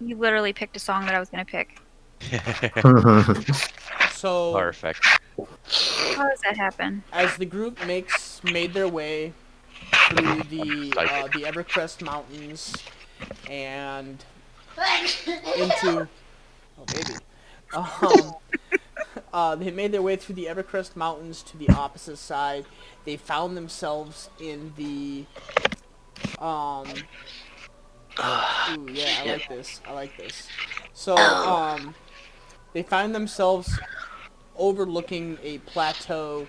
You literally picked a song that I was gonna pick. So, Perfect. How does that happen? as the group made their way through Psychic. the Evercrest Mountains and into oh baby, um, they made their way through the Evercrest Mountains to the opposite side. They found themselves in the um. Ooh, yeah, I like this. I like this. So, they find themselves overlooking a plateau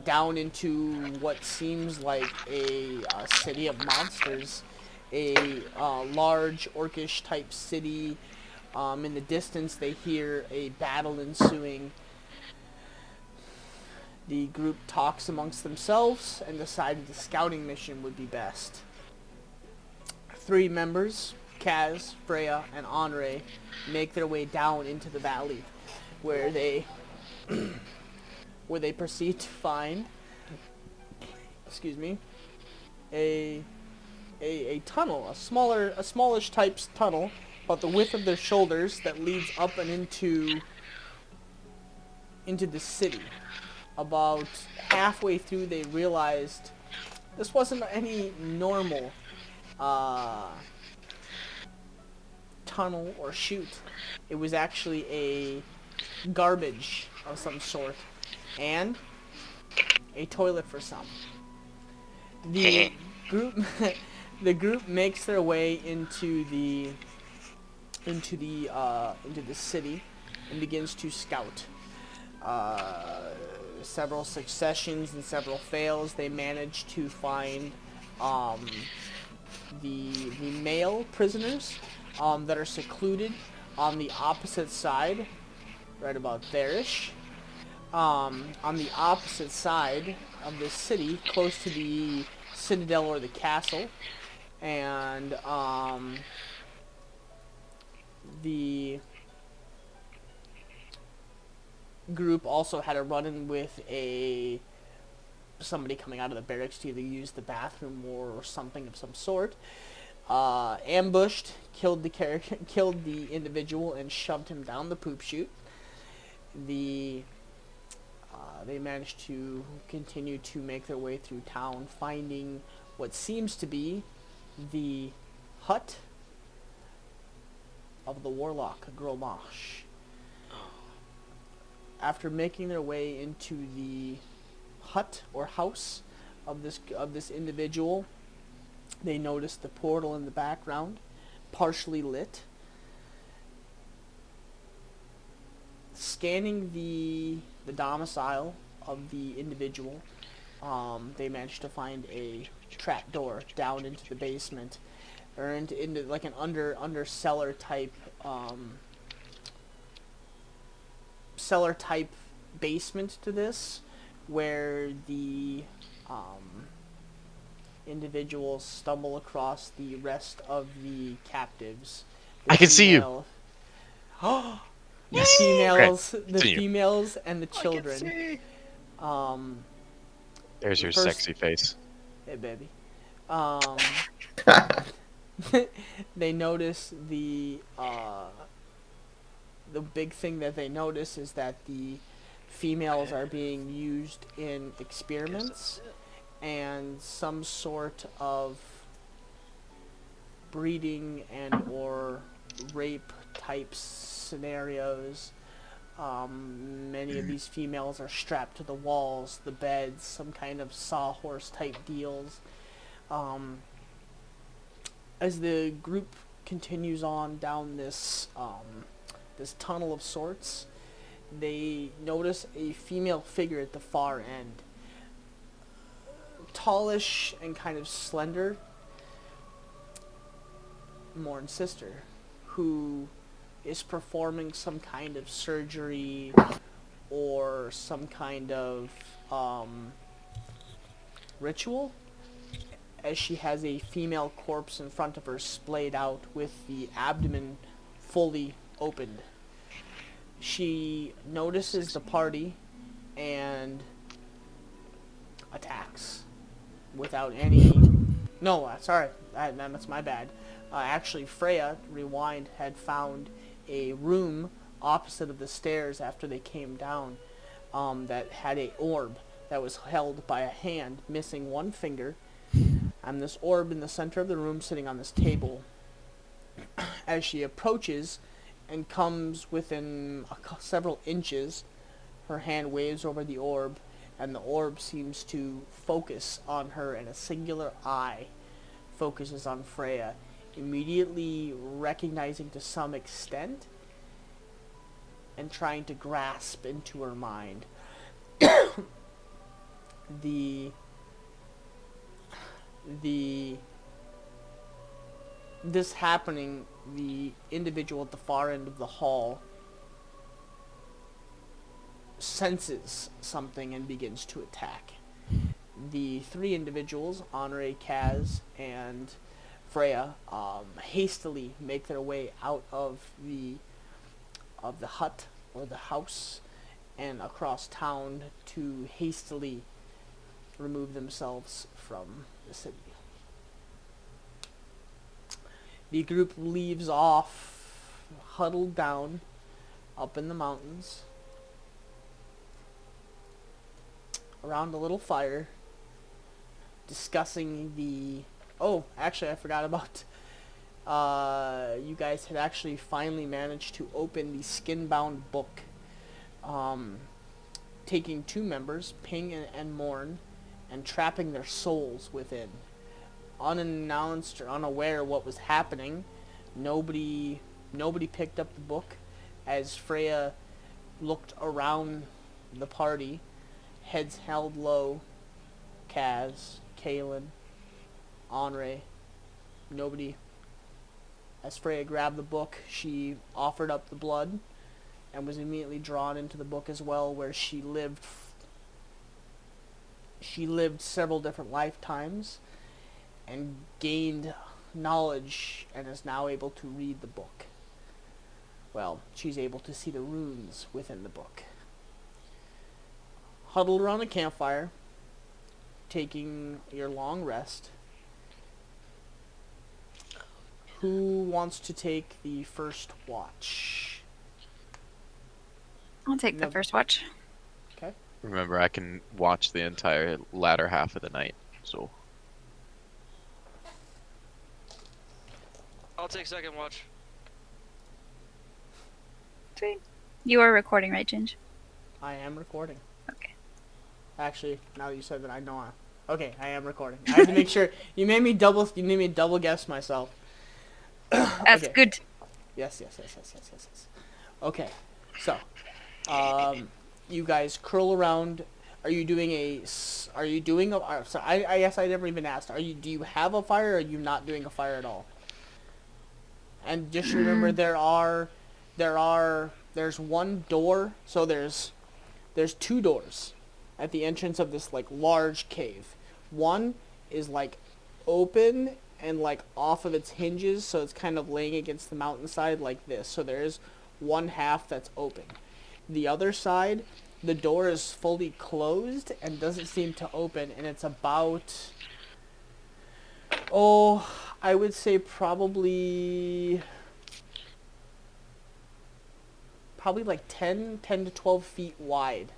down into what seems like a city of monsters, a large orcish type city. In the distance, they hear a battle ensuing. The group talks amongst themselves and decided the scouting mission would be best. Three members, Kaz, Freya, and Andre, make their way down into the valley, where they proceed to find, excuse me, a a tunnel, a smallish type tunnel, about the width of their shoulders that leads up and into the city. About halfway through, they realized this wasn't any normal uh, tunnel or chute. It was actually a garbage of some sort, and a toilet for some. The group, the group makes their way into the city and begins to scout. Several successions and several fails. They manage to find um, the male prisoners that are secluded on the opposite side, right about there-ish. On the opposite side of the city, close to the citadel or the castle, and the group also had a run-in with a somebody coming out of the barracks to either use the bathroom or something of some sort. Ambushed, killed the individual, and shoved him down the poop chute. The They managed to continue to make their way through town, finding what seems to be the hut of the warlock Gromash. After making their way into the hut or house of this individual, they noticed the portal in the background, partially lit. Scanning the domicile of the individual, they managed to find a trap door down into the basement, or into like an under cellar type cellar type basement to this, where the individuals stumble across the rest of the captives. The I can see you. female, Yes. Okay. the Continue. females and the I can children. see. Um, There's your first, sexy face. hey baby. Um, they notice the big thing that they notice is that the females are being used in experiments and some sort of breeding and or rape type scenarios. Many of these females are strapped to the walls, the beds, some kind of sawhorse type deals. Um, as the group continues on down this tunnel of sorts, they notice a female figure at the far end, tallish and kind of slender, Morn's sister, who is performing some kind of surgery or some kind of ritual, as she has a female corpse in front of her splayed out with the abdomen fully opened. She notices the party and attacks without any... No, sorry, that's my bad. Actually, Freya, rewind, had found a room opposite of the stairs after they came down that had a orb that was held by a hand missing one finger, and this orb in the center of the room sitting on this table. As she approaches and comes within several inches, her hand waves over the orb, and the orb seems to focus on her, and a singular eye focuses on Freya, immediately recognizing to some extent and trying to grasp into her mind this happening. The individual at the far end of the hall senses something and begins to attack. The three individuals, Honore, Kaz, and Freya, hastily make their way out of the hut or the house and across town to hastily remove themselves from the city. The group leaves off, huddled down, up in the mountains, around a little fire, discussing the... Oh, actually, I forgot about... you guys had actually finally managed to open the skin-bound book, taking two members, Ping and Morn, and trapping their souls within. Unannounced or unaware what was happening, nobody picked up the book as Freya looked around the party, heads held low. Kaz, Kaelin, Honore, nobody. As Freya grabbed the book, she offered up the blood and was immediately drawn into the book as well, where she lived several different lifetimes and gained knowledge and is now able to read the book. Well, she's able to see the runes within the book. Huddled around a campfire, taking your long rest. Who wants to take the first watch? I'll take the first watch. Okay. Remember, I can watch the entire latter half of the night, so... I'll take second watch. Sweet. You are recording, right, Ginge? I am recording. Okay. Actually, now that you said that, I know okay, I am recording. I had to make sure. You made me double guess myself. That's Okay. good. Yes. Okay, so, you guys curl around. Are you doing a? Sorry, I guess I never even asked. Do you have a fire, or are you not doing a fire at all? And just remember, there's one door. So there's two doors at the entrance of this like large cave. One is like open and like off of its hinges, so it's kind of laying against the mountainside like this. So there's one half that's open. The other side, the door is fully closed and doesn't seem to open, and it's about, I would say probably like 10 to 12 feet wide.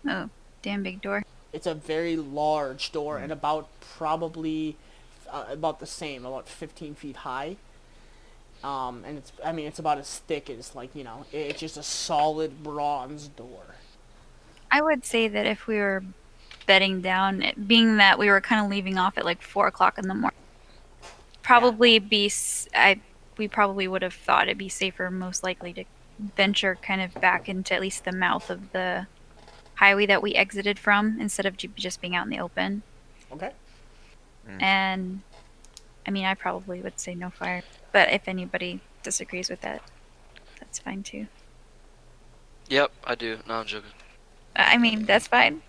Oh, damn big door. It's a very large door, and about probably about the same, about 15 feet high. And it's about as thick as, like, it's just a solid bronze door. I would say that if we were bedding down, being that we were kind of leaving off at like 4 o'clock in the morning, we probably would have thought it'd be safer, most likely, to venture kind of back into at least the mouth of the highway that we exited from, instead of just being out in the open. Okay. And I probably would say no fire, but if anybody disagrees with that, that's fine too. Yep, I do. No, I'm joking. That's fine.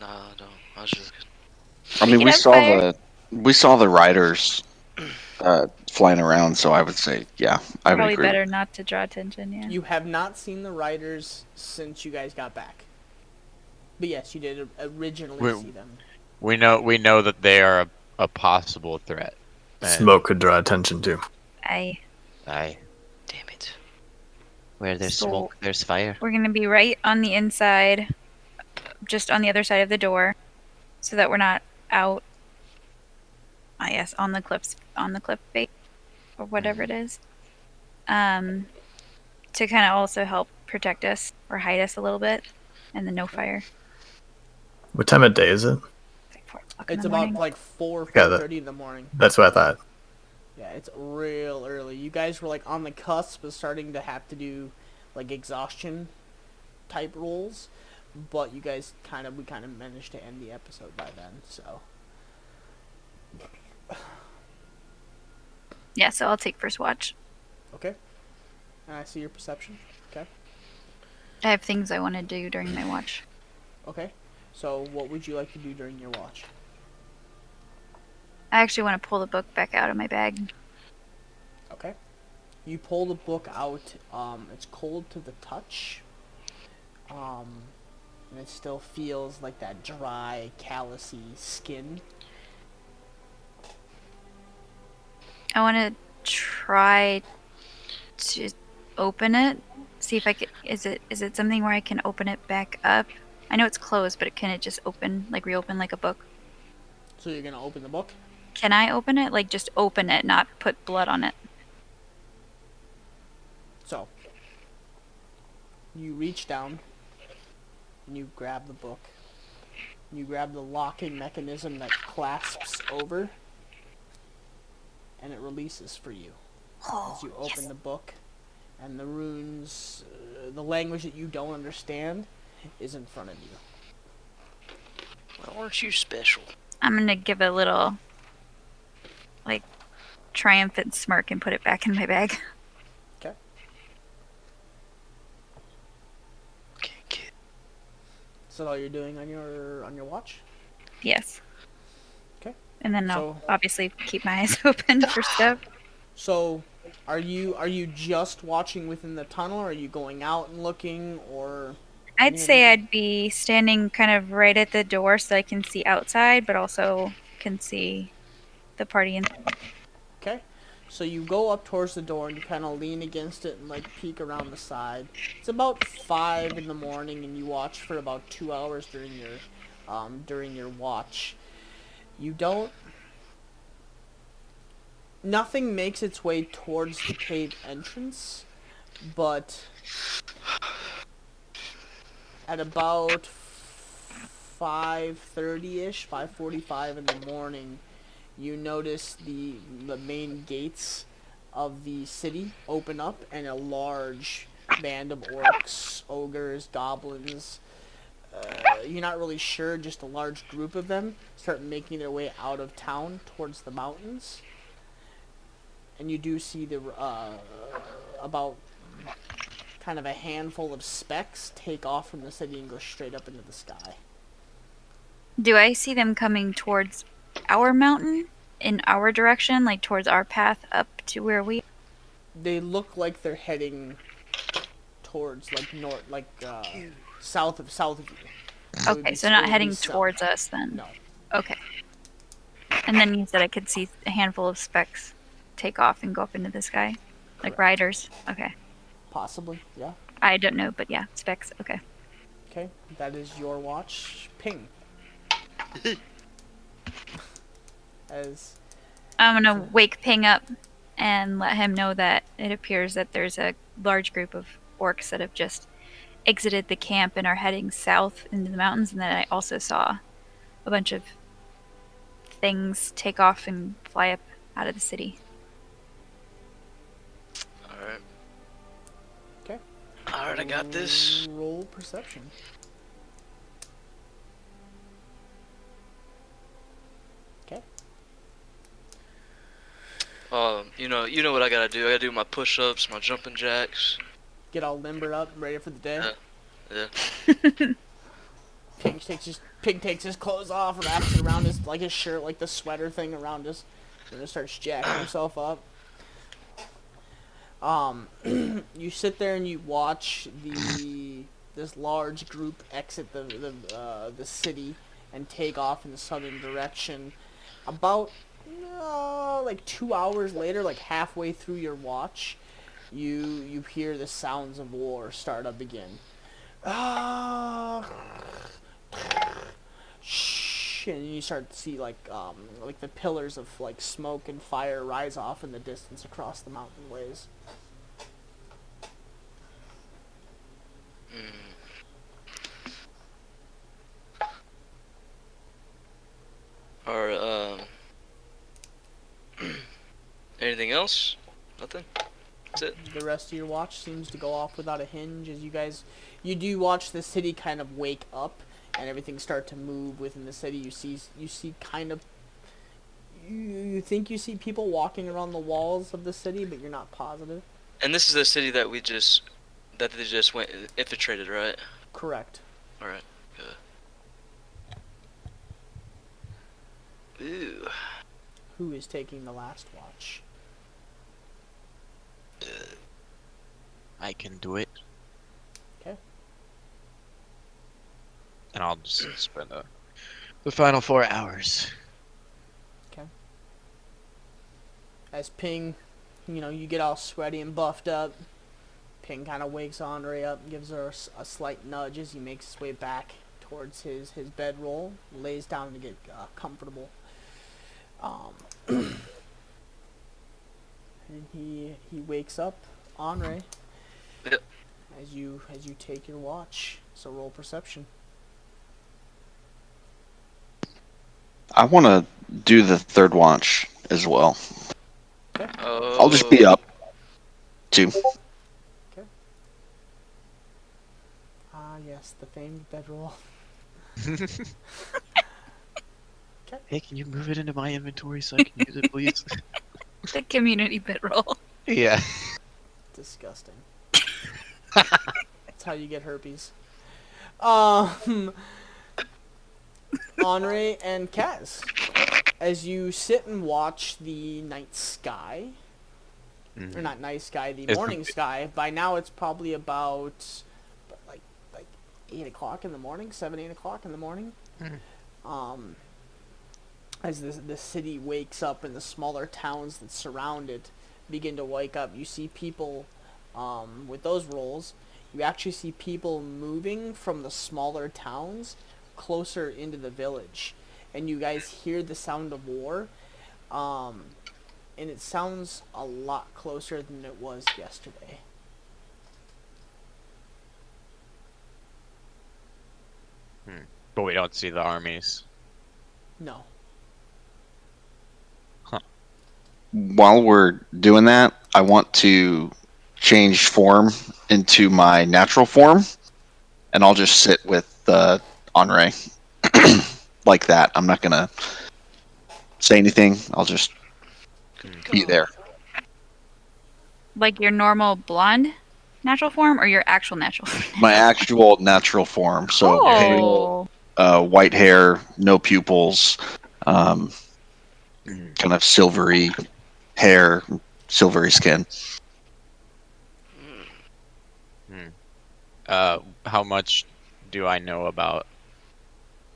Nah, I don't. I was joking. I mean, Speaking we of saw fire- we saw the riders flying around, so I would say, yeah, I would Probably agree. better not to draw attention, yeah. You have not seen the riders since you guys got back. But yes, you did originally see them. We know that they are a possible threat. Smoke could draw attention too. I Aye. Damn it. Where there's So- smoke, there's fire. we're gonna be right on the inside, just on the other side of the door, so that we're not out. I guess on the cliff face, or whatever it is. To kind of also help protect us or hide us a little bit, and then no fire. What time of day is it? It's like 4 o'clock in It's the about morning. like 4, Yeah, that- 4:30 in the morning. That's what I thought. Yeah, it's real early. You guys were like on the cusp of starting to have to do like exhaustion type rolls, but you guys we kind of managed to end the episode by then. So Yeah, so I'll take first watch. okay, and I see your perception. Okay, I have things I want to do during my watch. okay. So what would you like to do during your watch? I actually want to pull the book back out of my bag. Okay. You pull the book out. It's cold to the touch. And it still feels like that dry, callousy skin. I want to try to open it. See if I could. Is it something where I can open it back up? I know it's closed, but can it just reopen like a book? So you're gonna open the book? Can I open it? Like just open it, not put blood on it. So you reach down and you grab the book. You grab the locking mechanism that clasps over, and it releases for you as you open the book. And the runes, the language that you don't understand, is in front of you. Well, aren't you special? I'm gonna give a little, like, triumphant smirk and put it back in my bag. Okay. Can't get. Is that all you're doing on your watch? Yes. Okay. And then I'll So- obviously keep my eyes open for stuff. So, are you just watching within the tunnel? Or are you going out and looking, or? I'd any say other- I'd be standing kind of right at the door so I can see outside, but also can see the party in. Okay. So you go up towards the door and you kind of lean against it and like peek around the side. It's about 5 in the morning, and you watch for about 2 hours during your watch. You don't. Nothing makes its way towards the cave entrance, but at about 5:30ish, 5:45 in the morning, you notice the main gates of the city open up, and a large band of orcs, ogres, goblins, you're not really sure, just a large group of them start making their way out of town towards the mountains. And you do see about kind of a handful of specks take off from the city and go straight up into the sky. Do I see them coming towards our mountain in our direction, like towards our path up to where we? They look like they're heading towards like north, like south of you. It would Okay, be- so it not would be heading south. towards us then. No. Okay. And then you said I could see a handful of specks take off and go up into the sky, like Correct. riders. Okay. Possibly, yeah. I don't know, but yeah, specks. Okay. Okay, that is your watch. Ping. As I'm gonna wake Ping up and let him know that it appears that there's a large group of orcs that have just exited the camp and are heading south into the mountains, and then I also saw a bunch of things take off and fly up out of the city. Alright. okay, Alright, I got this. roll perception. Okay. You know what I gotta do. I gotta do my push-ups, my jumping jacks. Get all limbered up, ready for the day. Yeah. Pig takes his clothes off, wraps it around his shirt, like the sweater thing around his, and just starts jacking himself up. You sit there and you watch this large group exit the city and take off in the southern direction. About like 2 hours later, like halfway through your watch, you hear the sounds of war start up again. Ah, shh, and you start to see like the pillars of like smoke and fire rise off in the distance across the mountain ways. Or anything else? Nothing. That's it. The rest of your watch seems to go off without a hinge as you do watch the city kind of wake up and everything start to move within the city. You see kind of you think you see people walking around the walls of the city, but you're not positive. And this is the city that they just went infiltrated, right? Correct. All right. Good. Ooh. Who is taking the last watch? I can do it. Okay. And I'll just spend the final 4 hours. As Ping, you get all sweaty and buffed up. Ping kind of wakes Andre up, gives her a slight nudge as he makes his way back towards his bedroll, lays down to get comfortable. And he wakes up Andre Yep. as you take your watch. So roll perception. I want to do the third watch as well. Oh. I'll just be up. 2. Ah, yes, the famed bedroll. Hey, can you move it into my inventory so I can use it, please? The community bit roll. Yeah. Disgusting. That's how you get herpes. Henri and Kaz, as you sit and watch the night sky, or not night sky, the morning sky. By now, it's probably about like 8 o'clock in the morning, 7, 8 o'clock in the morning. As the city wakes up and the smaller towns that surround it begin to wake up, you see people with those rolls. You actually see people moving from the smaller towns closer into the village, and you guys hear the sound of war, and it sounds a lot closer than it was yesterday. But we don't see the armies. No. While we're doing that, I want to change form into my natural form, and I'll just sit with Henri like that. I'm not gonna say anything. I'll just be there. Like your normal blonde natural form or your actual natural form? My actual natural form. So pale, white hair, no pupils, kind of silvery hair, silvery skin. How much do I know about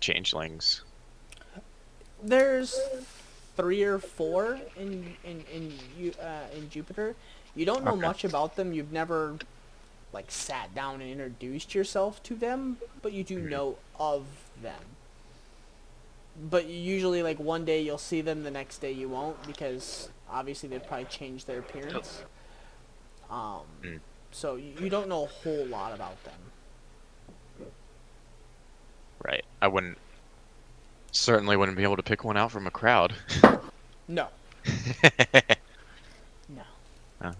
changelings? There's 3 or 4 in Jupiter. You don't know much about them. You've never like sat down and introduced yourself to them, but you do know of them. But usually, like, one day you'll see them, the next day you won't, because obviously they'd probably change their appearance. So you don't know a whole lot about them. Right. I certainly wouldn't be able to pick one out from a crowd. No. No.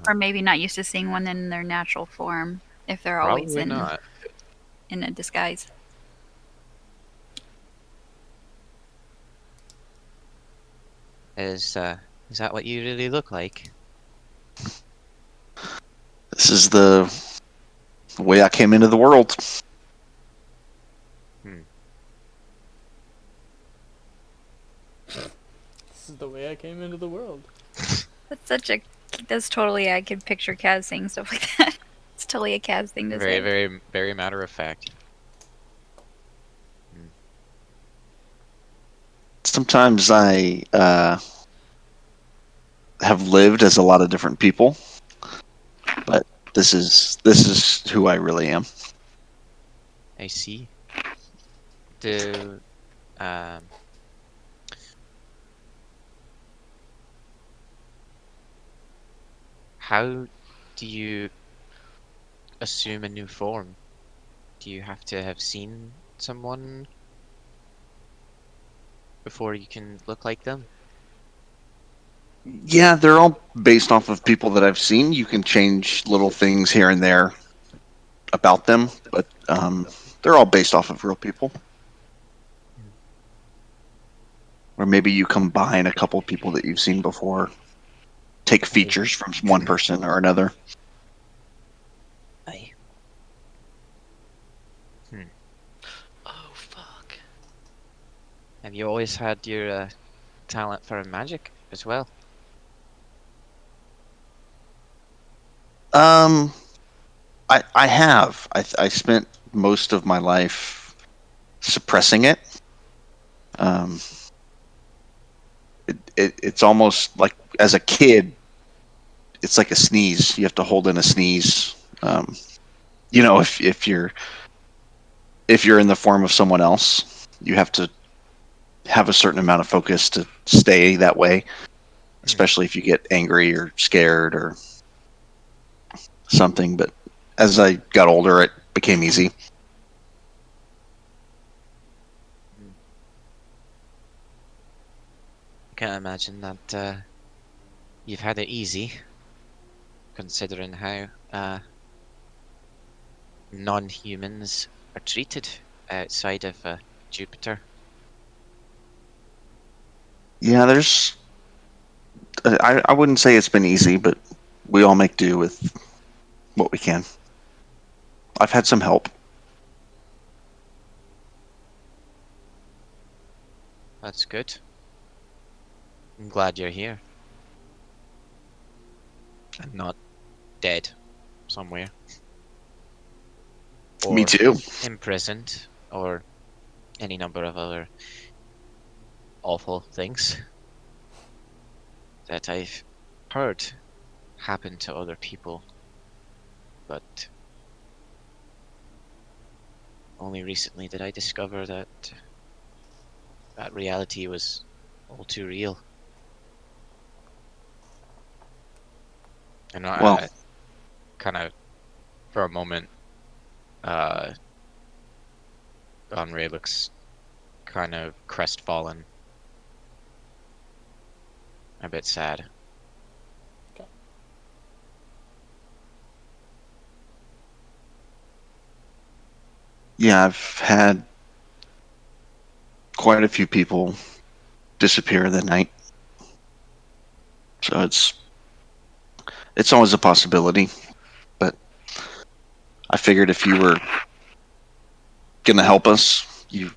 Or maybe not used to seeing one in their natural form if they're always Probably not. in a disguise. Is that what you really look like? This is the way I came into the world. This is the way I came into the world. That's totally, I could picture Kaz saying stuff like that. It's totally a Kaz thing to Very, say. very, very matter of fact. Sometimes I have lived as a lot of different people, but this is who I really am. I see. Do um how do you assume a new form? Do you have to have seen someone before you can look like them? Yeah, they're all based off of people that I've seen. You can change little things here and there about them, but they're all based off of real people. Or maybe you combine a couple of people that you've seen before, take features from one person or another. Aye. Oh fuck. Have you always had your talent for magic as well? Um, I have. I spent most of my life suppressing it. Um, it's almost like as a kid, it's like a sneeze. You have to hold in a sneeze. You know, if you're in the form of someone else, you have to have a certain amount of focus to stay that way, especially if you get angry or scared or something. But as I got older, it became easy. I can't imagine that you've had it easy, considering how non-humans are treated outside of Jupiter. Yeah, there's. I wouldn't say it's been easy, but we all make do with what we can. I've had some help. That's good. I'm glad you're here. And not dead somewhere. Me Or too. imprisoned, or any number of other awful things that I've heard happen to other people, but only recently did I discover that that reality was all too real. And Well, I kind of, for a moment, uh, Henri looks kind of crestfallen, a bit sad. yeah, I've had quite a few people disappear that night, so it's always a possibility. But I figured if you were gonna help us, you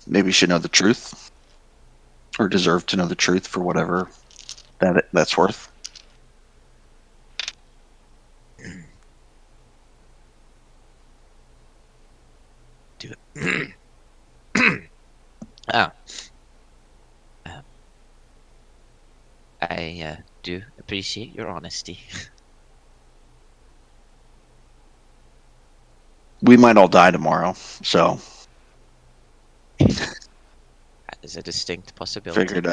maybe should know the truth, or deserve to know the truth for whatever that's worth. Do it. Ah, um, I do appreciate your honesty. We might all die tomorrow, so That is a distinct possibility. figured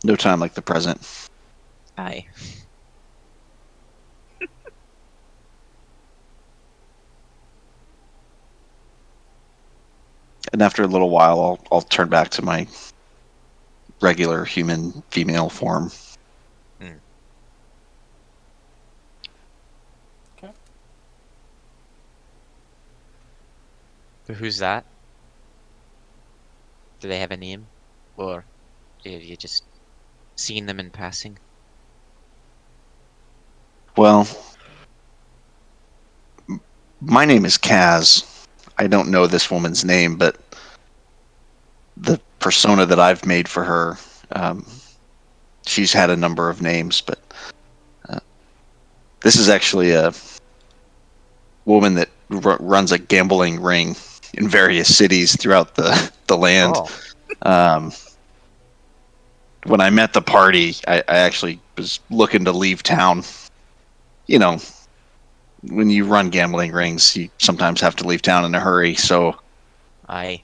no time like the present. Aye. And after a little while, I'll turn back to my regular human female form. Okay. But who's that? Do they have a name? Or have you just seen them in passing? Well, my name is Kaz. I don't know this woman's name, but the persona that I've made for her, she's had a number of names, but this is actually a woman that runs a gambling ring in various cities throughout the land. Oh, when I met the party, I actually was looking to leave town. You know, when you run gambling rings, you sometimes have to leave town in a hurry. So Aye.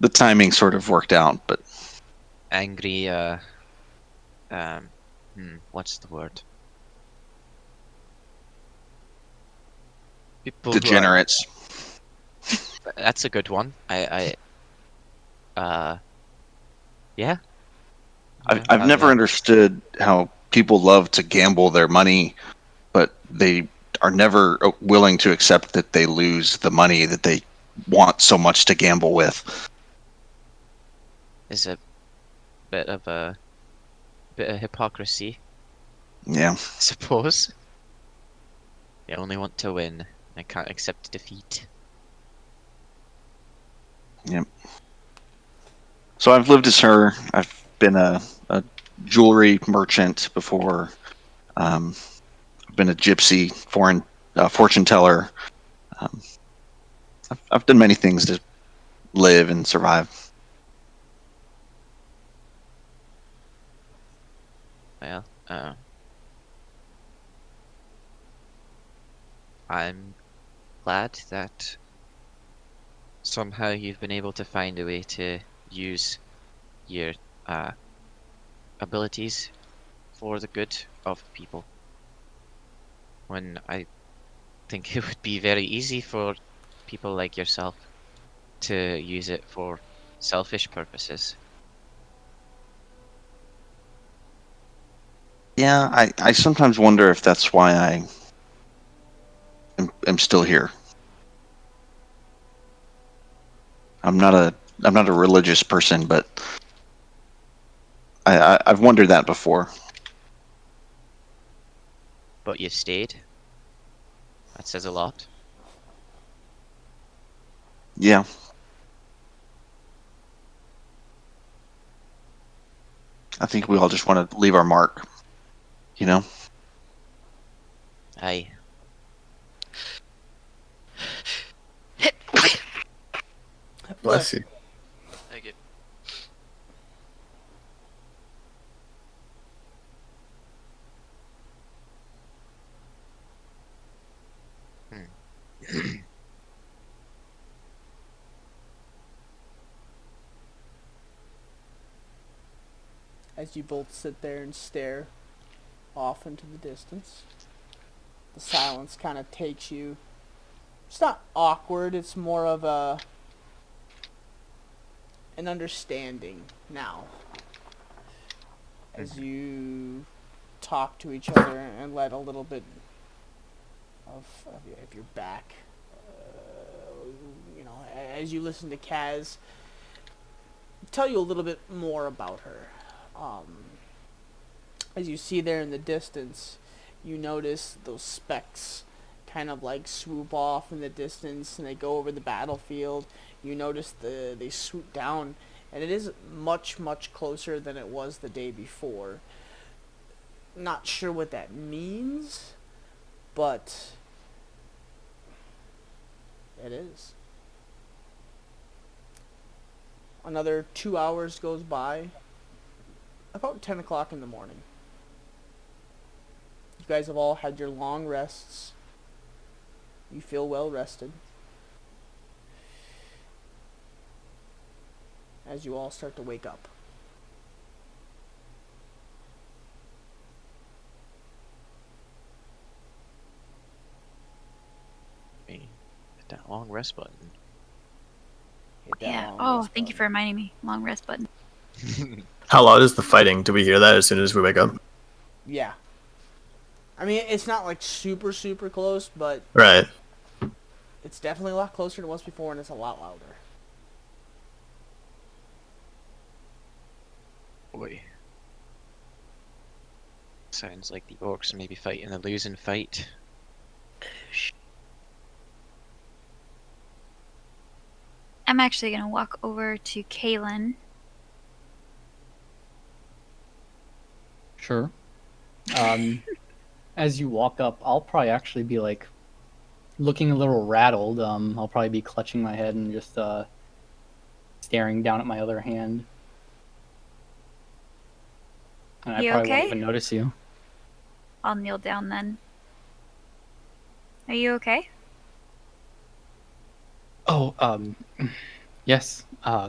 the timing sort of worked out. But Angry, what's the word? People who are- degenerates. That's a good one. Yeah. I've never understood how people love to gamble their money, but they are never willing to accept that they lose the money that they want so much to gamble with. Is a bit of hypocrisy, Yeah. I suppose. They only want to win and can't accept defeat. Yep. So I've lived as her. I've been a jewelry merchant before. I've been a gypsy, fortune teller. I've done many things to live and survive. Well, I'm glad that somehow you've been able to find a way to use your abilities for the good of people. When I think it would be very easy for people like yourself to use it for selfish purposes. Yeah, I sometimes wonder if that's why I am still here. I'm not a religious person, but I've wondered that before. But you stayed. That says a lot. Yeah. I think we all just want to leave our mark, you know? Aye. Bless you. Thank you. As you both sit there and stare off into the distance, the silence kind of takes you. It's not awkward, it's more of an understanding now. As you talk to each other and let a little bit of your back, as you listen to Kaz tell you a little bit more about her. As you see there in the distance, you notice those specks kind of like swoop off in the distance and they go over the battlefield. You notice they swoop down, and it is much, much closer than it was the day before. Not sure what that means, but it is. Another 2 hours goes by. About 10 o'clock in the morning. You guys have all had your long rests. You feel well rested. As you all start to wake up. Hit that long rest button. Hit that Yeah. long Oh, rest thank you button. for reminding me. Long rest button. How loud is the fighting? Do we hear that as soon as we wake up? Yeah. I mean, it's not like super, super close, but Right. it's definitely a lot closer than it was before, and it's a lot louder. Boy. Sounds like the orcs may be fighting a losing fight. I'm actually gonna walk over to Kaylin. Sure. As you walk up, I'll probably actually be like looking a little rattled. I'll probably be clutching my head and just staring down at my other hand. And I You probably won't okay? even notice you. I'll kneel down then. Are you okay? Oh, yes,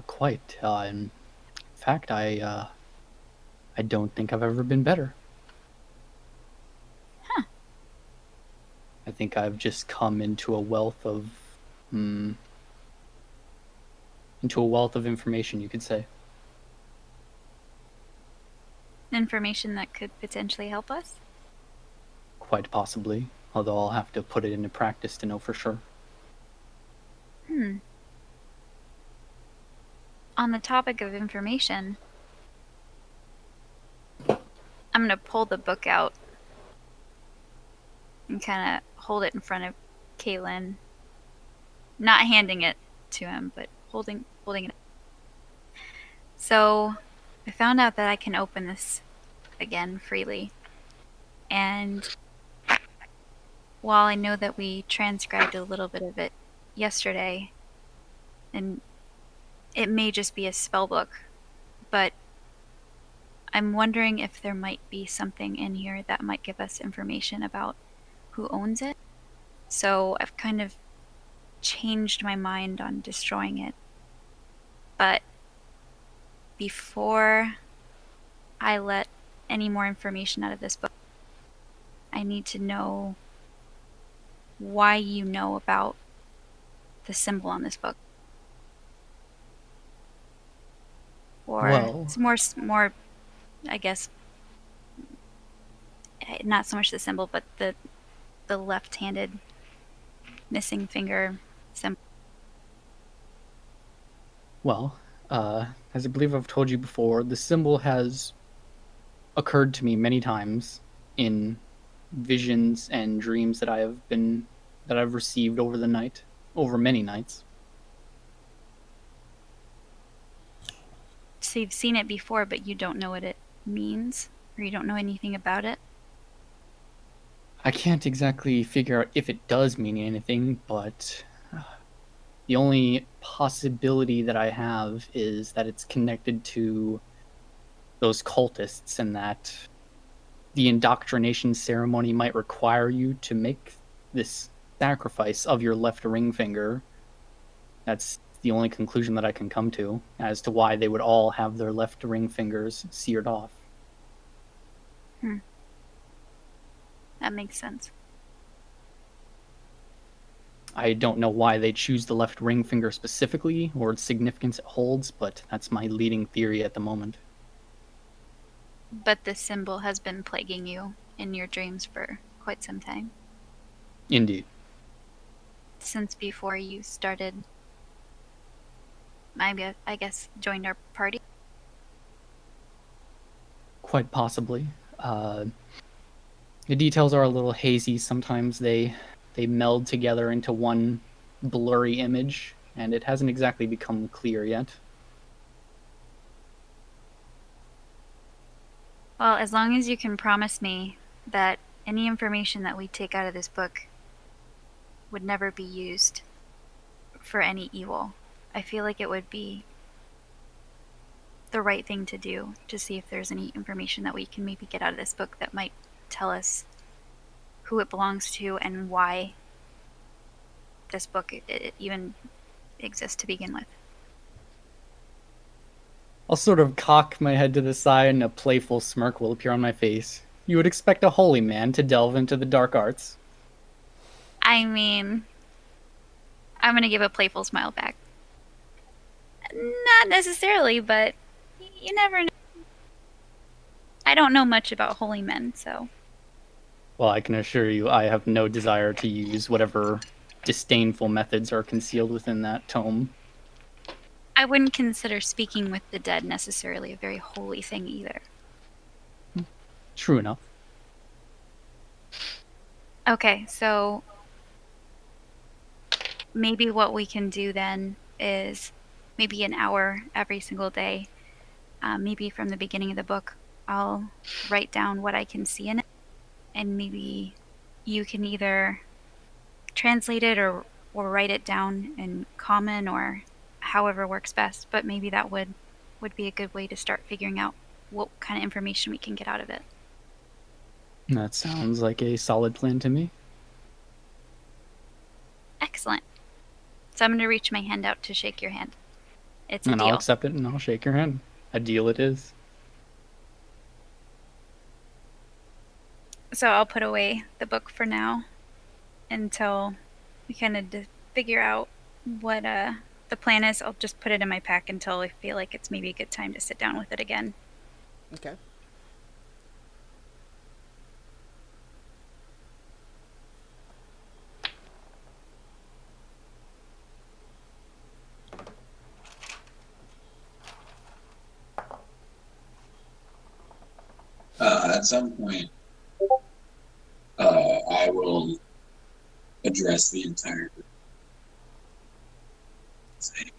quite. In fact, I don't think I've ever been better. Huh. I think I've just come into a wealth of, information, you could say. Information that could potentially help us? Quite possibly, although I'll have to put it into practice to know for sure. On the topic of information, I'm gonna pull the book out and kind of hold it in front of Caitlin. Not handing it to him, but holding it. So, I found out that I can open this again freely. And while I know that we transcribed a little bit of it yesterday, and it may just be a spell book, but I'm wondering if there might be something in here that might give us information about who owns it. So I've kind of changed my mind on destroying it. But before I let any more information out of this book, I need to know why you know about the symbol on this book. Or Well- it's more, I guess, not so much the symbol, but the left-handed missing finger symbol. Well, as I believe I've told you before, the symbol has occurred to me many times in visions and dreams that I've received over many nights. So you've seen it before, but you don't know what it means, or you don't know anything about it? I can't exactly figure out if it does mean anything, but the only possibility that I have is that it's connected to those cultists and that the indoctrination ceremony might require you to make this sacrifice of your left ring finger. That's the only conclusion that I can come to as to why they would all have their left ring fingers seared off. That makes sense. I don't know why they choose the left ring finger specifically or its significance it holds, but that's my leading theory at the moment. But this symbol has been plaguing you in your dreams for quite some time. Indeed. Since before you started, I guess, joined our party. Quite possibly. The details are a little hazy. Sometimes they meld together into one blurry image, and it hasn't exactly become clear yet. Well, as long as you can promise me that any information that we take out of this book would never be used for any evil, I feel like it would be the right thing to do to see if there's any information that we can maybe get out of this book that might tell us who it belongs to and why this book it even exists to begin with. I'll sort of cock my head to the side and a playful smirk will appear on my face. You would expect a holy man to delve into the dark arts. I mean, I'm gonna give a playful smile back. Not necessarily, but you never know. I don't know much about holy men, so. Well, I can assure you I have no desire to use whatever disdainful methods are concealed within that tome. I wouldn't consider speaking with the dead necessarily a very holy thing either. True enough. Okay, so maybe what we can do then is maybe an hour every single day. Maybe from the beginning of the book, I'll write down what I can see in it, and maybe you can either translate it or write it down in common or however works best. But maybe that would be a good way to start figuring out what kind of information we can get out of it. That sounds like a solid plan to me. Excellent. So I'm going to reach my hand out to shake your hand. It's a And deal. I'll accept it and I'll shake your hand. A deal it is. So I'll put away the book for now until we kind of figure out what the plan is. I'll just put it in my pack until I feel like it's maybe a good time to sit down with it again. Okay. At some point, I will address the entire group. Say,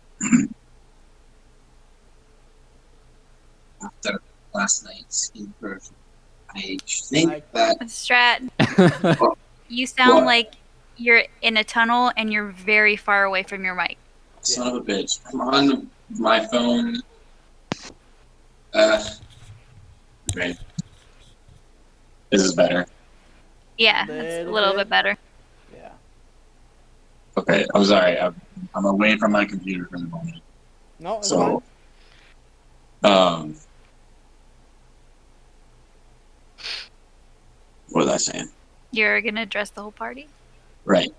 after last night's incursion, I think that Strat, you sound What? like you're in a tunnel and you're very far away from your mic. son of a bitch. I'm on my phone. Okay. This is better. Yeah, that's a little bit better. Yeah. Okay, I'm sorry. I'm away from my computer for the moment. No, it's So, fine. What was I saying? You're going to address the whole party? Right.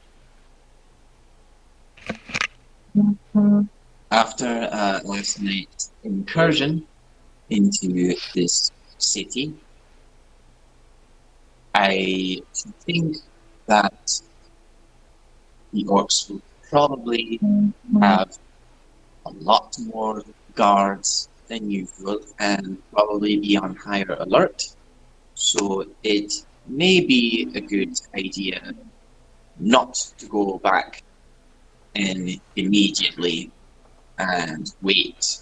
After last night's incursion into this city, I think that the orcs will probably have a lot more guards than usual and probably be on higher alert. So it may be a good idea not to go back in immediately and wait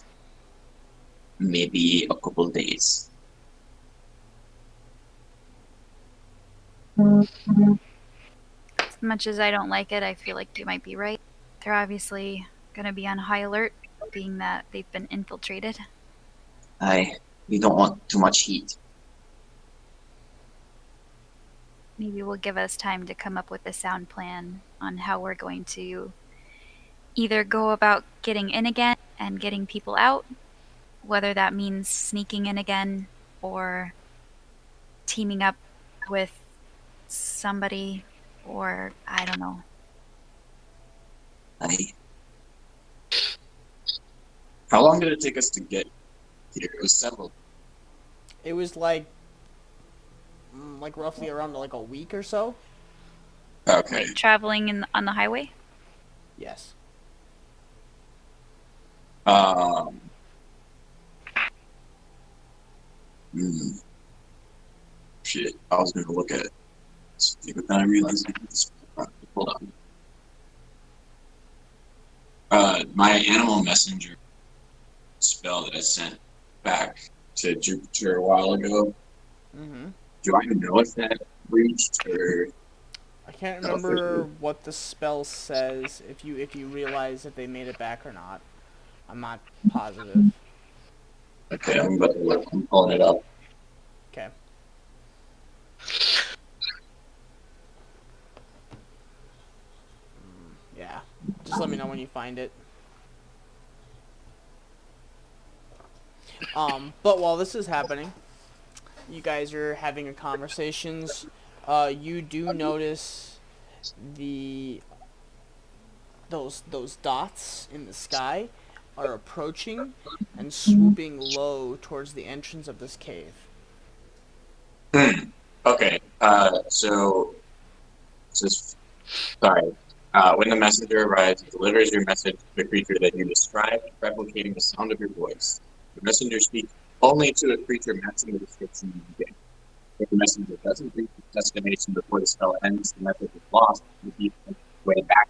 maybe a couple days. As much as I don't like it, I feel like you might be right. They're obviously going to be on high alert, being that they've been infiltrated. We don't want too much heat. Maybe will give us time to come up with a sound plan on how we're going to either go about getting in again and getting people out, whether that means sneaking in again or teaming up with somebody, or I don't know. How long did it take us to get here? It was several. It was like roughly around like a week or so. Okay. Traveling on the highway? Yes. Shit, I was gonna look at it, but then I realized hold on. My animal messenger spell that I sent back to Jupiter a while ago. Mm-hmm. Do I know if that reached or? I can't remember what the spell says. If you realize if they made it back or not, I'm not positive. Okay, I'm about to look. I'm pulling it up. Okay. Yeah. Just let me know when you find it. But while this is happening, you guys are having a conversations. You do notice those dots in the sky are approaching and swooping low towards the entrance of this cave. Okay. So sorry. When the messenger arrives, he delivers your message to the creature that you described, replicating the sound of your voice. The messenger speaks only to a creature matching the description you gave. If the messenger doesn't reach its destination before the spell ends, the message is lost and the way back.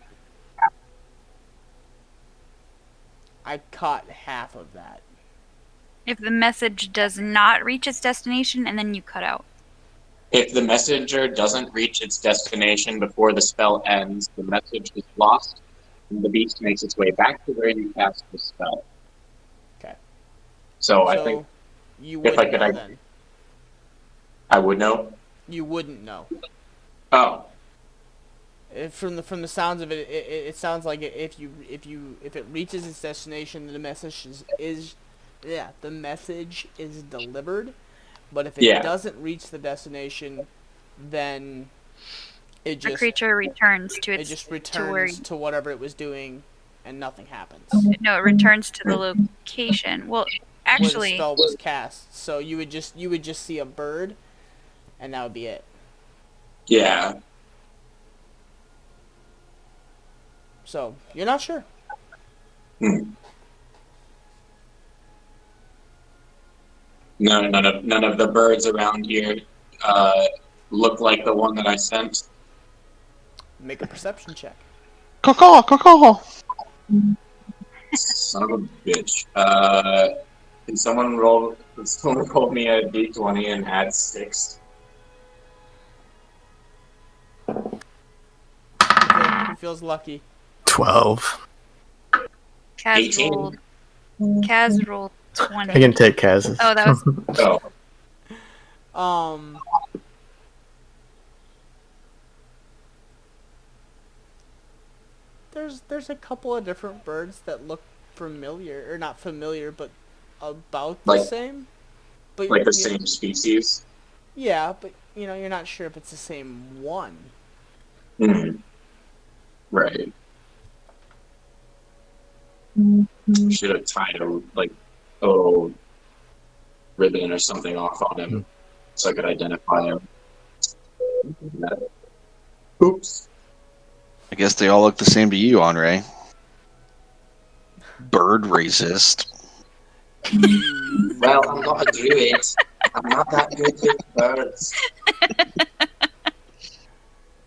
I caught half of that. If the message does not reach its destination, and then you cut out. If the messenger doesn't reach its destination before the spell ends, the message is lost, and the beast makes its way back to where you cast the spell. Okay. So I think You If I wouldn't could, know then. I would know. You wouldn't know. Oh, From the sounds of it, it sounds like if it reaches its destination, the message is delivered. But if it yeah. doesn't reach the destination, then it The just creature returns to it its just to where returns to whatever it was doing, and nothing happens. no, it returns to the location. Well, Where the actually, spell was cast. So you would just see a bird, and that would be it. Yeah. So you're not sure. Hmm. No, none of the birds around here look like the one that I sent. Make a perception check. Caw, caw, caw. Son of a bitch. Can someone roll me a d20 and add 6? Okay, who feels lucky? 12. Kaz 18. rolled. Kaz rolled I 20. can take Kaz's. Oh, that was Oh, There's a couple of different birds that look familiar, or not familiar, but about the Like- same. But like the same species. Yeah, but you're not sure if it's the same one. Hmm. Right. Should have tied a ribbon or something off on him so I could identify him. Oops. I guess they all look the same to you, Andre. Bird racist. Well, I'm not a druid. I'm not that good with birds.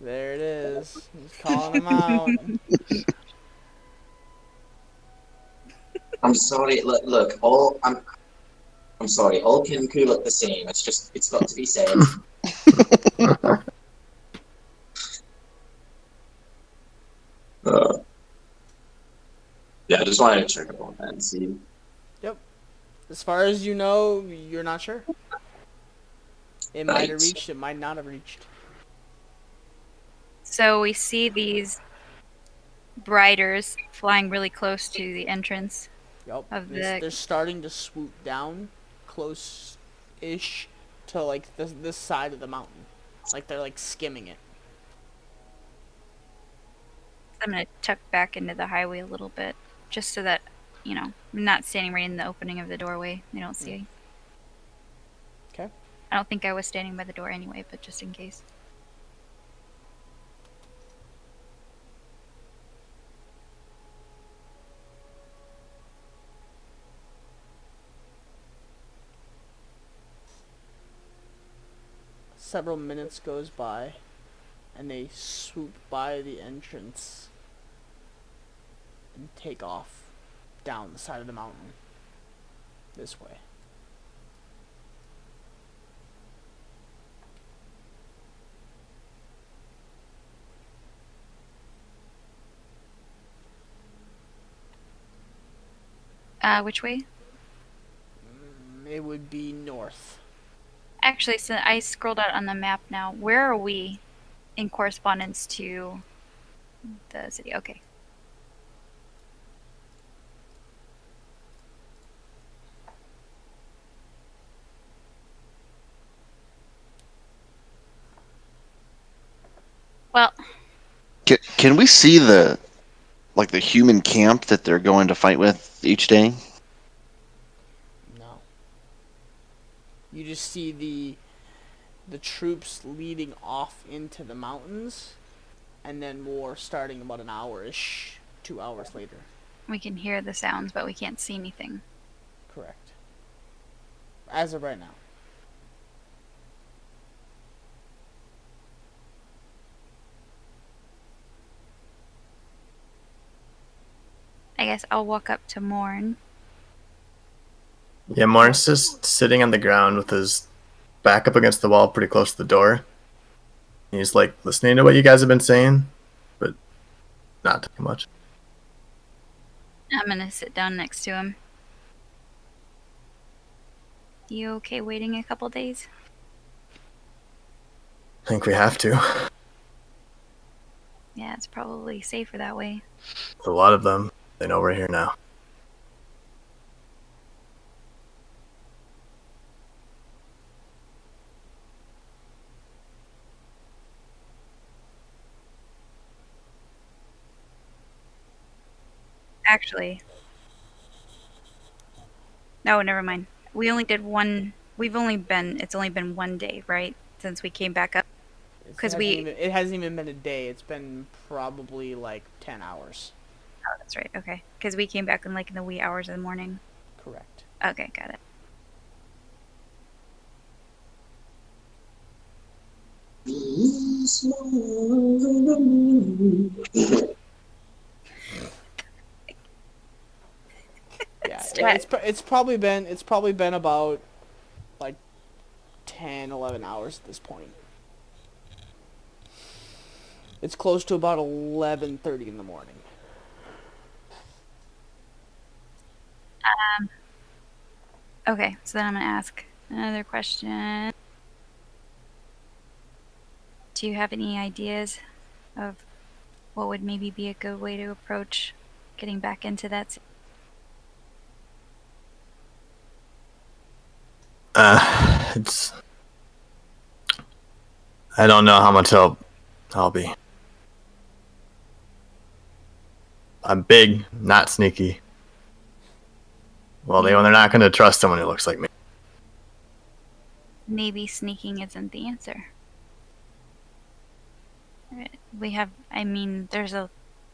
There it is. He's calling them out. I'm sorry. Look. I'm sorry. All Kenku look the same. It's got to be said. Yeah, I just wanted to check up on that and see. As far as you know, you're not sure. It might have Right. reached. It might not have reached. so we see these briders flying really close to the entrance. Yep. Of They're the- starting to swoop down close-ish to like this side of the mountain. Like they're like skimming it. I'm gonna tuck back into the highway a little bit, just so that I'm not standing right in the opening of the doorway. They don't see. Okay. I don't think I was standing by the door anyway, but just in case. Several minutes goes by, and they swoop by the entrance and take off down the side of the mountain this way. Which way? It would be north. Actually, so I scrolled out on the map now. Where are we in correspondence to the city? Okay. Well, Can we see the human camp that they're going to fight with each day? No. You just see the troops leading off into the mountains, and then more starting about an hour-ish, 2 hours later. we can hear the sounds, but we can't see anything. Correct. As of right now. I guess I'll walk up to Morn. Yeah, Morn's just sitting on the ground with his back up against the wall pretty close to the door. He's like listening to what you guys have been saying, but not too much. I'm gonna sit down next to him. You okay waiting a couple days? I think we have to. Yeah, it's probably safer that way. A lot of them, they know we're here now. Actually, no, never mind. We only did one. It's only been 1 day, right, since we came back up. It hasn't even been a day. It's been probably like 10 hours. Oh, that's right. Okay, because we came back in the wee hours of the morning. Correct. Okay, got it. Yeah, it's probably been about like 10, 11 hours at this point. It's close to about 11:30 in the morning. Okay, so then I'm gonna ask another question. Do you have any ideas of what would maybe be a good way to approach getting back into that? It's. I don't know how much help I'll be. I'm big, not sneaky. Well, they're not going to trust someone who looks like me. Maybe sneaking isn't the answer. There's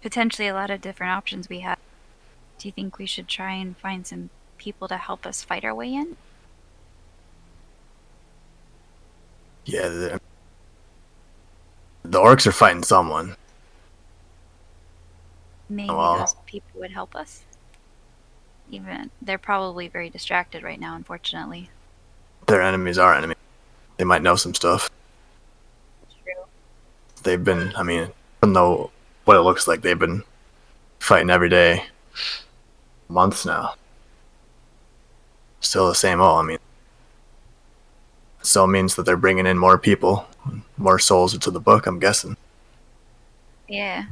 potentially a lot of different options we have. Do you think we should try and find some people to help us fight our way in? Yeah, the orcs are fighting someone. Maybe those people would help us? Even they're probably very distracted right now, unfortunately. Their enemies are enemies. They might know some stuff. True. They've been, from what it looks like, they've been fighting every day, months now. Still the same old. Still means that they're bringing in more people, more souls into the book, I'm guessing. Yeah.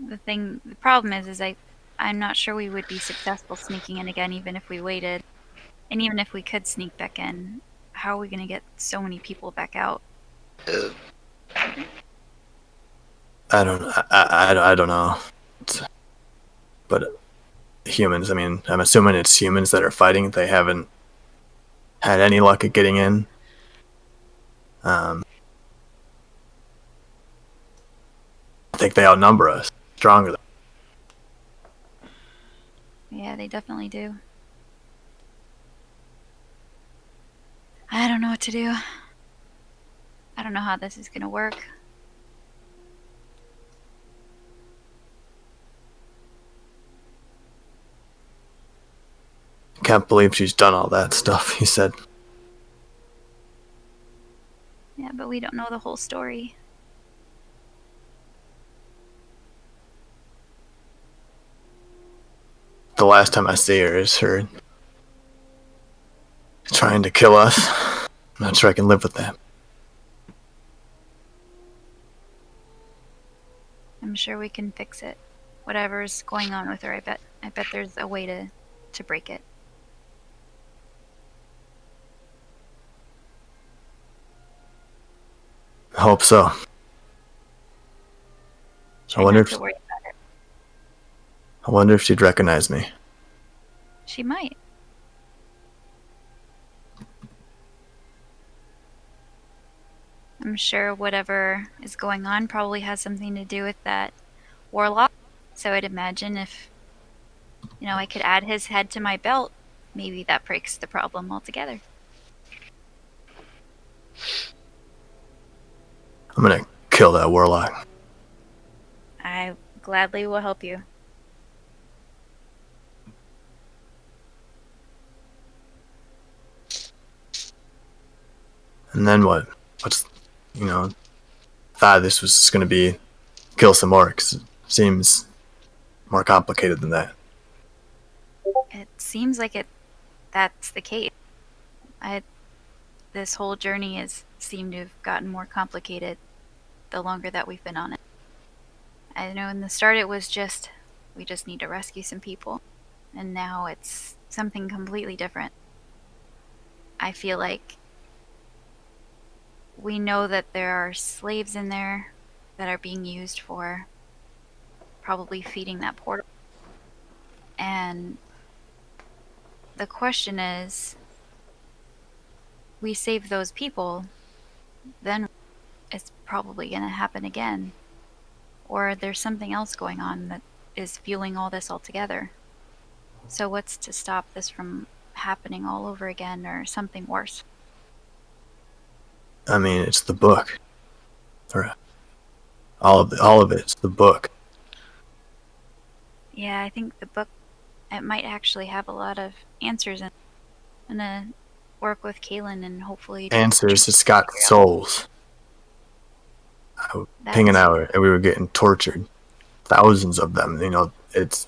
The problem is I'm not sure we would be successful sneaking in again, even if we waited. And even if we could sneak back in, how are we going to get so many people back out? I don't know. But humans, I'm assuming it's humans that are fighting. They haven't had any luck at getting in. I think they outnumber us. Stronger. Yeah, they definitely do. I don't know what to do. I don't know how this is going to work. Can't believe she's done all that stuff, he said. Yeah, but we don't know the whole story. The last time I see her is her trying to kill us. I'm not sure I can live with that. I'm sure we can fix it. Whatever's going on with her, I bet there's a way to break it. I hope so. Try not to worry about it. I wonder if she'd recognize me. She might. I'm sure whatever is going on probably has something to do with that warlock. So I'd imagine if, I could add his head to my belt, maybe that breaks the problem altogether. I'm gonna kill that warlock. I gladly will help you. And then what? Thought this was just gonna be kill some orcs. Seems more complicated than that. It seems like it that's the case. I This whole journey has seemed to have gotten more complicated the longer that we've been on it. I know in the start it was just, we just need to rescue some people. And now it's something completely different. I feel like we know that there are slaves in there that are being used for probably feeding that portal. And the question is, we save those people, then it's probably going to happen again. Or there's something else going on that is fueling all this altogether. So what's to stop this from happening all over again, or something worse? I mean, it's the book. Or all of it. It's the book. Yeah, I think the book, it might actually have a lot of answers in it. I'm gonna work with Kaylin and hopefully Answers. It's got souls. I was that pinging too. out, and we were getting tortured. Thousands of them. You know, it's.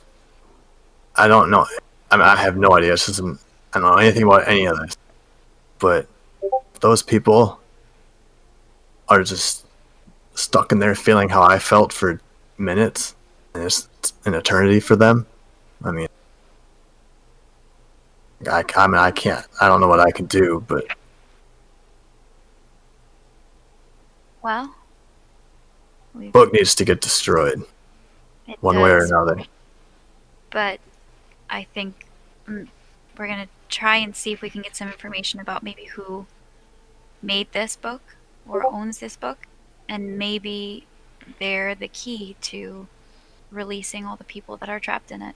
I don't know. I mean, I have no idea. I don't know anything about any of this. But those people are just stuck in there feeling how I felt for minutes, and it's an eternity for them. I mean, I can't. I don't know what I can do, but Well, book needs to get destroyed it one way or does, another. but I think we're gonna try and see if we can get some information about maybe who made this book or owns this book, and maybe they're the key to releasing all the people that are trapped in it.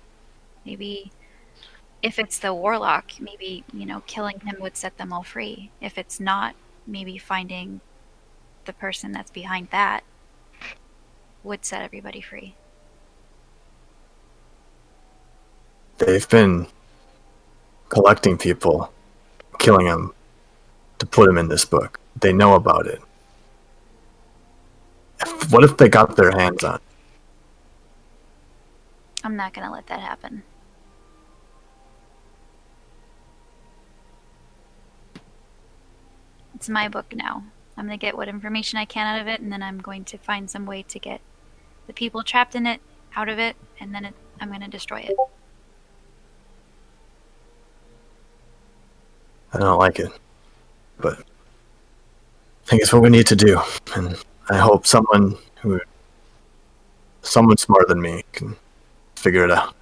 Maybe if it's the warlock, maybe, killing him would set them all free. If it's not, maybe finding the person that's behind that would set everybody free. They've been collecting people, killing them to put them in this book. They know about it. What if they got their hands on it? I'm not gonna let that happen. It's my book now. I'm gonna get what information I can out of it, and then I'm going to find some way to get the people trapped in it out of it, and then I'm gonna destroy it. I don't like it, but I think it's what we need to do, and I hope someone smarter than me can figure it out.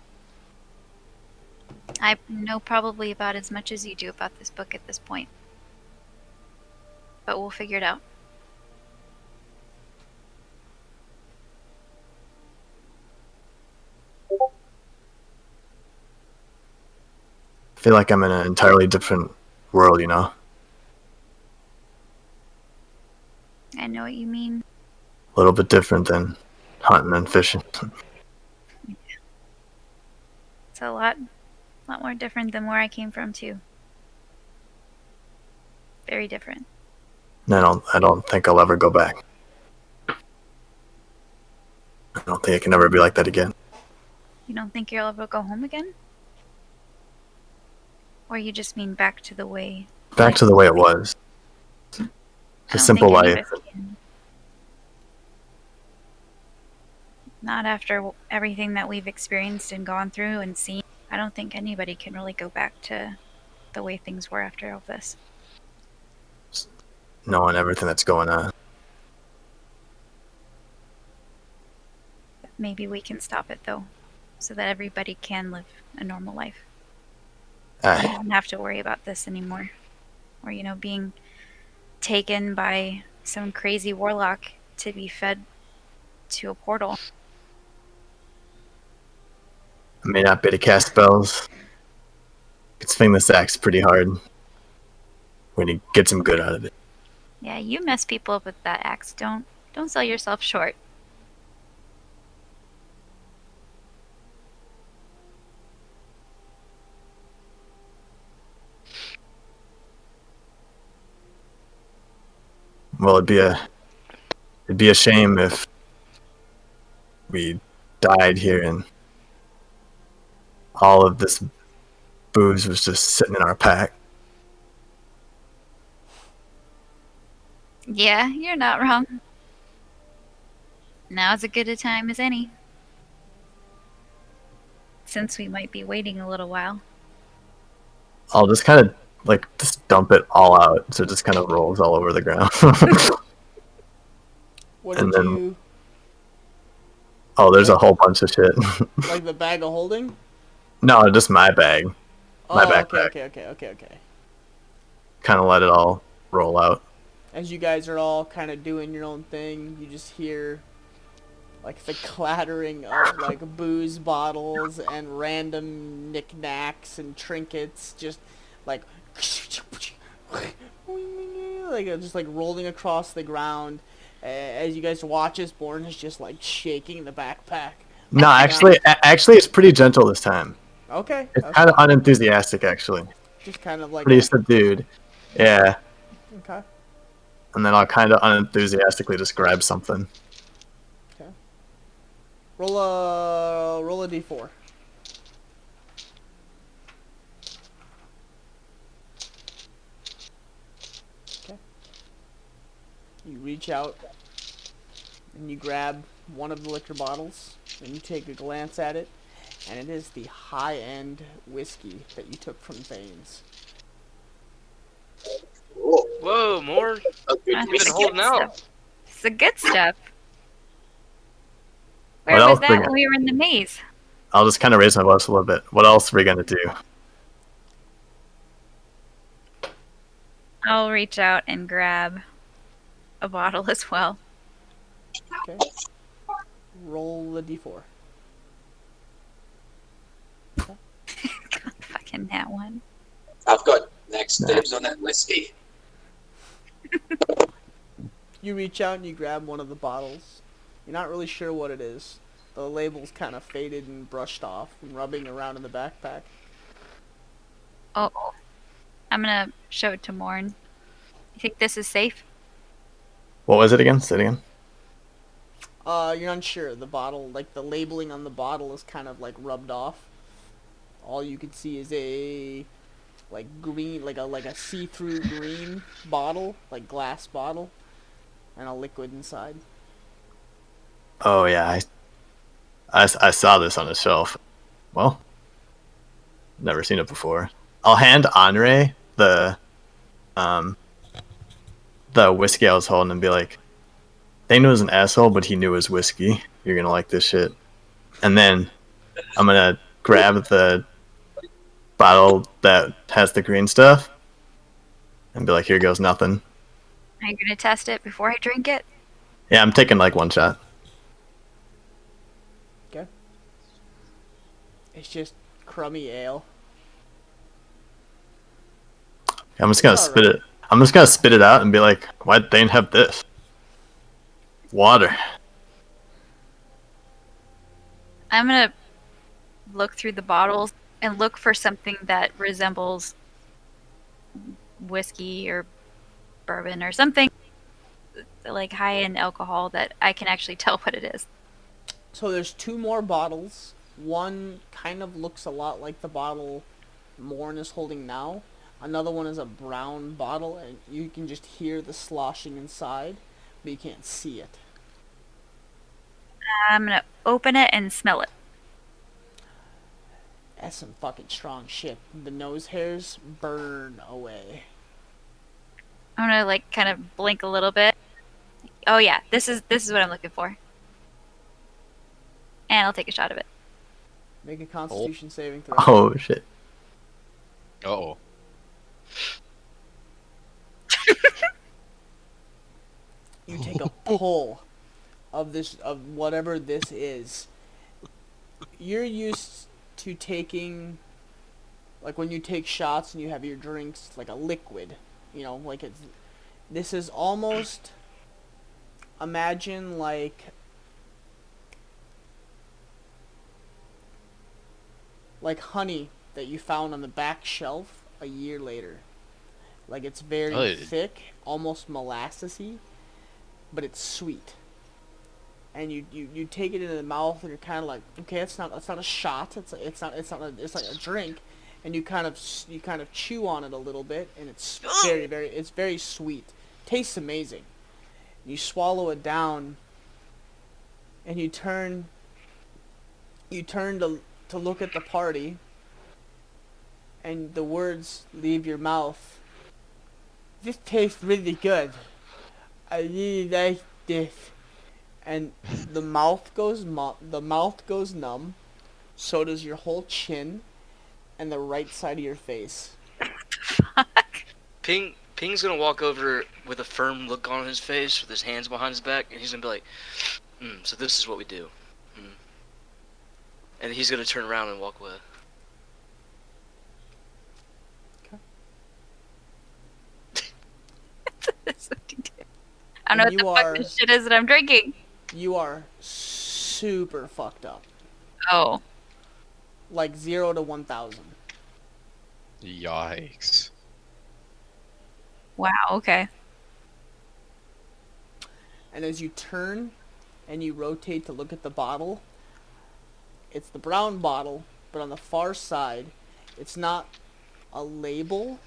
I know probably about as much as you do about this book at this point, but we'll figure it out. I feel like I'm in an entirely different world, you know? I know what you mean. A little bit different than hunting and fishing. It's a lot more different than where I came from too. Very different. I don't think I'll ever go back. I don't think it can ever be like that again. You don't think you'll ever go home again? Or you just mean back to the way? Back to the way it was. I A don't simple think any life. of us can. Not after everything that we've experienced and gone through and seen. I don't think anybody can really go back to the way things were after all this. Knowing everything that's going on. Maybe we can stop it though, so that everybody can live a normal life. I You don't have to worry about this anymore. Or, being taken by some crazy warlock to be fed to a portal. may not be able to cast spells. Could swing this axe pretty hard when you get some good out of it. Yeah, you mess people up with that axe. Don't sell yourself short. Well, it'd be a shame if we died here and all of this booze was just sitting in our pack. Yeah, you're not wrong. Now's as good a time as any. Since we might be waiting a little while. I'll just kind of like just dump it all out, so it just kind of rolls all over the ground. What And did then- you Oh, there's a whole bunch of shit. like the bag of holding? No, just my bag. My Oh, backpack. Okay. Kind of let it all roll out. As you guys are all kind of doing your own thing, you just hear like the clattering of like booze bottles and random knickknacks and trinkets, just like just like rolling across the ground. As you guys watch as Born is just like shaking the backpack. No, actually, it's pretty gentle this time. Okay. It's kind of unenthusiastic, actually. just kind of like Pretty subdued. Yeah. okay. And then I'll kind of unenthusiastically just grab something. Roll a d4. Okay. You reach out and you grab one of the liquor bottles and you take a glance at it, and it is the high-end whiskey that you took from Thane's. Cool. Whoa, more? A good That's We've the been whiskey. holding good out. stuff. It's the good stuff. Where What was else that we when got? we were in the maze? I'll just kind of raise my voice a little bit. What else are we going to do? I'll reach out and grab a bottle as well. Okay. Roll the d4. Fucking that one. I've got next dibs on that whiskey. You reach out and you grab one of the bottles. You're not really sure what it is. The label's kind of faded and brushed off and rubbing around in the backpack. Oh, I'm gonna show it to Morn. You think this is safe? What was it again? Say it again. You're unsure. The bottle, like the labeling on the bottle is kind of like rubbed off. All you can see is a like green, like a see-through green bottle, like glass bottle, and a liquid inside. Oh, yeah. I saw this on the shelf. Well, never seen it before. I'll hand Andre the whiskey I was holding and be like, Thane was an asshole, but he knew his whiskey. You're gonna like this shit. And then I'm gonna grab the bottle that has the green stuff and be like, here goes nothing. Are you gonna test it before I drink it? Yeah, I'm taking like one shot. Okay. It's just crummy ale. I'm just gonna spit it. I'm just gonna spit it out and be like, why'd Thane have this? Water. I'm gonna look through the bottles and look for something that resembles whiskey or bourbon or something like high-end alcohol that I can actually tell what it is. So there's two more bottles. One kind of looks a lot like the bottle Morn is holding now. Another one is a brown bottle, and you can just hear the sloshing inside, but you can't see it. I'm gonna open it and smell it. That's some fucking strong shit. The nose hairs burn away. I'm gonna like kind of blink a little bit. Oh yeah, this is what I'm looking for. And I'll take a shot of it. Make a Constitution saving throw. Oh shit. Uh-oh. You take a pull of whatever this is. You're used to taking, like when you take shots and you have your drinks, like a liquid, like this is almost, imagine like honey that you found on the back shelf a year later. Like it's very Oh. thick, almost molassesy, but it's sweet. And you take it into the mouth and you're kind of like, okay, it's not a shot. It's like a drink. and you kind of chew on it a little bit, and it's very sweet. Tastes amazing. You swallow it down, and you turn to look at the party, and the words leave your mouth. This tastes really good. I really like this. And the mouth goes numb. So does your whole chin, and the right side of your face. Fuck. Ping's gonna walk over with a firm look on his face, with his hands behind his back, and he's gonna be like, so this is what we do. And he's gonna turn around and walk away. I don't know what the fuck this shit is that I'm drinking. You are super fucked up. Oh. Like 0 to 1,000. Yikes. Wow, okay. And as you turn and you rotate to look at the bottle, it's the brown bottle, but on the far side, it's not a label,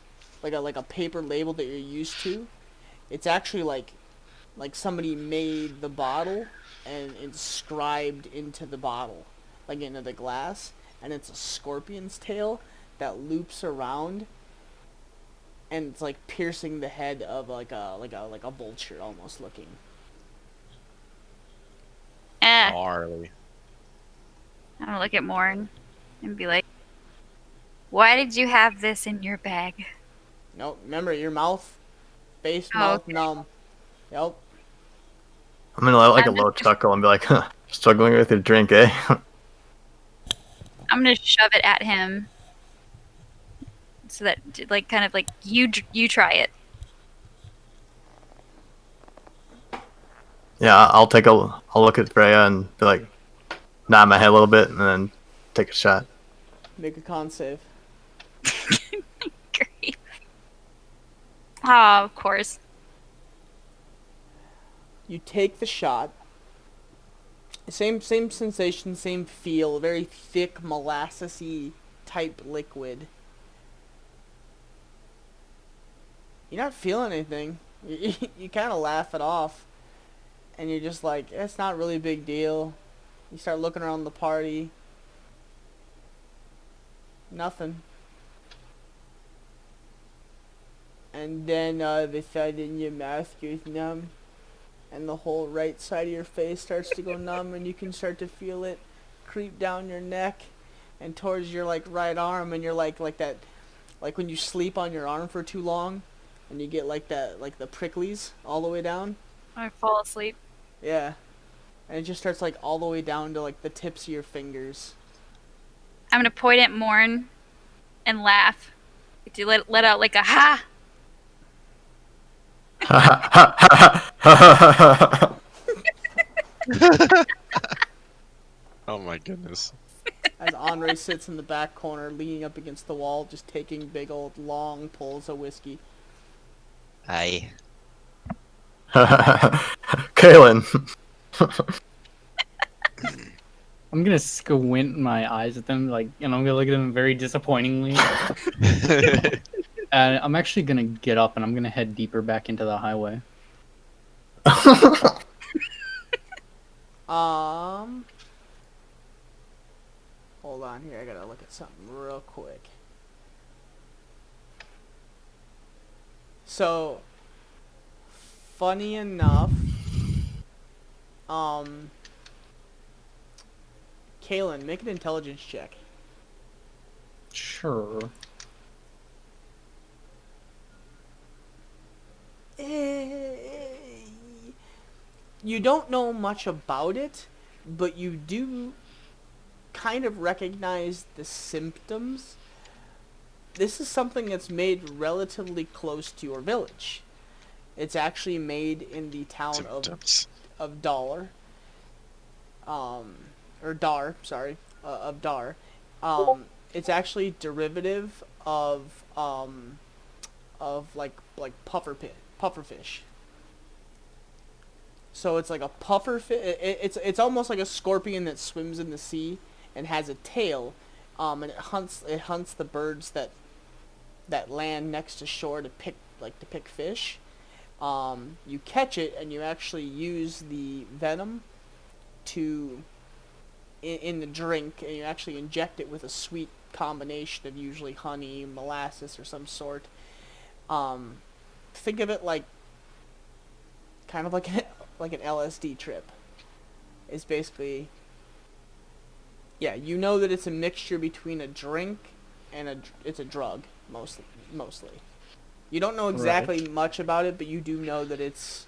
like a paper label that you're used to. It's actually like somebody made the bottle and inscribed into the bottle, like into the glass, and it's a scorpion's tail that loops around, and it's like piercing the head of like a vulture almost looking. Gnarly. I'm gonna look at Morn and be like, why did you have this in your bag? No, remember your mouth, face, Oh, mouth okay. numb. Yep. I'm gonna let like a low chuckle and be like, huh, struggling with your drink, eh? I'm gonna shove it at him. So that, like, kind of like, you try it. Yeah, I'll look at Freya and be like, nod my head a little bit and then take a shot. Make a con save. Great. Oh, of course. You take the shot. Same sensation, same feel. Very thick, molassesy type liquid. You're not feeling anything. You kind of laugh it off. And you're just like, it's not really a big deal. You start looking around the party. Nothing. And then the side in your mouth goes numb. And the whole right side of your face starts to go numb, and you can start to feel it creep down your neck and towards your like right arm, and you're like that, like when you sleep on your arm for too long, and you get like that, like the pricklies all the way down. I fall asleep. Yeah, and it just starts like all the way down to like the tips of your fingers. I'm gonna point at Morn and laugh. To let out like a ha. Oh my goodness. As Andre sits in the back corner, leaning up against the wall, just taking big old long pulls of whiskey. Aye. Kaylin. I'm gonna squint my eyes at them, like, and I'm gonna look at them very disappointingly. And I'm actually gonna get up and I'm gonna head deeper back into the highway. Hold on here, I gotta look at something real quick. So, funny enough, Kaylin, make an intelligence check. Sure. You don't know much about it, but you do kind of recognize the symptoms. This is something that's made relatively close to your village. It's actually made in the town Symptoms. of Dar. Or Dar, sorry, of Dar. It's actually derivative of like pufferfish. So it's like a pufferfish. It's almost like a scorpion that swims in the sea and has a tail, and it hunts the birds that land next to shore to pick fish. You catch it and you actually use the venom to in the drink, and you actually inject it with a sweet combination of usually honey, molasses, or some sort. Think of it like kind of like like an LSD trip. It's basically, yeah, you know that it's a mixture between a drink and it's a drug mostly. You don't know exactly much about it, but you do know that it's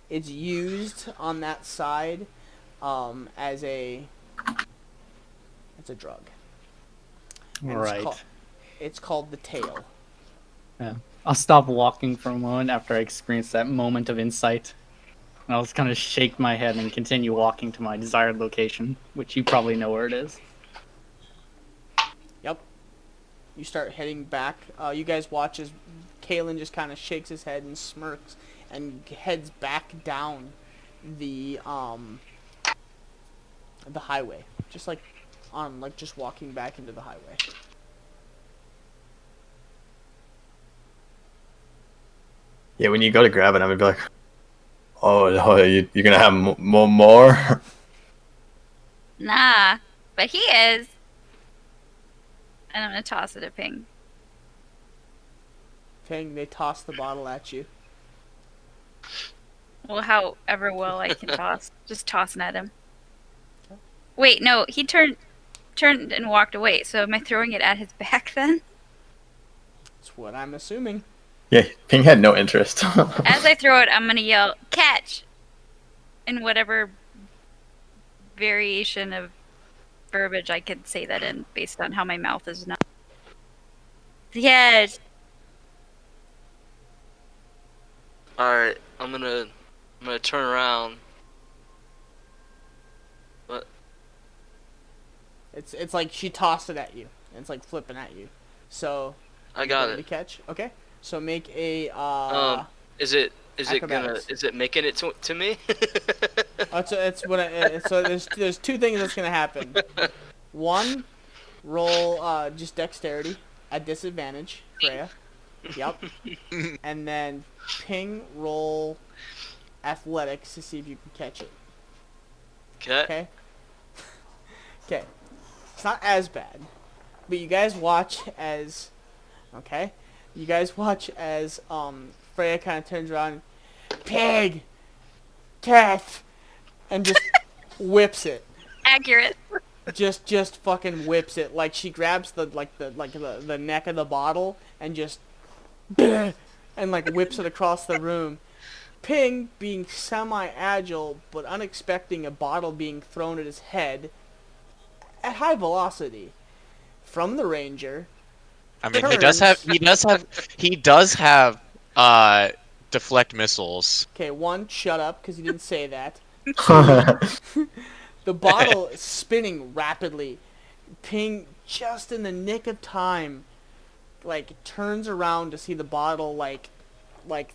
used on that side as a drug. And Right. it's called the tail. Yeah. I'll stop walking for a moment after I experience that moment of insight. And I'll just kind of shake my head and continue walking to my desired location, which you probably know where it is. Yep. You start heading back. You guys watch as Kalen just kind of shakes his head and smirks and heads back down the highway, just like just walking back into the highway. Yeah, when you go to grab it, I'm gonna be like, "Oh, you're gonna have more." Nah, but he is. And I'm gonna toss it at Ping. Ping, they toss the bottle at you. Well, however well I can toss. Just tossing at him. Wait, no, he turned and walked away, so am I throwing it at his back then? That's what I'm assuming. Yeah, Ping had no interest. As I throw it, I'm gonna yell, "Catch!" in whatever variation of verbiage I could say that in, based on how my mouth is not. Yes! Alright, I'm gonna turn around. What? It's like she tossed it at you, and it's like flipping at you. So I got to it. catch. Okay. So make a Is it acrobatics. is it making it to me? It's what so there's two things that's gonna happen. One, roll just dexterity at disadvantage, Freya. Yep. And then Ping, roll athletics to see if you can catch it. Okay. Okay. It's not as bad, but you guys watch as Freya kind of turns around, pig, cat, and just whips it. Accurate. Just fucking whips it. Like she grabs the neck of the bottle and just and like whips it across the room. Ping, being semi-agile but unexpecting a bottle being thrown at his head at high velocity from the ranger. I mean, he does have deflect missiles. Okay, one, shut up because you didn't say that. Two, the bottle is spinning rapidly. Ping, just in the nick of time, like turns around to see the bottle like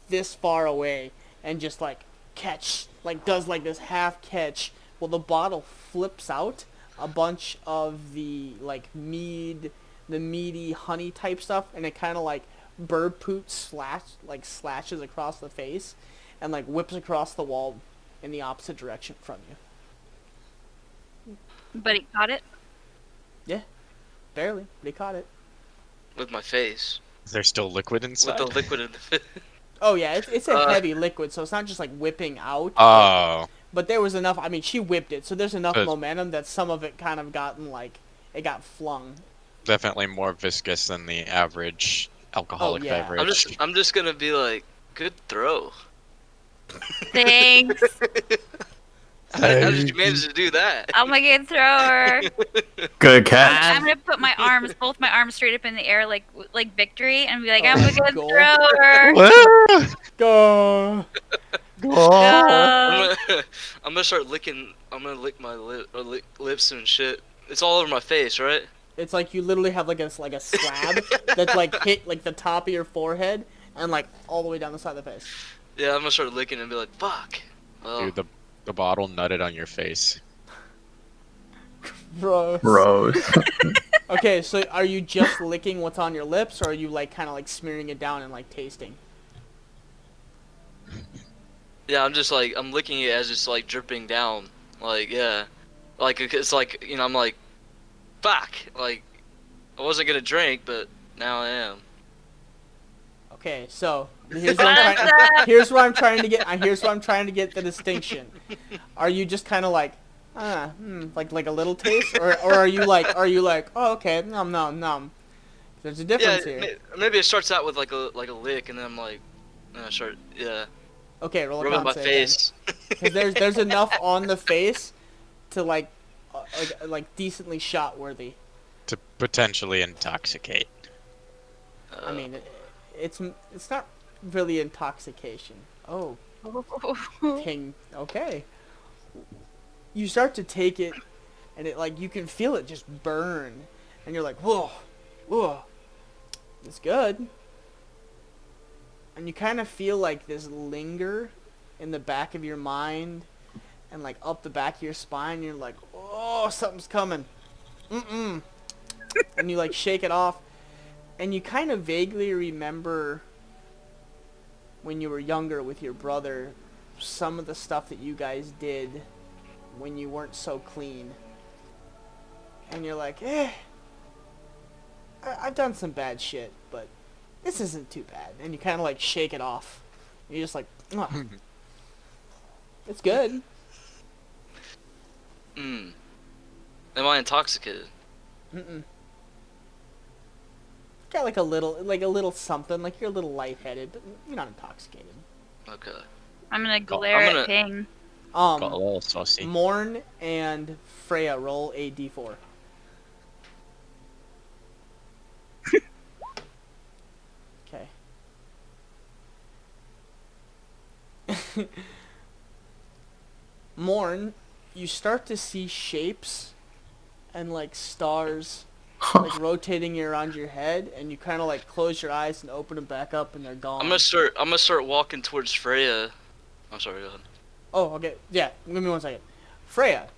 this far away, and just like catch, like does like this half catch. Well, the bottle flips out a bunch of the like meaty honey type stuff, and it kind of like bird poop slashes across the face, and like whips across the wall in the opposite direction from you. But he caught it? Yeah, barely, but he caught it. With my face. Is there still liquid inside? With the liquid in the Oh yeah, it's a heavy liquid, so it's not just like whipping out. Oh. But there was enough. I mean, she whipped it, so there's enough Good. momentum that some of it kind of gotten like it got flung. Definitely more viscous than the average alcoholic yeah. beverage. I'm just gonna be like, good throw. Thanks. How did you manage to do that? I'm a good thrower. Good catch. I'm gonna put both my arms straight up in the air like victory, and be like, I'm a good Goal. thrower. Go. I'm gonna start licking. I'm gonna lick my lips and shit. It's all over my face, right? It's like you literally have like a slab that's like hit like the top of your forehead and like all the way down the side of the face. Yeah, I'm gonna start licking and be like, fuck. Well, Dude, the bottle nutted on your face. Gross. Rose. Okay, so are you just licking what's on your lips, or are you like kind of like smearing it down and like tasting? Yeah, I'm just like I'm licking it as it's like dripping down. Like yeah, like it's like I'm like, fuck. Like I wasn't gonna drink, but now I am. Okay, so here's what I'm trying to get. Here's what I'm trying to get the distinction. Are you just kind of like, like a little taste, or are you like, oh okay, nom. There's a difference here. Maybe it starts out with like a lick, and then I'm like, yeah, Okay, roll a rubbing con my save face. because there's enough on the face to like decently shot worthy. To potentially intoxicate. I mean, it's not really intoxication. Oh, King. Okay. You start to take it, and it like you can feel it just burn, and you're like, whoa, it's good. And you kind of feel like this linger in the back of your mind, and like up the back of your spine. You're like, oh, something's coming. And you like shake it off, and you kind of vaguely remember when you were younger with your brother, some of the stuff that you guys did when you weren't so clean. And you're like, I've done some bad shit, but this isn't too bad. And you kind of like shake it off. You're just like, it's good. Am I intoxicated? Got like a little something, like you're a little lightheaded, but you're not intoxicated. Okay. I'm gonna glare at Ping. Got a little saucy. Morn and Freya roll a d4. Okay. Morn, you start to see shapes and like stars like rotating around your head, and you kind of like close your eyes and open them back up, and they're gone. I'm gonna start walking towards Freya. I'm sorry, go ahead. Oh, okay. Yeah, give me 1 second. Freya,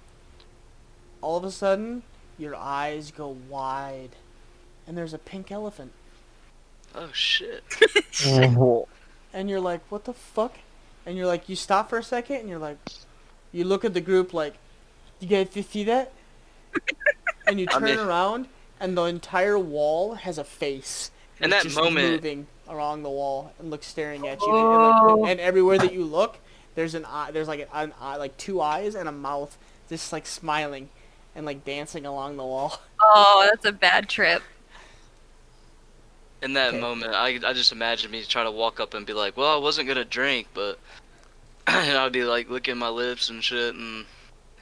all of a sudden, your eyes go wide, and there's a pink elephant. Oh shit. And you're like, what the fuck? And you're like, you stop for a second, and you're like, you look at the group like, you guys see that? And you turn around, and the entire wall has a face. In that just moment, moving along the wall and staring at you, Oh. and everywhere that you look, there's an eye. There's like an eye, like two eyes and a mouth, just like smiling, and like dancing along the wall. Oh, that's a bad trip. in that Okay. moment, I just imagine me trying to walk up and be like, well, I wasn't gonna drink, but and I'd be like licking my lips and shit and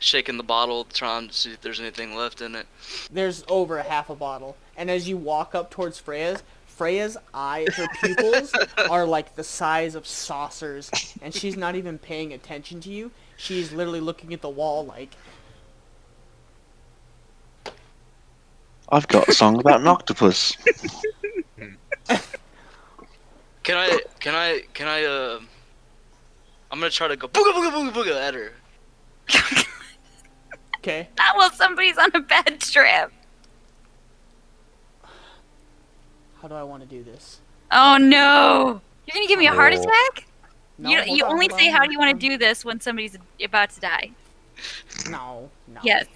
shaking the bottle, trying to see if there's anything left in it. There's over half a bottle, and as you walk up towards Freya's eyes, her pupils are like the size of saucers, and she's not even paying attention to you. She's literally looking at the wall like, I've got a song about an octopus. Can I I'm gonna try to go booga booga booga booga at her. okay, Not while somebody's on a bad trip. how do I want to do this? Oh no! You're gonna give me a heart Oh. attack? No, you hold you on, only hold say on, how do you hold want to do this when somebody's about to die. on. No. Yes.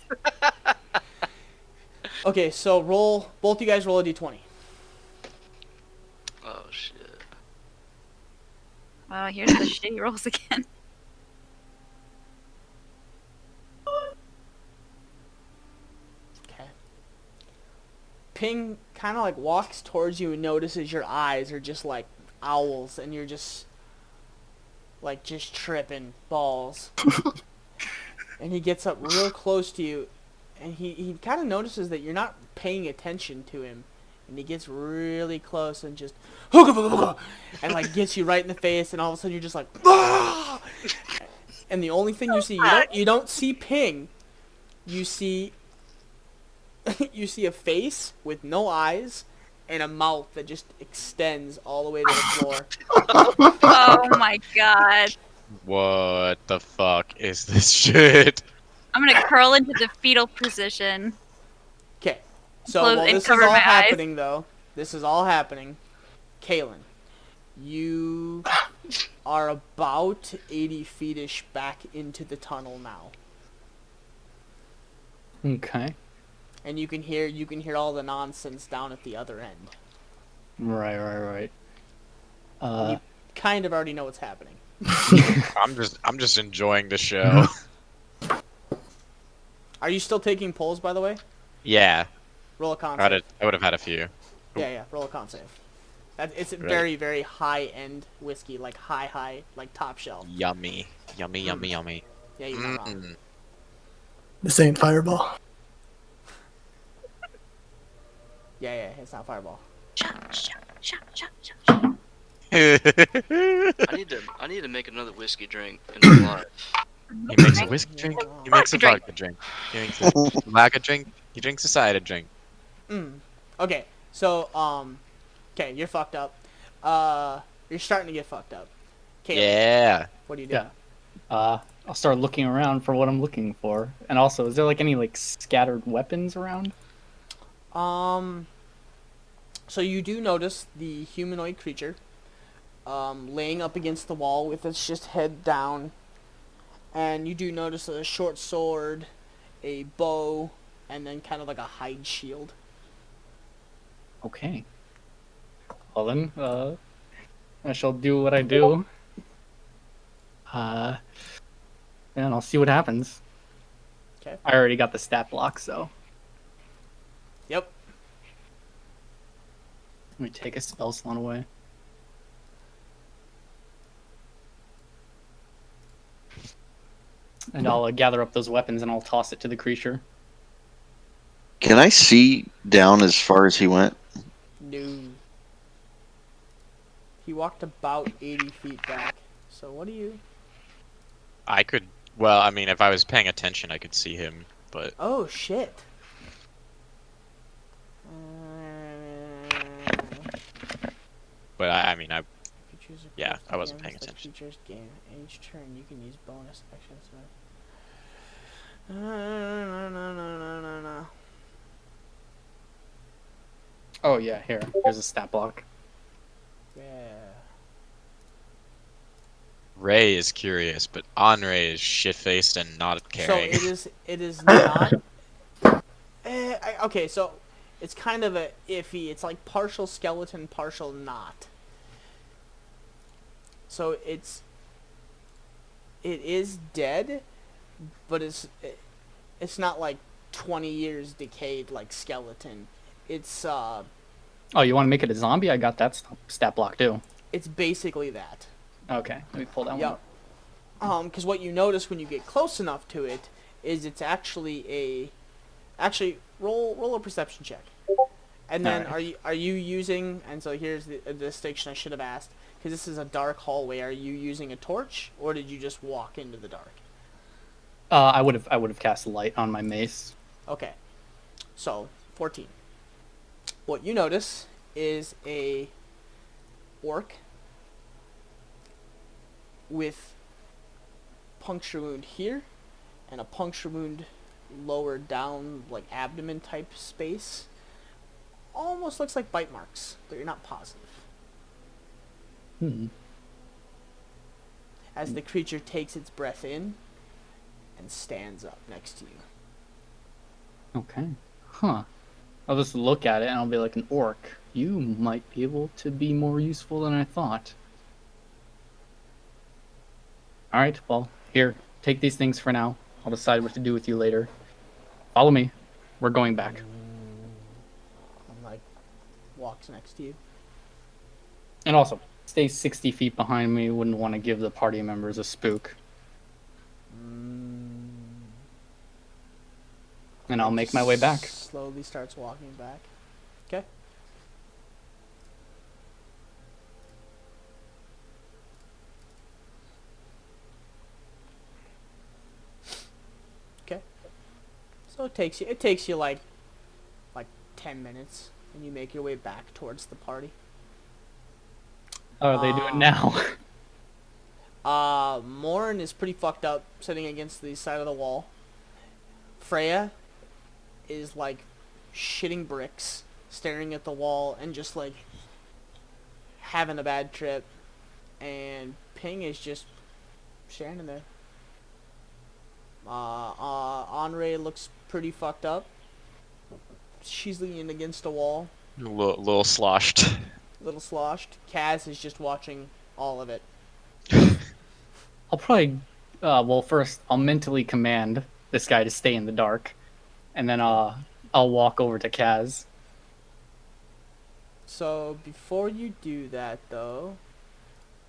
Okay, so both you guys roll a d20. Oh shit. Well, here's the shitty rolls again. Okay. Ping kind of like walks towards you and notices your eyes are just like owls, and you're just like just tripping balls. And he gets up real close to you, and he kind of notices that you're not paying attention to him, and he gets really close and just and like gets you right in the face, and all of a sudden you're just like, ah! And the only thing you see, you don't see Ping, you see you see a face with no eyes and a mouth that just extends all the way to the floor. Oh my god. What the fuck is this shit? I'm gonna curl into the fetal position. Okay. So Close while and this is cover all my eyes. happening, though, Kaylin, you are about 80 feet-ish back into the tunnel now. Okay. And you can hear all the nonsense down at the other end. Right. You kind of already know what's happening. I'm just enjoying the show. Are you still taking pulls, by the way? Yeah, Roll a con save. I would have had a few. Yeah, roll a con save. It's a Right. very, very high-end whiskey, like high, like top shelf. Yummy. Yummy. Yeah, you're not wrong. Mm. This ain't Fireball. Yeah, it's not Fireball. I need to make another whiskey drink in my life. He makes a whiskey drink. He makes a Vodka vodka drink. He makes a lager drink. He drinks a cider drink. Okay, so, okay, you're fucked up. You're starting to get fucked up. Caleb, Yeah. what do you do? Yeah. I'll start looking around for what I'm looking for. And also, is there like any like scattered weapons around? So you do notice the humanoid creature, laying up against the wall with its just head down, and you do notice a short sword, a bow, and then kind of like a hide shield. Okay. Well then, I shall do what I do. And I'll see what happens. Okay. I already got the stat block, so Yep. let me take a spell slot away. And I'll gather up those weapons and I'll toss it to the creature. Can I see down as far as he went? No. He walked about 80 feet back. So what do you... I could. Well, I mean, if I was paying attention, I could see him. But Oh, shit. I mean, I. If you choose a Yeah, quest I wasn't against paying the attention. Features game each turn. You can use bonus actions. No. Oh yeah, here's a stat block. Yeah. Ray is curious, but Andre is shit-faced and not caring. So it is not. Okay, so it's kind of a iffy. It's like partial skeleton, partial not. So it is dead, but it's not like 20 years decayed like skeleton. It's Oh, you want to make it a zombie? I got that stat block too. it's basically that. Okay, let me pull that one Yep. up. Because what you notice when you get close enough to it is it's actually roll a perception check, and then Alright. are you using? And so here's the distinction I should have asked, because this is a dark hallway. Are you using a torch, or did you just walk into the dark? I would have cast light on my mace. Okay, so 14. What you notice is a orc with puncture wound here and a puncture wound lower down, like abdomen type space. Almost looks like bite marks, but you're not positive. As the creature takes its breath in and stands up next to you. Okay. Huh. I'll just look at it and I'll be like, an orc. You might be able to be more useful than I thought. Alright, well, here, take these things for now. I'll decide what to do with you later. Follow me. We're going back. I'm like, walks next to you. And also, stay 60 feet behind me. Wouldn't want to give the party members a spook. And I'll make my way back. Slowly starts walking back. Okay. Okay. So it takes you like 10 minutes, and you make your way back towards the party. How are they doing now? Morn is pretty fucked up, sitting against the side of the wall. Freya is like shitting bricks, staring at the wall, and just like having a bad trip. And Ping is just standing there. Henri looks pretty fucked up. She's leaning against a wall, Little sloshed. a little sloshed. Kaz is just watching all of it. I'll probably, well, first I'll mentally command this guy to stay in the dark, and then I'll walk over to Kaz. So before you do that, though,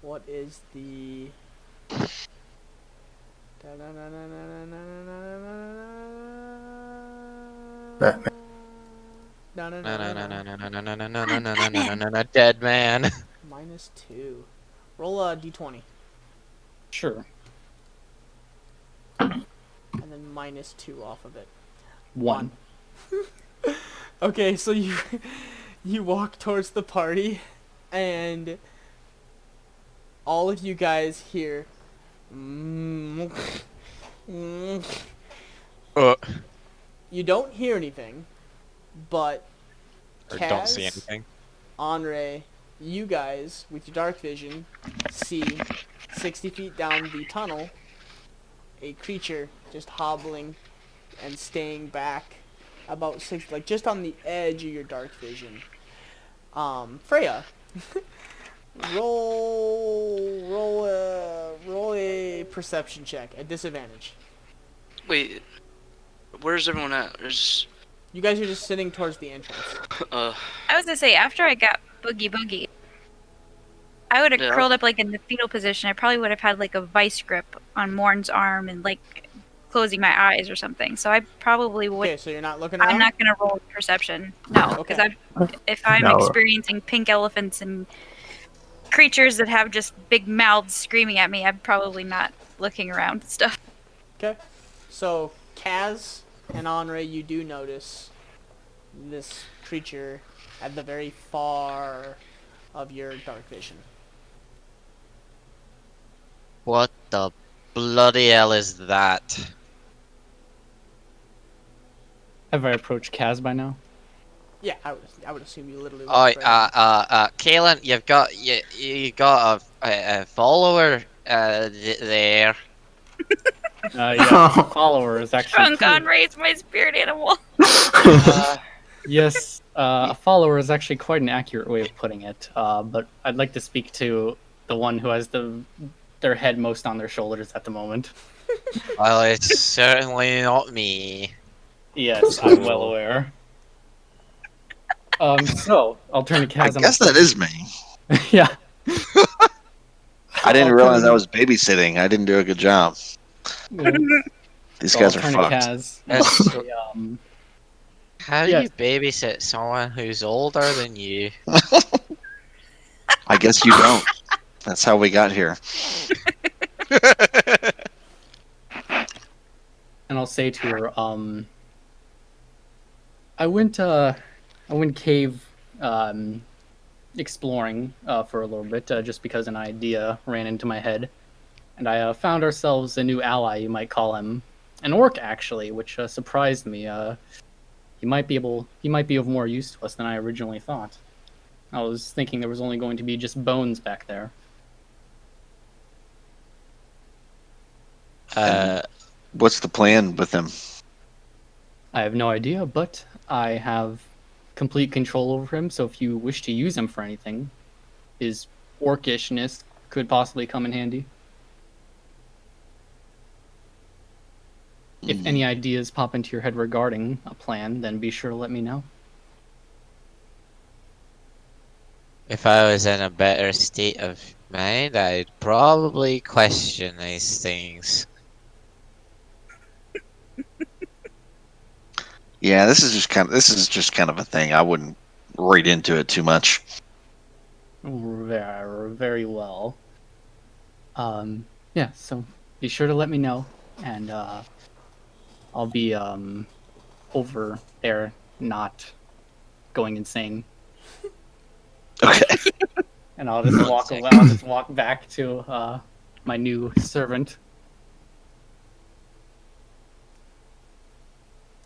what is the? Batman. Dead man. -2. Roll a d20, Sure. and then -2 off of it. 1. Okay, so you walk towards the party, and all of you guys hear. You don't hear anything, but Or don't see Kaz, anything. Henri, you guys with your dark vision see 60 feet down the tunnel a creature just hobbling and staying back about 6, like just on the edge of your dark vision. Freya, roll a perception check at disadvantage. Wait, where's everyone at? You guys are just sitting towards the entrance. I was gonna say, after I got boogie, I would have Yeah. curled up like in the fetal position. I probably would have had like a vice grip on Morn's arm and like closing my eyes or something. So I probably would. Okay, so you're not looking around? I'm not gonna roll perception. No, because Okay. if I'm No. experiencing pink elephants and creatures that have just big mouths screaming at me, I'm probably not looking around and stuff. Okay. So, Kaz and Henri, you do notice this creature at the very far of your dark vision. What the bloody hell is that? Have I approached Kaz by now? Yeah, I would assume you literally. Oh, walked right in. Kaelin, you got a follower there. Yeah, follower is actually. Drunk on raise my spirit animal. Yes, a follower is actually quite an accurate way of putting it. But I'd like to speak to the one who has their head most on their shoulders at the moment. Well, it's certainly not me. Yes, I'm well aware. So I'll turn to I Kaz. guess that is me. Yeah. I didn't I'll realize turn- I was babysitting. I didn't do a good job. These So guys I'll are turn to fucked. Kaz. That's- How do Yes. you babysit someone who's older than you? I guess you don't. That's how we got here. And I'll say to her, I went cave exploring for a little bit just because an idea ran into my head, and I found ourselves a new ally, you might call him, an orc actually, which surprised me. He might be of more use to us than I originally thought. I was thinking there was only going to be just bones back there. What's the plan with them? I have no idea, but I have complete control over him, so if you wish to use him for anything, his orcishness could possibly come in handy. If any ideas pop into your head regarding a plan, then be sure to let me know. If I was in a better state of mind, I'd probably question these things. Yeah, this is just kind of a thing. I wouldn't read into it too much. Very well. Yeah, so be sure to let me know, and I'll be over there not going insane. Okay. And I'll just walk away. I'll just walk back to my new servant.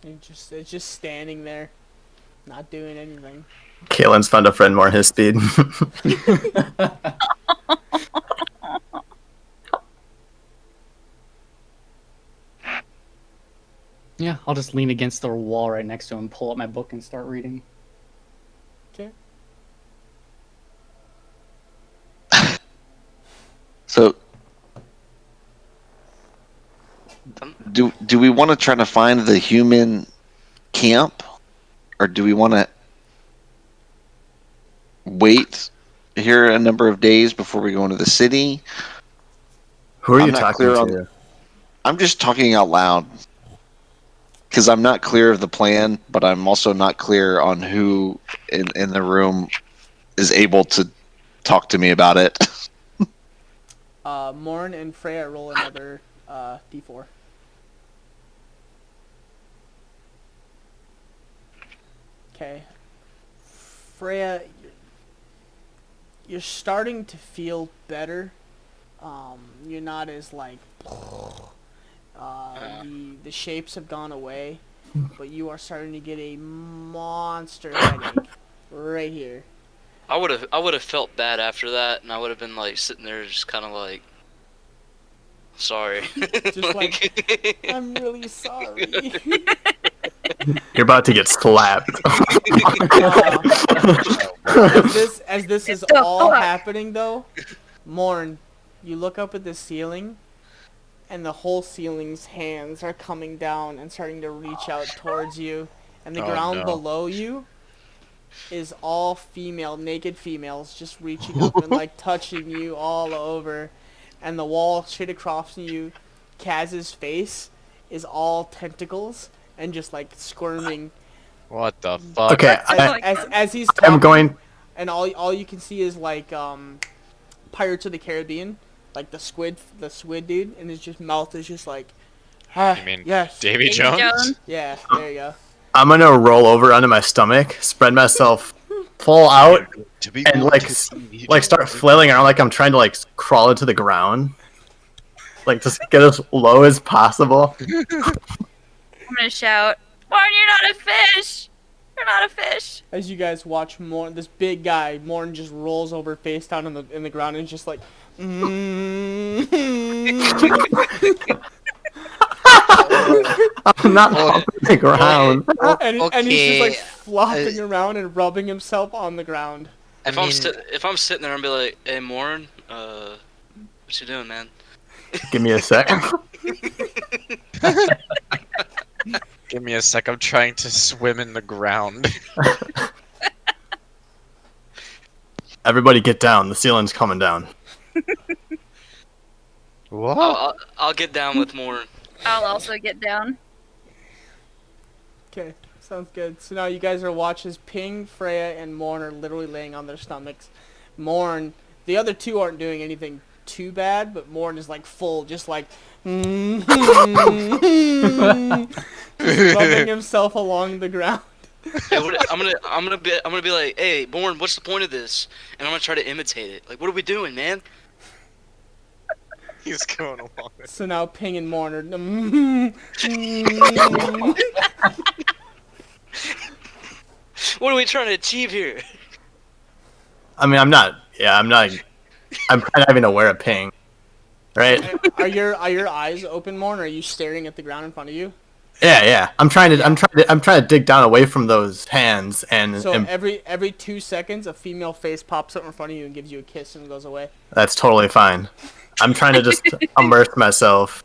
It's just standing there. Not doing anything. Kalen's found a friend more his speed. Yeah, I'll just lean against the wall right next to him, pull up my book, and start reading. Okay. So, do we want to try to find the human camp, or do we want to wait here a number of days before we go into the city? Who are I'm you not talking clear to? I'm just talking out loud because I'm not clear of the plan, but I'm also not clear on who in the room is able to talk to me about it. Morn and Freya roll another d4. Okay. Freya, you're starting to feel better. You're not as like the shapes have gone away, but you are starting to get a monster headache right here. I would have felt bad after that, and I would have been like sitting there, just kind of like, sorry. Just like, I'm really sorry. You're about to get slapped. As this is the all fuck? happening though, Morn, you look up at the ceiling, and the whole ceiling's hands are coming down and starting to reach out towards you, and the Oh, ground no. below you is all female, naked females just reaching up and like touching you all over, and the wall straight across from you, Kaz's face is all tentacles and just like squirming. What the fuck? Okay, As he's talking, I'm going. and all you can see is like Pirates of the Caribbean, like the squid dude, and his just mouth is just like, You mean yes, Davy Jones? yeah, there you go. I'm gonna roll over onto my stomach, spread myself full out, To be and more like start flailing around like I'm trying to like crawl into the ground, like just get as low as possible. I'm gonna shout, Morn, you're not a fish! You're not a fish! As you guys watch Morn, this big guy, Morn just rolls over face down in the ground and is just like, I'm not on the ground. and he's just like Okay, flopping around and rubbing himself on the ground. If I'm sitting there and be like, hey, Morn, what you doing, man? Give me a sec. Give me a sec. I'm trying to swim in the ground. Everybody get down. The ceiling's coming down. What? I'll get down with Morn. I'll also get down. Okay, sounds good. So now you guys are watching as Ping, Freya, and Morn are literally laying on their stomachs. Morn, the other two aren't doing anything too bad, but Morn is like full, just like just rubbing himself along the ground. Hey, I'm gonna be like, hey, Morn, what's the point of this? And I'm gonna try to imitate it. Like, what are we doing, man? He's going along. So now Ping and Morn are What are we trying to achieve here? I mean, I'm not. I'm kind of even aware of ping. Right? Are your eyes open, Morn, or are you staring at the ground in front of you? Yeah. I'm trying to dig down away from those hands and. So and every 2 seconds, a female face pops up in front of you and gives you a kiss and goes away. that's totally fine. I'm trying to just immerse myself.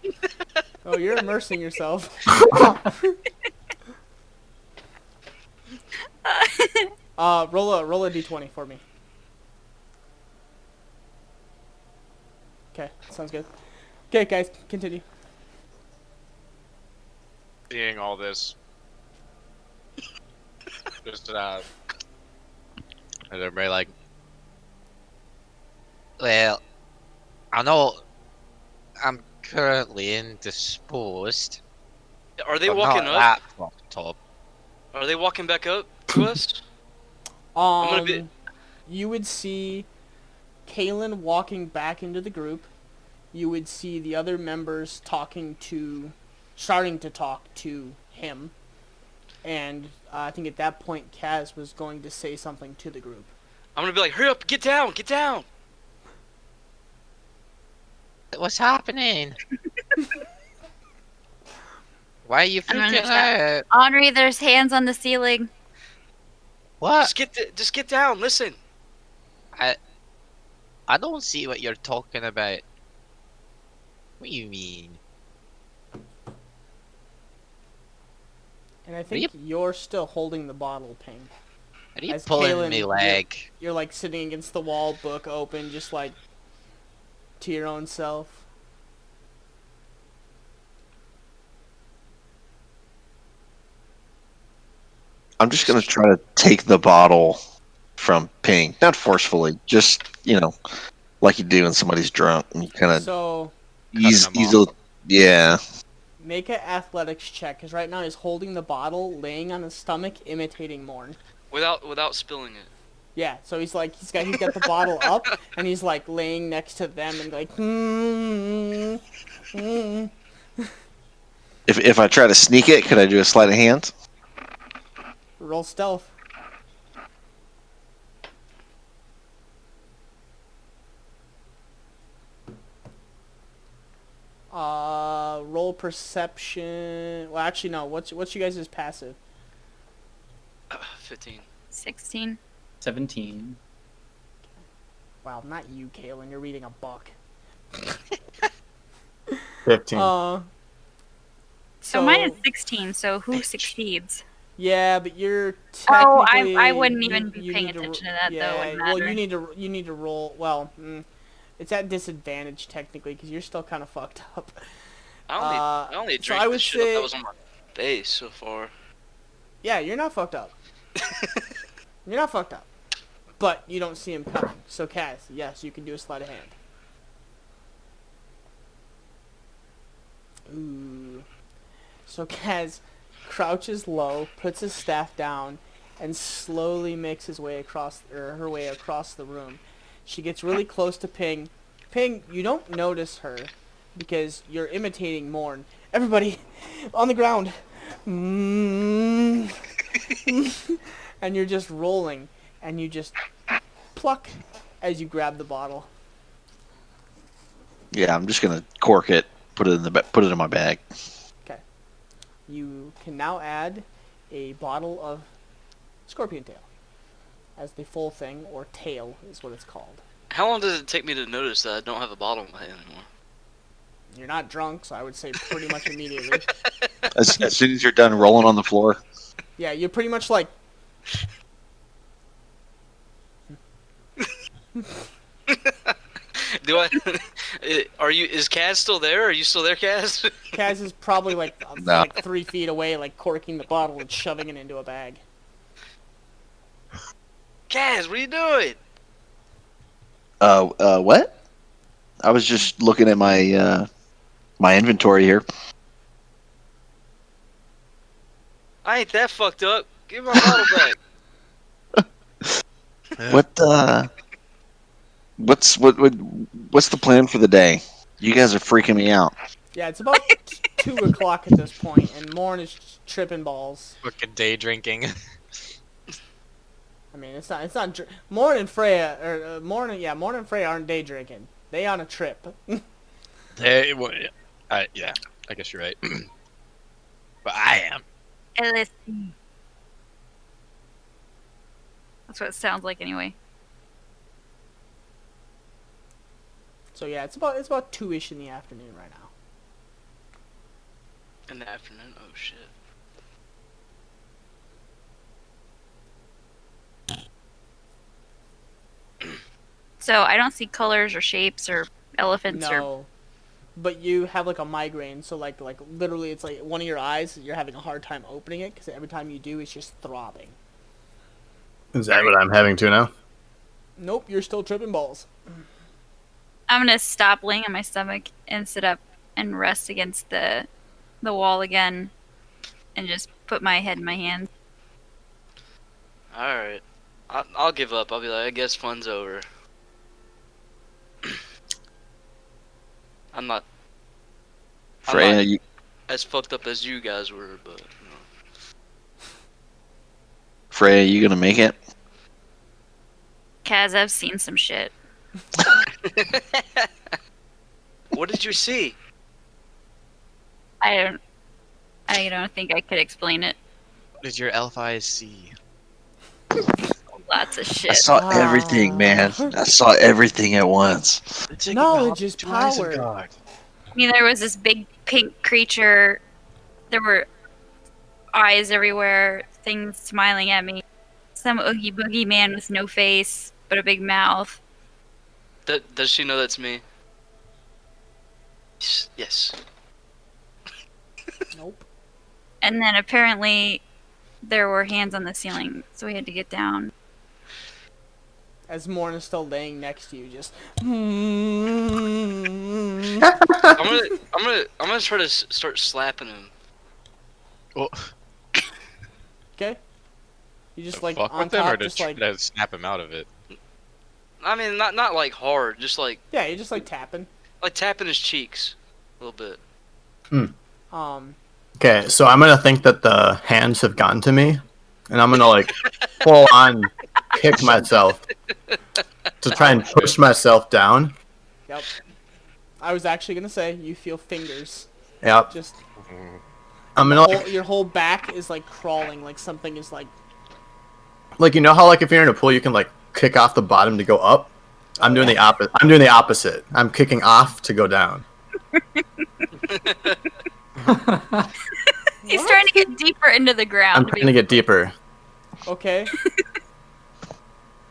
Oh, you're immersing yourself. Roll a d20 for me. Okay, sounds good. Okay, guys, continue. Seeing all this. Just, and everybody like, Well, I know I'm currently indisposed. Are they but walking not up? that fucked up. Are they walking back up to us? I'm gonna be. You would see Kalen walking back into the group. You would see the other members starting to talk to him. And I think at that point, Kaz was going to say something to the group. I'm gonna be like, hurry up, get down, get down. What's happening? Why are you I don't freaking understand. out? Henri, there's hands on the ceiling. What? Just get down. Listen. I don't see what you're talking about. What do you mean? And I think you're still holding the bottle, Ping. Are you As pulling Kaylin, me leg? You're like sitting against the wall, book open, just like to your own self. I'm just gonna try to take the bottle from Ping, not forcefully, just like you do when somebody's drunk, and you kind of So ease, Cutting 'em easily. Yeah, make an athletics check, because right now he's holding the bottle, laying on his stomach, imitating Morn. Without spilling it. Yeah, so he's got the bottle up, and he's like laying next to them and like. If I try to sneak it, could I do a sleight of hand? Roll stealth. Roll perception. Well, actually, no. What's you guys' passive? 15. 16. 17. Wow, not you, Kaylin. You're reading a book. 15. So mine is 16, so who succeeds? Yeah, but you're Oh, technically. I wouldn't even be you paying need attention to that, though. It wouldn't well, matter. you need to roll. Well, it's at disadvantage technically because you're still kind of fucked up. I only so drank I the would shit say, that was on my face so far. yeah, you're not fucked up. You're not fucked up, but you don't see him coming. So Kaz, yes, you can do a sleight of hand. Ooh. So Kaz crouches low, puts his staff down, and slowly makes his way across, or her way across the room. She gets really close to Ping. Ping, you don't notice her because you're imitating Morn. Everybody, on the ground. And you're just rolling, and you just pluck as you grab the bottle. Yeah, I'm just gonna cork it, put it in my bag. Okay. You can now add a bottle of scorpion tail as the full thing, or tail is what it's called. How long does it take me to notice that I don't have a bottle in my hand anymore? You're not drunk, so I would say pretty much immediately. As soon as you're done rolling on the floor. Yeah, you're pretty much like. Do I? Is Kaz still there? Are you still there, Kaz? Kaz is probably like, No. like 3 feet away, like corking the bottle and shoving it into a bag. Kaz, what are you doing? What? I was just looking at my my inventory here. I ain't that fucked up. Give my bottle back. What's the plan for the day? You guys are freaking me out. Yeah, it's about 2 o'clock at this point, and Morn is tripping balls. Fucking day drinking. I mean, it's not. Morn and Freya, or Morn and Freya aren't day drinking. They on a trip. Yeah, I guess you're right. But I am. LSD. That's what it sounds like, anyway. So yeah, it's about 2-ish in the afternoon right now. In the afternoon? Oh shit. So I don't see colors or shapes or elephants or. No, but you have like a migraine, so like literally, it's like one of your eyes. You're having a hard time opening it because every time you do, it's just throbbing. Is that what I'm having to now? Nope, you're still tripping balls. I'm gonna stop laying on my stomach and sit up and rest against the wall again, and just put my head in my hands. All right. I'll give up. I'll be like, I guess fun's over. I'm not Freya, as fucked up as you guys were, but Freya, you gonna make it? Kaz, I've seen some shit. What did you see? I don't think I could explain it. What did your elf eyes see? Lots of I shit. saw everything, man. I saw everything at once. Knowledge is power. I mean, there was this big pink creature. There were eyes everywhere, things smiling at me. Some oogie boogie man with no face, but a big mouth. Does she know that's me? Yes. Nope. And then apparently there were hands on the ceiling, so we had to get down. As Morn is still laying next to you, just. I'm gonna try to start slapping him. Well, Okay. You just to like fuck on with him, or top, to just try like to snap him out of it? I mean, not like hard, just like yeah, you're just like tapping. tapping his cheeks a little bit. Okay, so I'm gonna think that the hands have gotten to me, and I'm gonna like full on kick myself to try and push myself down. Yep. I was actually gonna say you feel fingers. Yep. Just I'm gonna like your whole back is like crawling, like something is like. you know how like if you're in a pool you can like kick off the bottom to go up. I'm doing the opposite. I'm doing the opposite. I'm kicking off to go down. He's trying to get deeper into the ground. I'm trying to get deeper. Okay.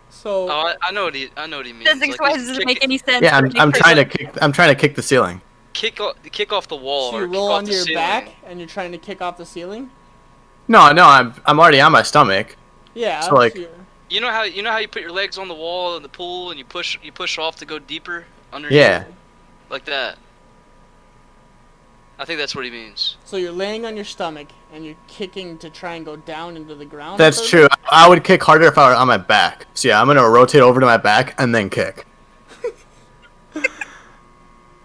So. Oh, I know what he means. Physics wise, doesn't make any sense. Yeah, but I'm it trying to makes kick. I'm trying to kick the ceiling. kick off the wall. So or you kick roll off onto the your ceiling. back and you're trying to kick off the ceiling. No, I'm already on my stomach. Yeah. So, like- You know how you put your legs on the wall in the pool and you push off to go deeper underneath. Yeah. Like that. I think that's what he means. So you're laying on your stomach and you're kicking to try and go down into the ground. That's true. I would kick harder if I were on my back. So yeah, I'm gonna rotate over to my back and then kick.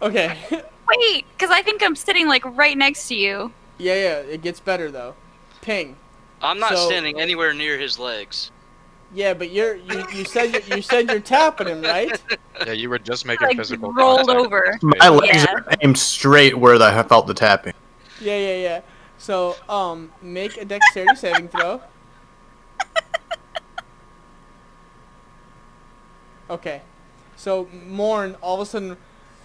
Okay. Wait, because I think I'm sitting like right next to you. Yeah. It gets better though. Ping. I'm not So- standing anywhere near his legs. Yeah, but you said you're tapping him, right? Yeah, you were just making Like physical rolled contact. over. My legs Yeah. are aimed straight where I felt the tapping. Yeah. So make a dexterity saving throw. Okay. So Morn all of a sudden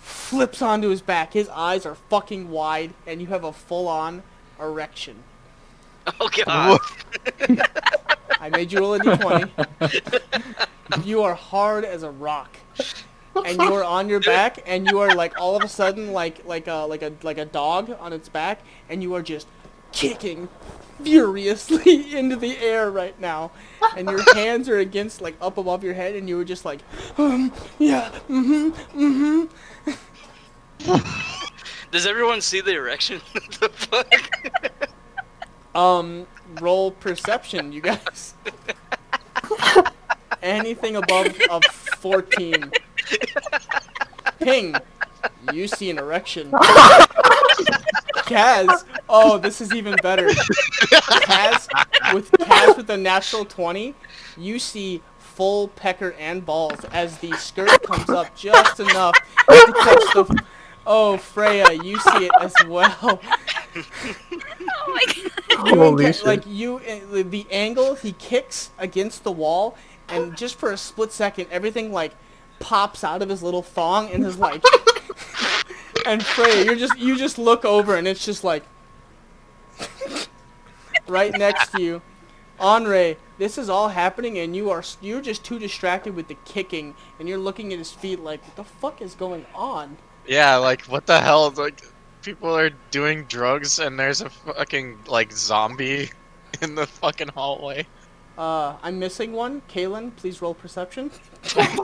flips onto his back. His eyes are fucking wide, and you have a full-on erection. Oh god. I made you roll a d20. You are hard as a rock, and you are on your back, and you are like all of a sudden like a dog on its back, and you are just kicking furiously into the air right now, and your hands are against like up above your head, and you were just like, yeah, Does everyone see the erection? What the fuck? Roll perception, you guys. Anything above a 14. Ping. You see an erection. Kaz. Oh, this is even better. Kaz with a natural 20, you see full pecker and balls as the skirt comes up just enough to catch the. Oh, Freya, you see it as well. Oh my god. Holy shit. Like the angle he kicks against the wall, and just for a split second, everything like pops out of his little thong and is like. And Freya, you just look over and it's just like right next to you. Henri, this is all happening and you're just too distracted with the kicking, and you're looking at his feet like, what the fuck is going on? Yeah, like what the hell? Like people are doing drugs and there's a fucking like zombie in the fucking hallway. I'm missing one. Kaylin, please roll perception.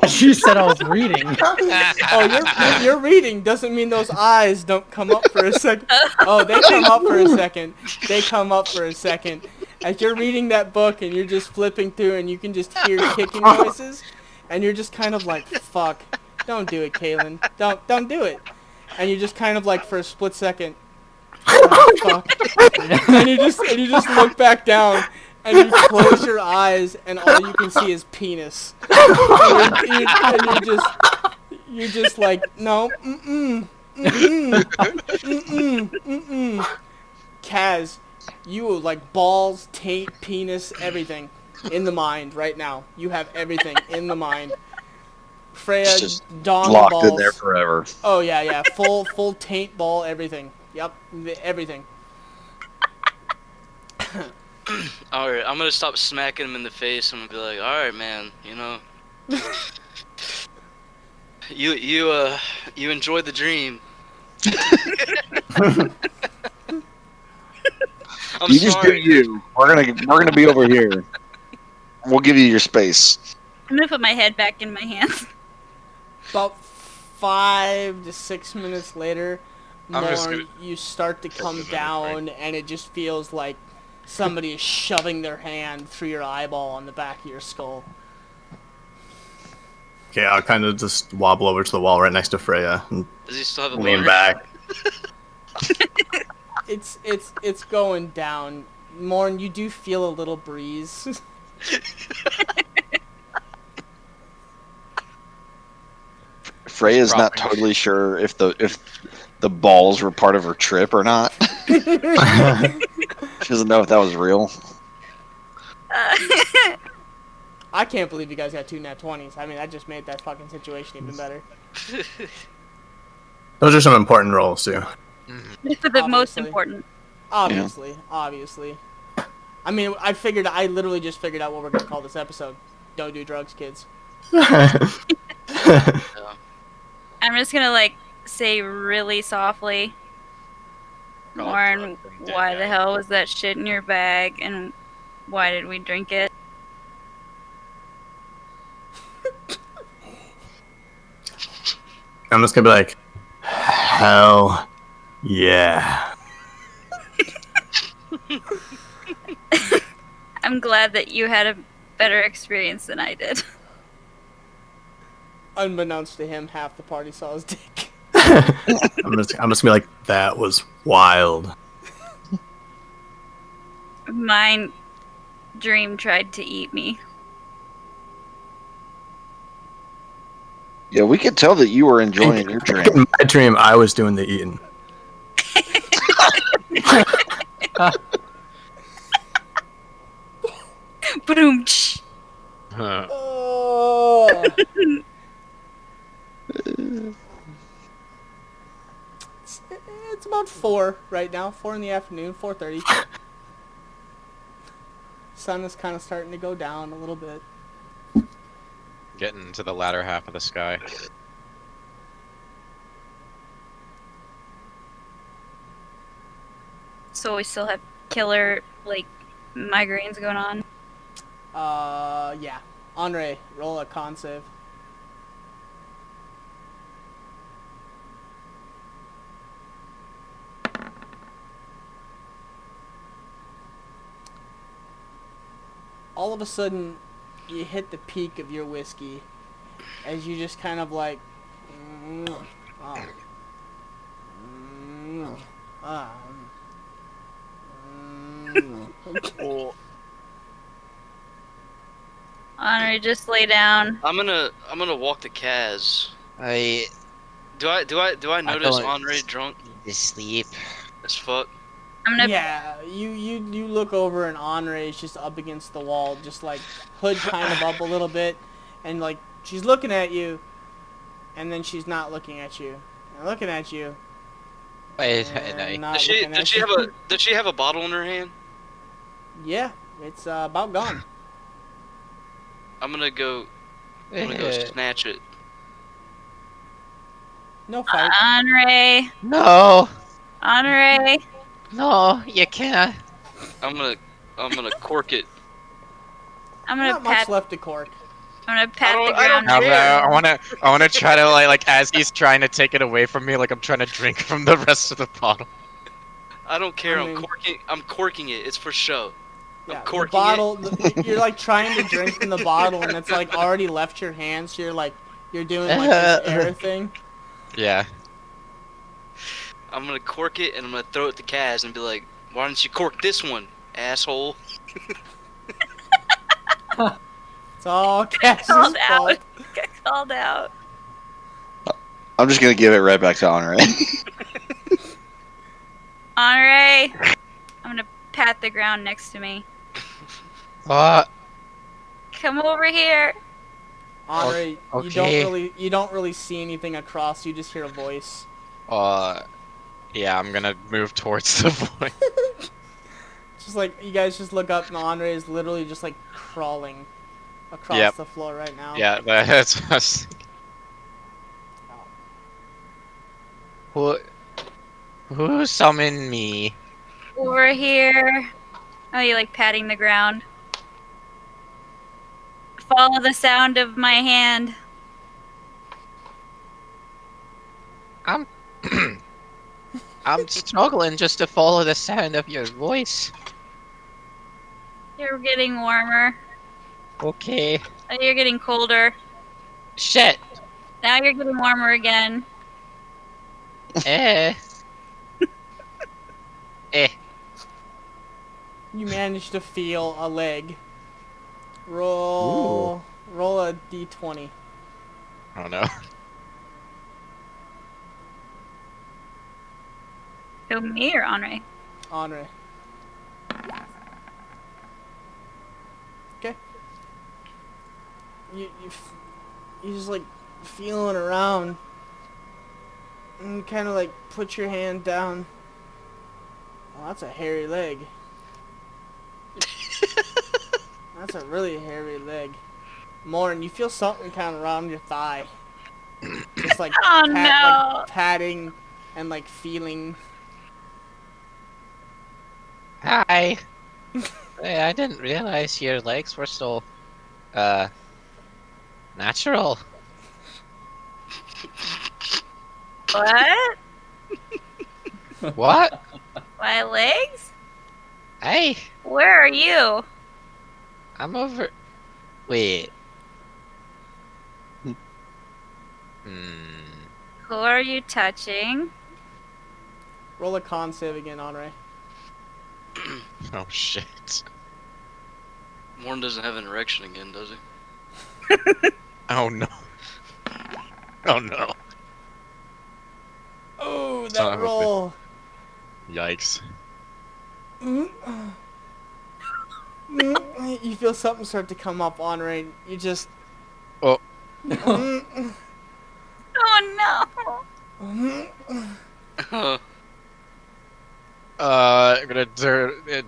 She said I was reading. Oh, you're reading doesn't mean those eyes don't come up for a second. Oh, they come up for a second. They come up for a second. As you're reading that book and you're just flipping through and you can just hear kicking noises, and you're just kind of like, fuck, don't do it, Kaylin. Don't do it. And you just kind of like for a split second, oh, fuck. And you just look back down. and you close your eyes, and all you can see is penis. And you're just like, no, Kaz, you like balls, taint, penis, everything in the mind right now. You have everything in the mind. Freya, It's just dong locked balls. in there forever. Oh yeah, full taint ball, everything. Yep, everything. All right, I'm gonna stop smacking him in the face. I'm gonna be like, all right, man, you know, you enjoy the dream. I'm You just do sorry. you. We're gonna be over here. We'll give you your space. I'm gonna put my head back in my hands. About 5 to 6 minutes later, I'm just more gonna you start to come minute down, and it just feels like somebody is shoving their hand through your eyeball on the back of your skull. Okay, I'll kind of just wobble over to the wall right next to Freya and Does he still have a lean boner? back. It's going down. Morn, you do feel a little breeze. Freya's not totally sure if the balls were part of her trip or not. She doesn't know if that was real. I can't believe you guys got 2 nat 20s. I mean, that just made that fucking situation even better. Those are some important roles too. The most Obviously. important. Obviously. I mean, I literally just figured out what we're gonna call this episode. Don't do drugs, kids. I'm just gonna like say really softly, Warren, why the hell was that shit in your bag, and why did we drink it? I'm just gonna be like, hell yeah. I'm glad that you had a better experience than I did. Unbeknownst to him, half the party saw his dick. I'm just gonna be like, that was wild. Mine dream tried to eat me. Yeah, we could tell that you were enjoying your drink. In my dream, I was doing the eating. Boom. Oh. It's about 4 right now. 4 in the afternoon. 4:30. Sun is kind of starting to go down a little bit. Getting into the latter half of the sky. So we still have killer like migraines going on. Yeah. Andre, roll a con save. All of a sudden, you hit the peak of your whiskey as you just kind of like, Honor, just lay down. I'm gonna walk to Kaz. I Do I notice don't- Andre drunk need to sleep. as fuck? I'm gonna. Yeah, you look over and Andre is just up against the wall, just like hood kind of up a little bit, and like she's looking at you, and then she's not looking at you, and looking at you. Wait, and not Does she looking at you. does she have a bottle in her hand? Yeah, it's about gone. I'm gonna go snatch it. No fight. Honore, No, Honore. no, you can't. I'm gonna cork it. I'm gonna Not much pat. left to cork. I'm gonna pat the I don't ground. I wanna try to like as he's trying to take it away from me, like I'm trying to drink from the rest of the bottle. I don't care. I mean- I'm corking it. It's for show. Yeah, I'm the corking bottle. You're like trying to drink from the bottle, and it's like already left your hands. So you're doing like this air thing. Yeah. I'm gonna cork it and I'm gonna throw it to Kaz and be like, "Why don't you cork this one, asshole?" It's all Cass's Called fault. out. Got called out. I'm just gonna give it right back to Honore. Honore, I'm gonna pat the ground next to me. What? Come over here. Honore, Okay. you don't really see anything across. You just hear a voice. Yeah, I'm gonna move towards the voice. Just like you guys just look up, and Honore is literally just like crawling across Yep. the floor right now. Yeah, that's what I was thinking. Who summoned me? Over here. Oh, you like patting the ground. Follow the sound of my hand. I'm I'm struggling just to follow the sound of your voice. You're getting warmer. Okay. Oh, you're getting colder. Shit. Now you're getting warmer again. Eh. Eh. You manage to feel a leg. Roll a d20. Oh no. Who, me or Honore? Honore. Okay. You just like feeling around and kind of like put your hand down. Oh, that's a hairy leg. That's a really hairy leg. Morn, you feel something kind of around your thigh. Just like, Oh no! like patting and like feeling. Hi. Hey, I didn't realize your legs were so natural. What? What? My legs? Hey, Where are you? I'm over. Wait. Who are you touching? Roll a con save again, Honore. Oh shit. Warren doesn't have an erection again, does he? Oh no. Oh no. Oh, Son that of a roll. Yikes. You feel something start to come up, Honore. You just. Oh. Oh no! I'm gonna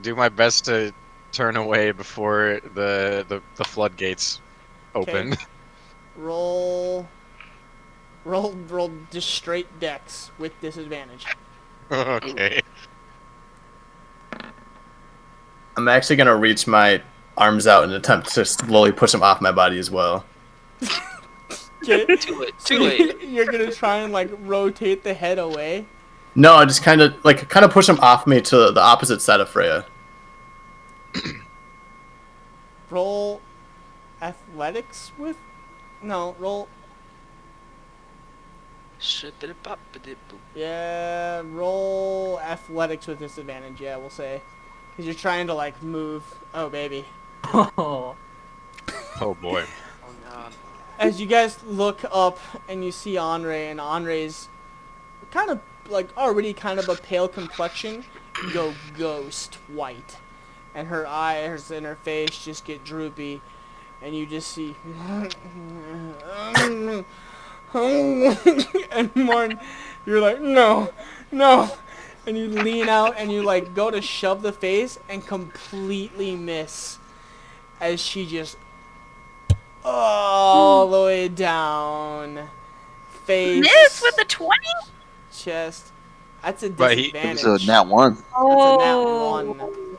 do my best to turn away before the floodgates open. Roll just straight dex with disadvantage. Okay. I'm actually gonna reach my arms out and attempt to slowly push them off my body as well. Okay. Too late. You're gonna try and like rotate the head away. No, I just kind of push them off me to the opposite side of Freya. Roll athletics with. No, roll. Yeah, roll athletics with disadvantage. Yeah, we'll say, because you're trying to like move. Oh baby. Oh. Oh boy. Oh god. As you guys look up and you see Honore, and Honore's kind of like already kind of a pale complexion go ghost white, and her eyes and her face just get droopy, and you just see and Morn, you're like no, and you lean out and you like go to shove the face and completely miss as she just all the way down. Face. Miss with the 20? Chest. That's a But he- It disadvantage. was a nat 1. That's a Oh. nat 1.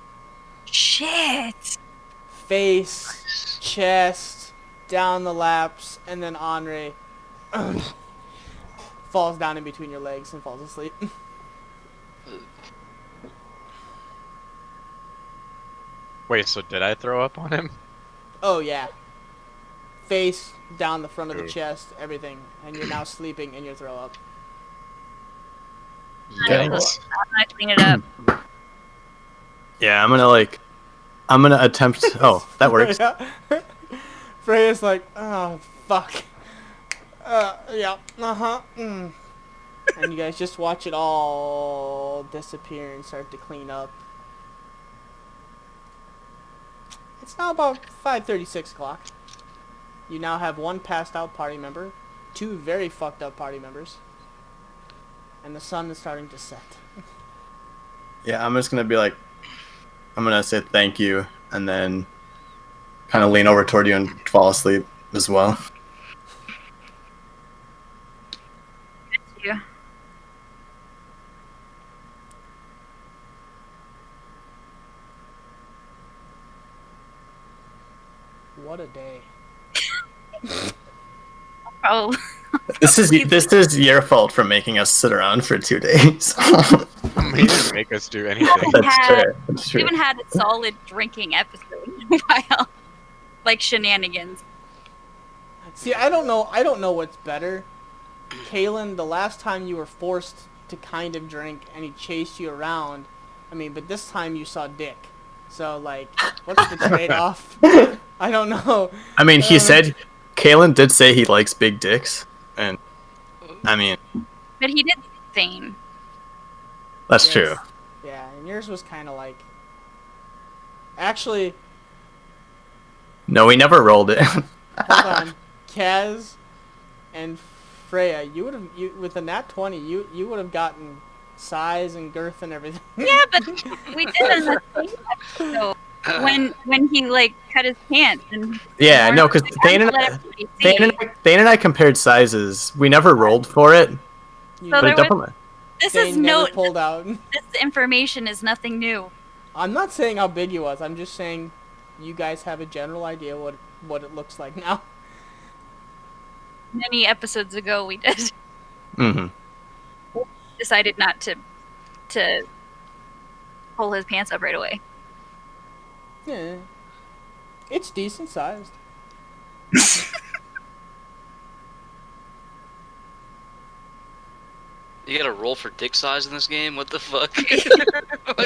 Shit. Face, chest, down the laps, and then Honore falls down in between your legs and falls asleep. Wait, so did I throw up on him? Oh yeah. Face down the front of the Ooh. chest, everything, and you're now sleeping in your throw up. Yikes. I'm gonna clean it up. Yeah, I'm gonna I'm gonna attempt. Oh, that works. Freya's like, oh, fuck. Yeah, uh-huh, And you guys just watch it all disappear and start to clean up. It's now about 5:30, 6 o'clock. You now have one passed out party member, 2 very fucked up party members, and the sun is starting to set. Yeah, I'm just gonna be like, I'm gonna say thank you, and then kind of lean over toward you and fall asleep as well. Yeah. What a day. Oh, This is your fault for making us sit around for 2 days. He didn't make us do anything. That's had- fair. That's we true. haven't had a solid drinking episode in a while. Like shenanigans. See, I don't know what's better. Kaylin, the last time you were forced to kind of drink and he chased you around, I mean, but this time you saw dick. So, like, what's the trade-off? I don't know. I mean, he said, Kalen did say he likes big dicks, and I mean, But he did feign. that's Yes. true. Yeah, and yours was kind of like... Actually, No, we never rolled it. hold on. Kaz and Freya, you would have, with the nat 20, you would have gotten size and girth and everything. Yeah, but we did in the same episode when he like cut his pants and Yeah, no, because Thane and I compared sizes. We never rolled for it, You So but there it definitely. this they is never no pulled out. this information is nothing new. I'm not saying how big he was. I'm just saying you guys have a general idea what it looks like now. Many episodes ago we did Hmm. decided not to pull his pants up right away. Yeah. It's decent sized. You gotta roll for dick size in this game? What the fuck?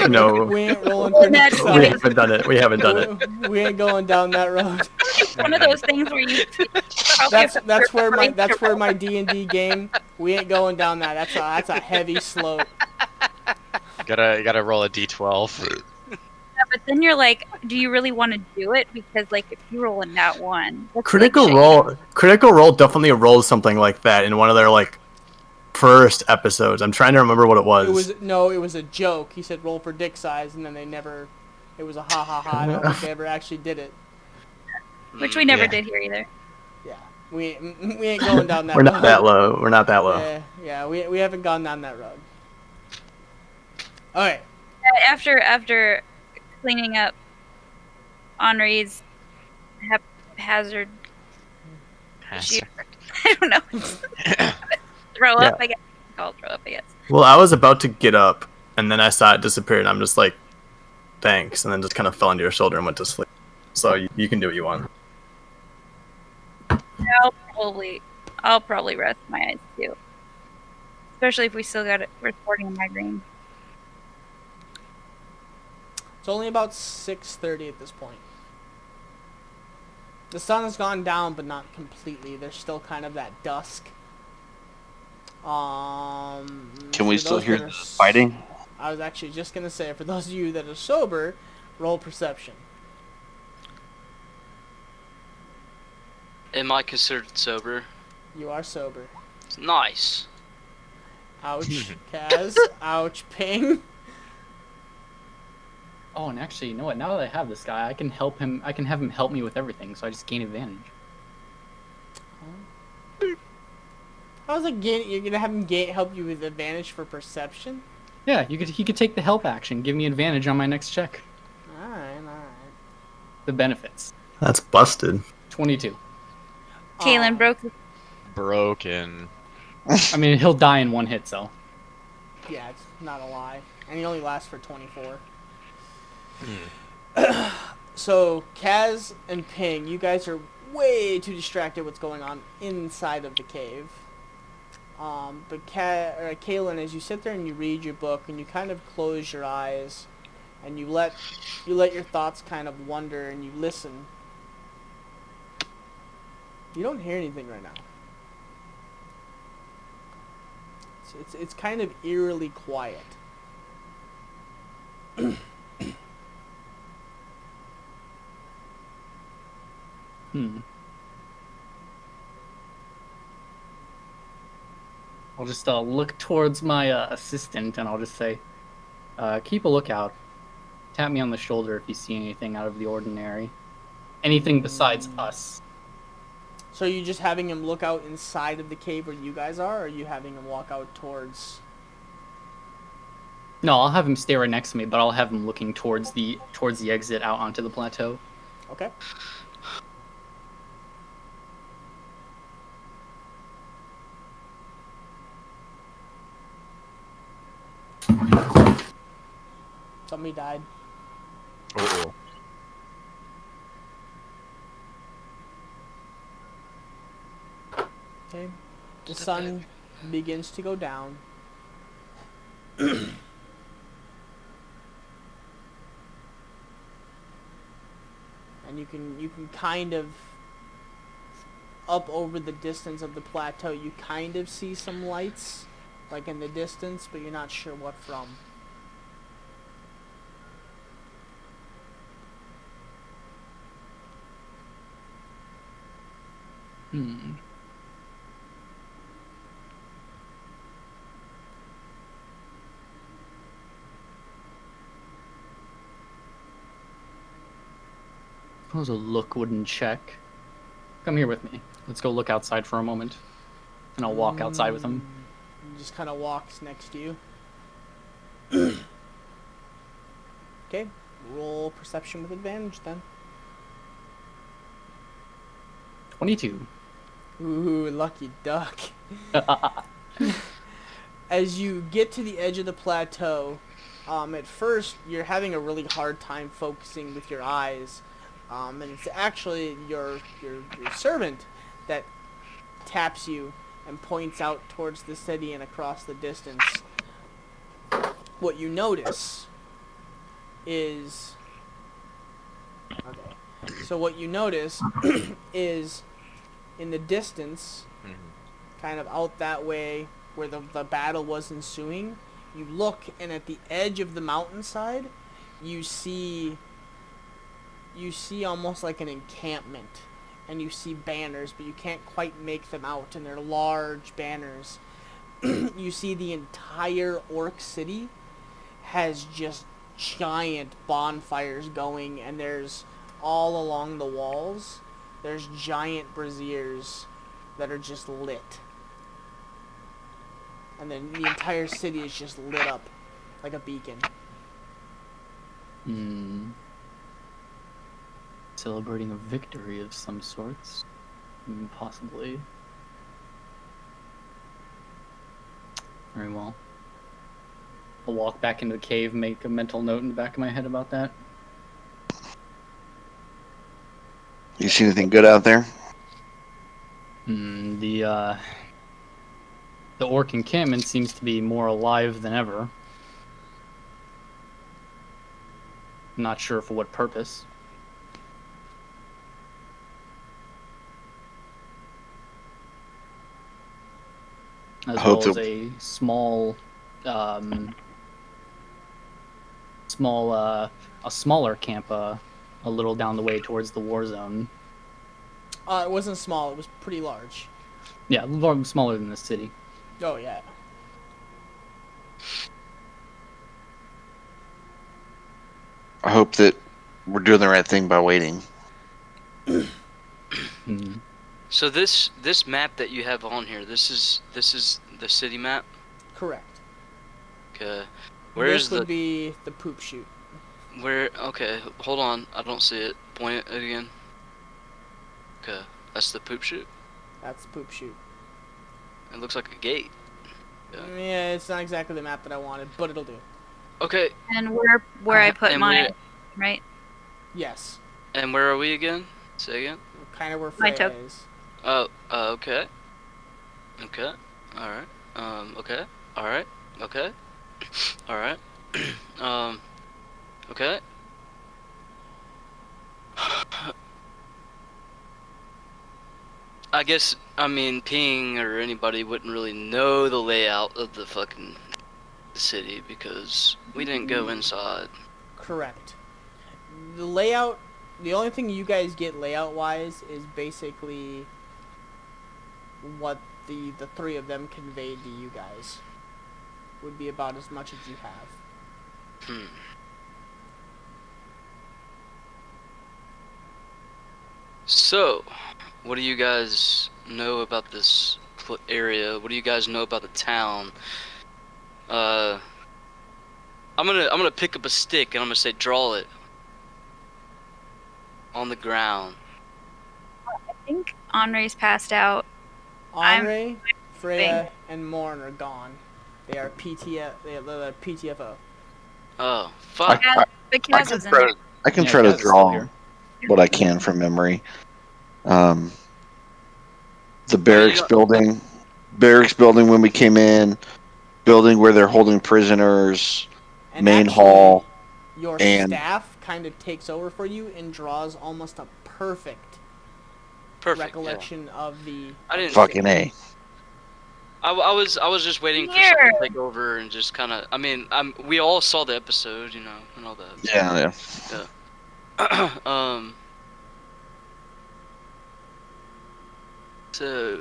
No, We ain't rolling for That- dick we size. haven't done it. We haven't done it. We ain't going down that road. It's one of those things where you That's where my D&D game. We ain't going down that. That's a heavy slope. You gotta roll a d12. but then you're like, do you really want to do it? Because like if you roll a nat 1, that's Critical like, Role. Critical Role definitely rolled something like that in one of their like first episodes. I'm trying to remember what it was. It was a joke. He said roll for dick size, and then they never. It was a ha ha ha. I don't think they ever actually did it. which we never Yeah. did here either. Yeah, we ain't going down that. We're road. not that low. We're not that low. Yeah, we haven't gone down that road. All right. After cleaning up Henri's haphazard, Hazard. I don't know. Throw up, Yeah. I guess. It's called throw up, I guess. Well, I was about to get up, and then I saw it disappear, and I'm just like, thanks, and then just kind of fell onto your shoulder and went to sleep. So you can do what you want. I'll probably rest my eyes too. Especially if we still got it. We're sporting a migraine. It's only about 6:30 at this point. The sun has gone down, but not completely. There's still kind of that dusk. Can we for still those hear that are the fighting? I was actually just gonna say, for those of you that are sober, roll perception. Am I considered sober? You are sober. Nice. Ouch, Kaz. Ouch, Ping. Oh, and actually, you know what? Now that I have this guy, I can help him. I can have him help me with everything, so I just gain advantage. How's it gain? You're gonna have him help you with advantage for perception? Yeah, he could take the help action, give me advantage on my next check. All right. The benefits. That's busted. 22. Kaylin broke the Broken. I mean, he'll die in one hit, so. Yeah, it's not a lie, and he only lasts for 24. So Kaz and Ping, you guys are way too distracted what's going on inside of the cave. But Kaylin, as you sit there and you read your book and you kind of close your eyes, and you let your thoughts kind of wander, and you listen. You don't hear anything right now. It's kind of eerily quiet. I'll just look towards my assistant, and I'll just say, keep a lookout. Tap me on the shoulder if you see anything out of the ordinary. Anything besides us. So are you just having him look out inside of the cave where you guys are, or are you having him walk out towards... No, I'll have him stay right next to me, but I'll have him looking towards the exit out onto the plateau. Okay. Somebody died. Oh. Okay. The sun begins to go down. And you can kind of, up over the distance of the plateau, you kind of see some lights, like in the distance, but you're not sure what from. Suppose a look wouldn't check. Come here with me. Let's go look outside for a moment. And I'll walk outside with him. He just kind of walks next to you. Okay, roll perception with advantage then. 22. Ooh, lucky duck. As you get to the edge of the plateau, at first you're having a really hard time focusing with your eyes. And it's actually your servant that taps you and points out towards the city and across the distance. What you notice is... Okay. So what you notice is in the distance, kind of out that way where the battle was ensuing, you look, and at the edge of the mountainside, you see almost like an encampment, and you see banners, but you can't quite make them out, and they're large banners. You see the entire Orc city has just giant bonfires going, and there's all along the walls, there's giant braziers that are just lit. And then the entire city is just lit up like a beacon. Celebrating a victory of some sorts. Possibly. Very well. I'll walk back into the cave, make a mental note in the back of my head about that. You see anything good out there? The orc encampment seems to be more alive than ever. Not sure for what purpose. As well as a small, a smaller camp a little down the way towards the war zone. It wasn't small, it was pretty large. Yeah, a little smaller than the city. Oh, yeah. I hope that we're doing the right thing by waiting. So this map that you have on here, this is the city map? Correct. Okay. This would be the poop chute. Okay, hold on. I don't see it. Point it again. Okay. That's the poop chute? That's the poop chute. It looks like a gate. Yeah, it's not exactly the map that I wanted, but it'll do. Okay. And where I put mine, right? Yes. And where are we again? Say again? Kind of where My Freya toe. is. Oh, okay. Okay. Alright. Okay. Alright. Okay. Alright. Okay. I guess, I mean, Ping or anybody wouldn't really know the layout of the fucking city because we didn't go inside. Correct. The layout, the only thing you guys get layout-wise is basically what the three of them conveyed to you guys. Would be about as much as you have. Hmm. So, what do you guys know about this area? What do you guys know about the town? I'm gonna pick up a stick and I'm gonna say draw it on the ground. I think Henri's passed out. Henri, Freya, and Morn are gone. They are PTFO. Oh, fuck. But Kaz is in there. I can Yeah, try Kaz to is still draw here. what I can from memory. The you barracks don't- building when we came in, building where they're holding prisoners, And main actually, hall, your and- staff kind of takes over for you and draws almost a perfect recollection of the. I didn't- fucking A. I was just waiting for someone to take over and just kind of. I mean, we all saw the episode, you know, and all that. Yeah. So,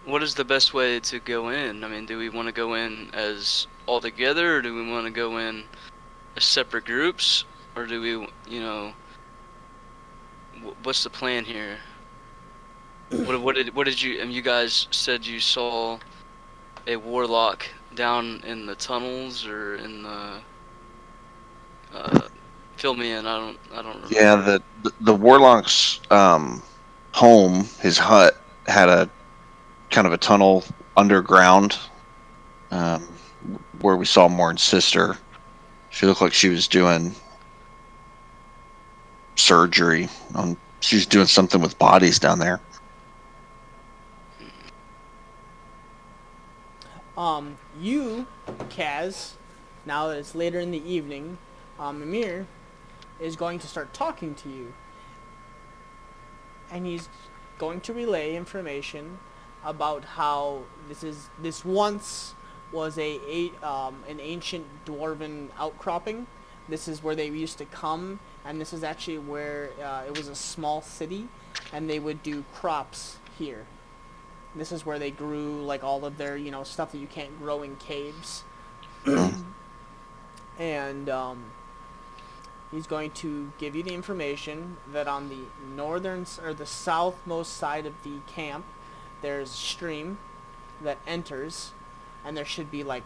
what is the best way to go in? I mean, do we want to go in as all together, or do we want to go in as separate groups, or do we, you know, what's the plan here? What did you? And you guys said you saw a warlock down in the tunnels or in the. Fill me in. I don't remember. Yeah, the warlock's home, his hut, had a kind of a tunnel underground where we saw Morn's sister. She looked like she was doing surgery. She was doing something with bodies down there. You, Kaz, now that it's later in the evening, Mimir is going to start talking to you. And he's going to relay information about how this once was an ancient dwarven outcropping. This is where they used to come, and this is actually where it was a small city, and they would do crops here. This is where they grew like all of their, stuff that you can't grow in caves. And he's going to give you the information that on the northern or the southmost side of the camp, there's a stream that enters, and there should be like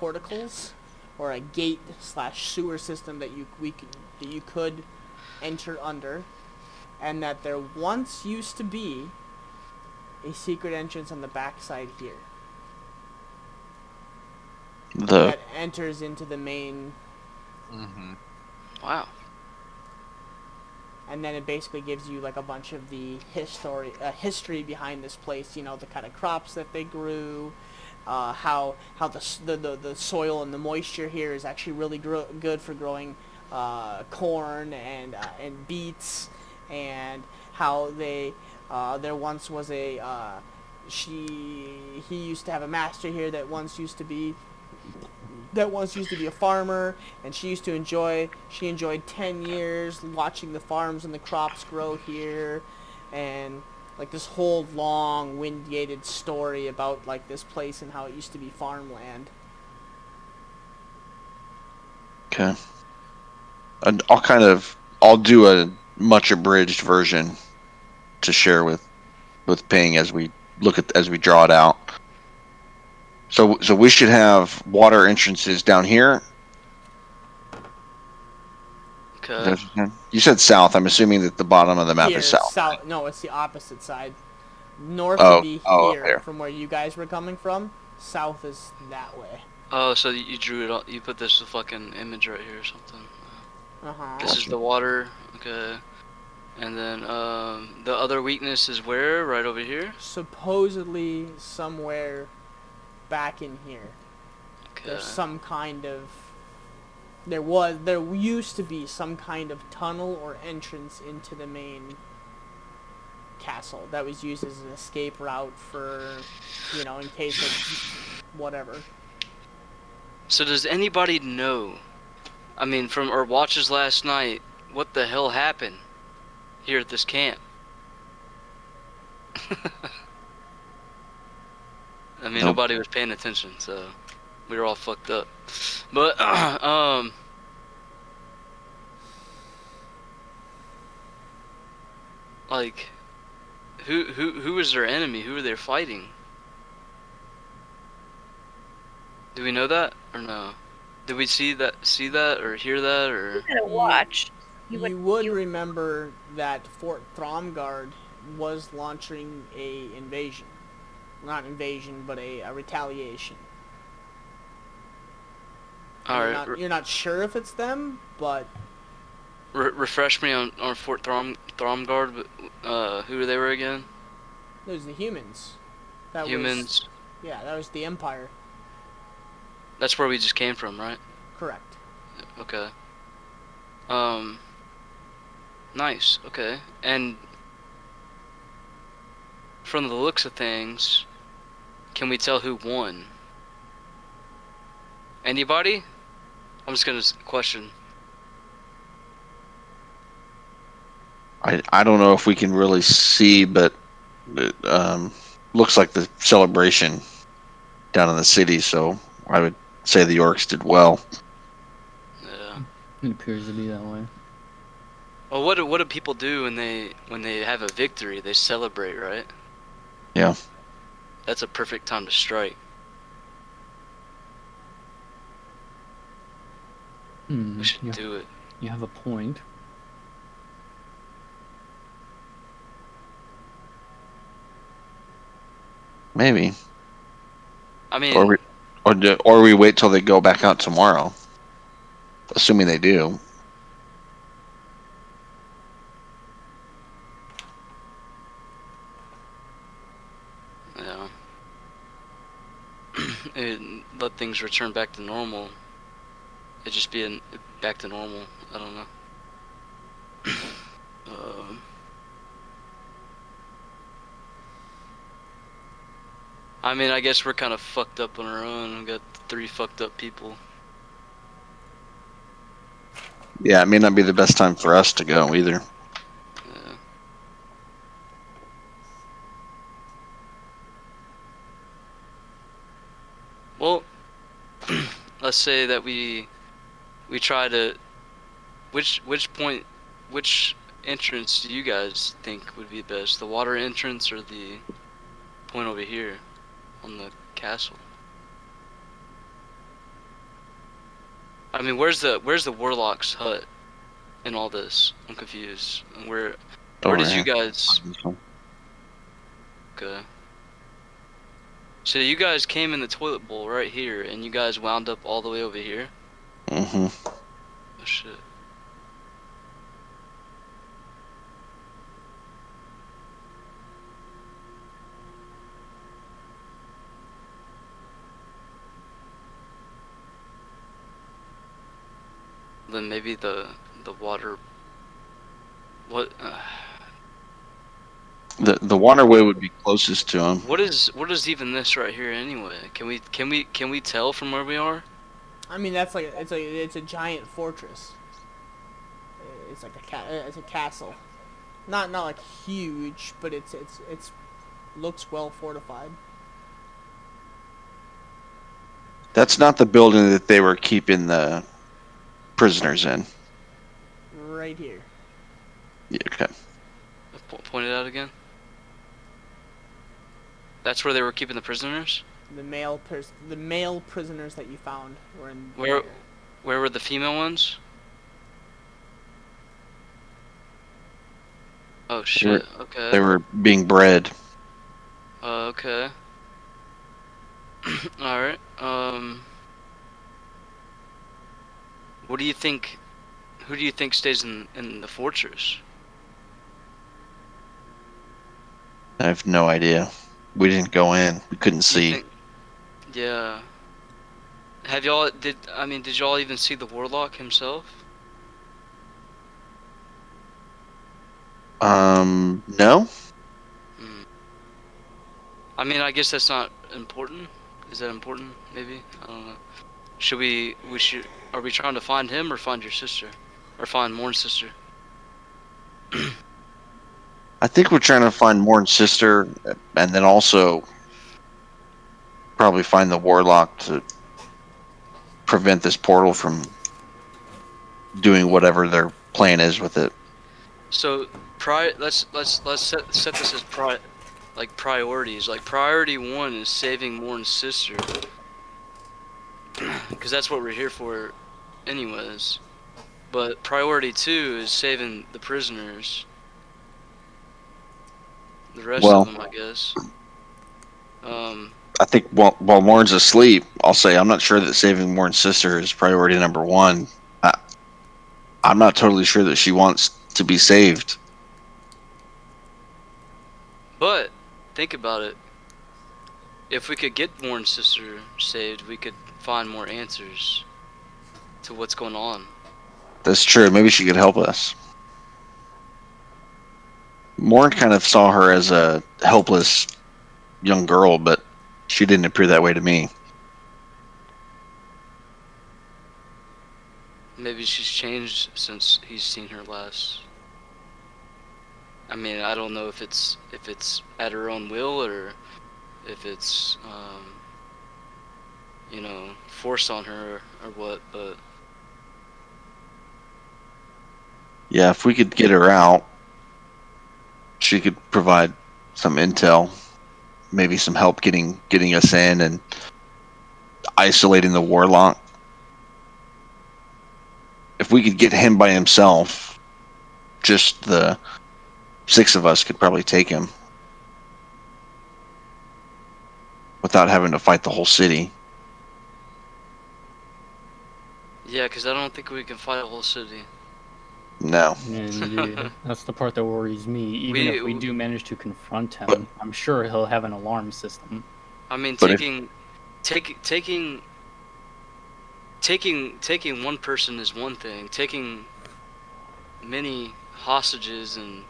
porticles or a gate/sewer system that you could enter under, and that there once used to be a secret entrance on the backside here that enters into the main. Mm-hmm. Wow. And then it basically gives you like a bunch of the history behind this place. The kind of crops that they grew, how the soil and the moisture here is actually really good for growing corn and beets, and how there once was he used to have a master here that once used to be a farmer, and she enjoyed 10 years watching the farms and the crops grow here, and like this whole long wind-gated story about like this place and how it used to be farmland. Okay. And I'll do a much abridged version to share with Ping as we draw it out. So we should have water entrances down here. Okay. You said south. I'm assuming that the bottom of the map is south. No, it's the opposite side. North would be here there. from where you guys were coming from. South is that way. Oh, so you drew it. You put this fucking image right here or something. Uh-huh. This is the water. Okay. And then the other weakness is where? Right over here? Supposedly somewhere back in here. Okay. There's some kind of There used to be some kind of tunnel or entrance into the main castle that was used as an escape route for, in case of whatever. So does anybody know? I mean, from our watches last night, what the hell happened here at this camp? I mean, Nope. nobody was paying attention, so we were all fucked up. But like, who was their enemy? Who were they fighting? Do we know that or no? Did we see that or hear that or? You gotta watch. You would remember that Fort Thromgard was launching a invasion. Not invasion, but a retaliation. You're not sure if it's them, but Refresh me on Fort Thromgard. Who they were again? there's the humans. Humans. That was the Empire. That's where we just came from, right? Correct. Okay. Nice. Okay. And from the looks of things, can we tell who won? Anybody? I'm just gonna question. I don't know if we can really see, but it looks like the celebration down in the city, so I would say the orcs did well. Yeah. It appears to be that way. Well, what do people do when they have a victory? They celebrate, right? Yeah. That's a perfect time to strike. We should do it. You have a point. Maybe. I mean, Or we wait till they go back out tomorrow, assuming they do. yeah. Let things return back to normal. It just being back to normal. I don't know. I mean, I guess we're kind of fucked up on our own. We got 3 fucked up people. Yeah, it may not be the best time for us to go either. Yeah. Well, let's say that we try to. Which entrance do you guys think would be best? The water entrance or the point over here on the castle? I mean, where's the warlock's hut in all this? I'm confused. And where did you guys? Okay. So you guys came in the toilet bowl right here, and you guys wound up all the way over here? Mm-hmm. Oh shit. Then maybe the water. What? The waterway would be closest to them. What is even this right here anyway? Can we tell from where we are? I mean, that's like it's a giant fortress. It's like it's a castle, not like huge, but it's looks well fortified. That's not the building that they were keeping the prisoners in. Right here. Yeah, okay. Point it out again. That's where they were keeping the prisoners. The male prisoners that you found were in. Where were the female ones? Oh shit. Okay. They were being bred. Okay. All right. What do you think? Who do you think stays in the fortress? I have no idea. We didn't go in. We couldn't see. Yeah. Have y'all did y'all even see the warlock himself? No. Hmm. I mean, I guess that's not important. Is that important? Maybe, I don't know. Should we should are we trying to find him or find your sister, or find Morn's sister? I think we're trying to find Morn's sister, and then also probably find the warlock to prevent this portal from doing whatever their plan is with it. So let's set this as priorities. Like priority 1 is saving Morn's sister, because that's what we're here for, anyways. But priority 2 is saving the prisoners. The rest Well, of them, I guess. I think while Morn's asleep, I'll say I'm not sure that saving Morn's sister is priority number one. I'm not totally sure that she wants to be saved. But think about it. If we could get Morn's sister saved, we could find more answers to what's going on. That's true. Maybe she could help us. Morn kind of saw her as a helpless young girl, but she didn't appear that way to me. Maybe she's changed since he's seen her last. I mean, I don't know if it's at her own will or if it's forced on her or what, but Yeah, if we could get her out, she could provide some intel, maybe some help getting us in and isolating the warlock. If we could get him by himself, just the 6 of us could probably take him without having to fight the whole city. yeah, because I don't think we can fight a whole city. No. And that's the part that worries me. Even if we do manage to confront him, I'm sure he'll have an alarm system. I mean, But taking one person is one thing. Taking many hostages and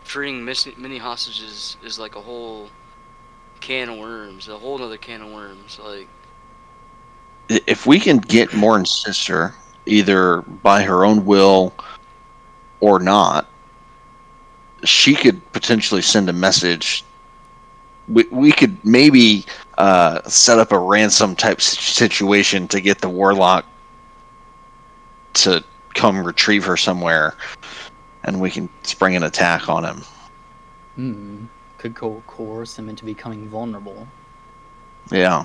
freeing many hostages is like a whole can of worms, a whole other can of worms. Like, if we can get Morn's sister, either by her own will or not, she could potentially send a message. We could maybe set up a ransom type situation to get the warlock to come retrieve her somewhere, and we can spring an attack on him. Could coerce him into becoming vulnerable. Yeah.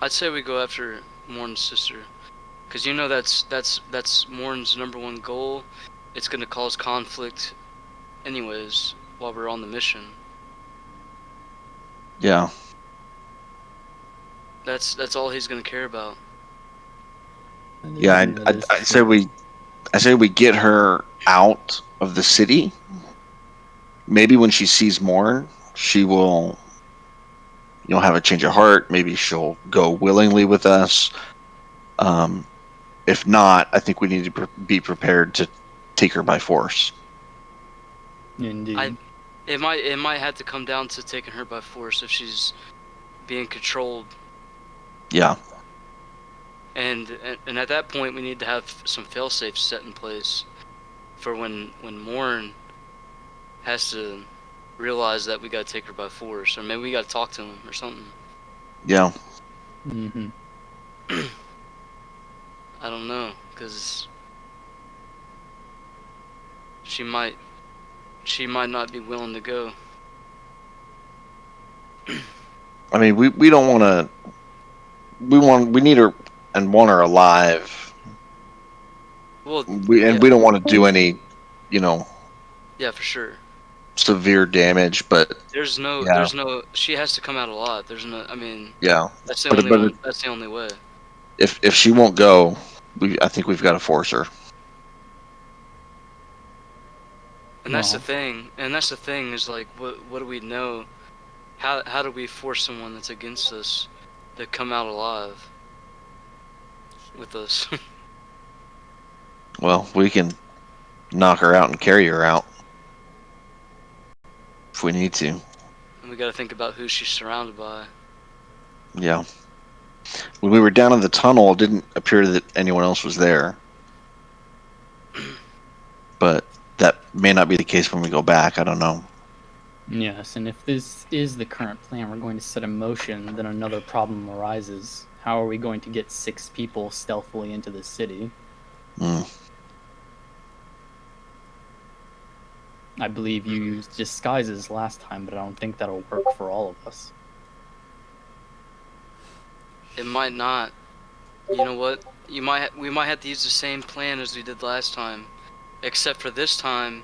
I'd say we go after Morn's sister, because that's Morn's #1 goal. It's gonna cause conflict, anyways, while we're on the mission. Yeah. That's all he's gonna care about. Yeah, I say we get her out of the city. Maybe when she sees Morn, she will, have a change of heart. Maybe she'll go willingly with us. If not, I think we need to be prepared to take her by force. Indeed. It might have to come down to taking her by force if she's being controlled. Yeah. And at that point, we need to have some failsafes set in place for when Morn has to realize that we gotta take her by force, or maybe we gotta talk to him or something. Yeah. I don't know, cause she might not be willing to go. I mean, we don't want to. We need her and want her alive. Well, we don't want to do any, yeah, for sure. severe damage, but There's no, she has to come out alive. There's no, I mean, yeah, that's the only one, that's the only way. If she won't go, I think we've got to force her. And that's the Well. thing. And that's the thing is like, what do we know? How do we force someone that's against us to come out alive with us? Well, we can knock her out and carry her out if we need to. And we got to think about who she's surrounded by. Yeah. When we were down in the tunnel, it didn't appear that anyone else was there. But that may not be the case when we go back. I don't know. Yes, and if this is the current plan we're going to set in motion, then another problem arises. How are we going to get 6 people stealthily into the city? Hmm. I believe you used disguises last time, but I don't think that'll work for all of us. It might not. You know what? We might have to use the same plan as we did last time, except for this time,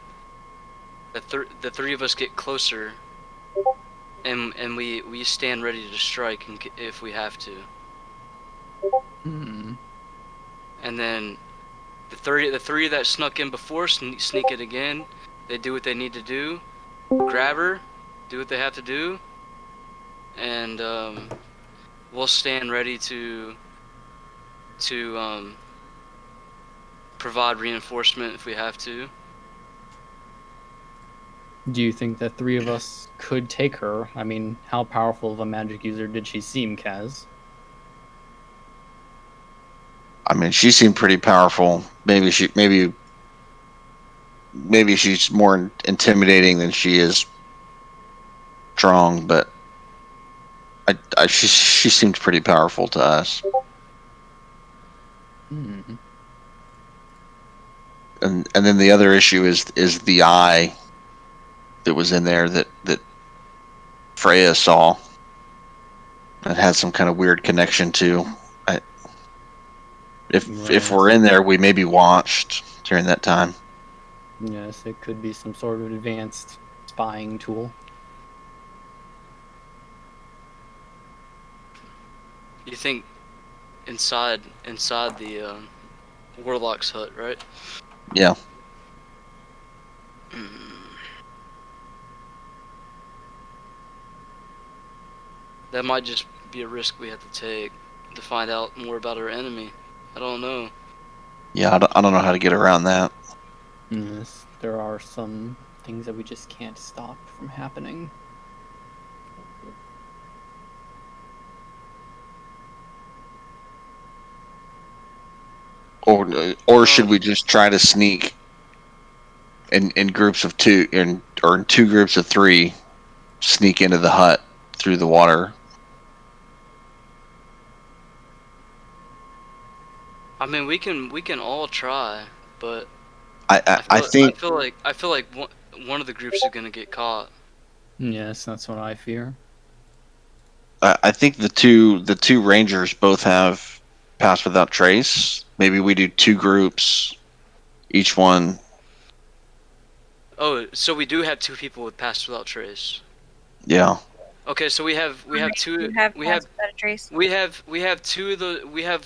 the 3 of us get closer, and we stand ready to strike if we have to. Hmm. And then the three that snuck in before sneak it again. They do what they need to do, grab her, do what they have to do, and we'll stand ready to provide reinforcement if we have to. Do you think the 3 of us could take her? I mean, how powerful of a magic user did she seem, Kaz? I mean, she seemed pretty powerful. Maybe she's more intimidating than she is strong, but she seemed pretty powerful to us. Hmm. And then the other issue is the eye that was in there that Freya saw. That had some kind of weird connection to. If we're in there, we may be watched during that time. Yes, it could be some sort of advanced spying tool. You think inside the warlock's hut, right? Yeah. That might just be a risk we have to take to find out more about our enemy. I don't know. Yeah, I don't know how to get around that. Yes, there are some things that we just can't stop from happening. Or should we just try to sneak in groups of 2 or in 2 groups of 3, sneak into the hut through the water? I mean, we can all try, but I think I feel like one of the groups is gonna get caught. Yes, that's what I fear. I think the two rangers both have pass without trace. Maybe we do 2 groups, each one. Oh, so we do have 2 people with pass without trace. Yeah. Okay, so we have two. You have We have without a trace. we have 2 of the. We have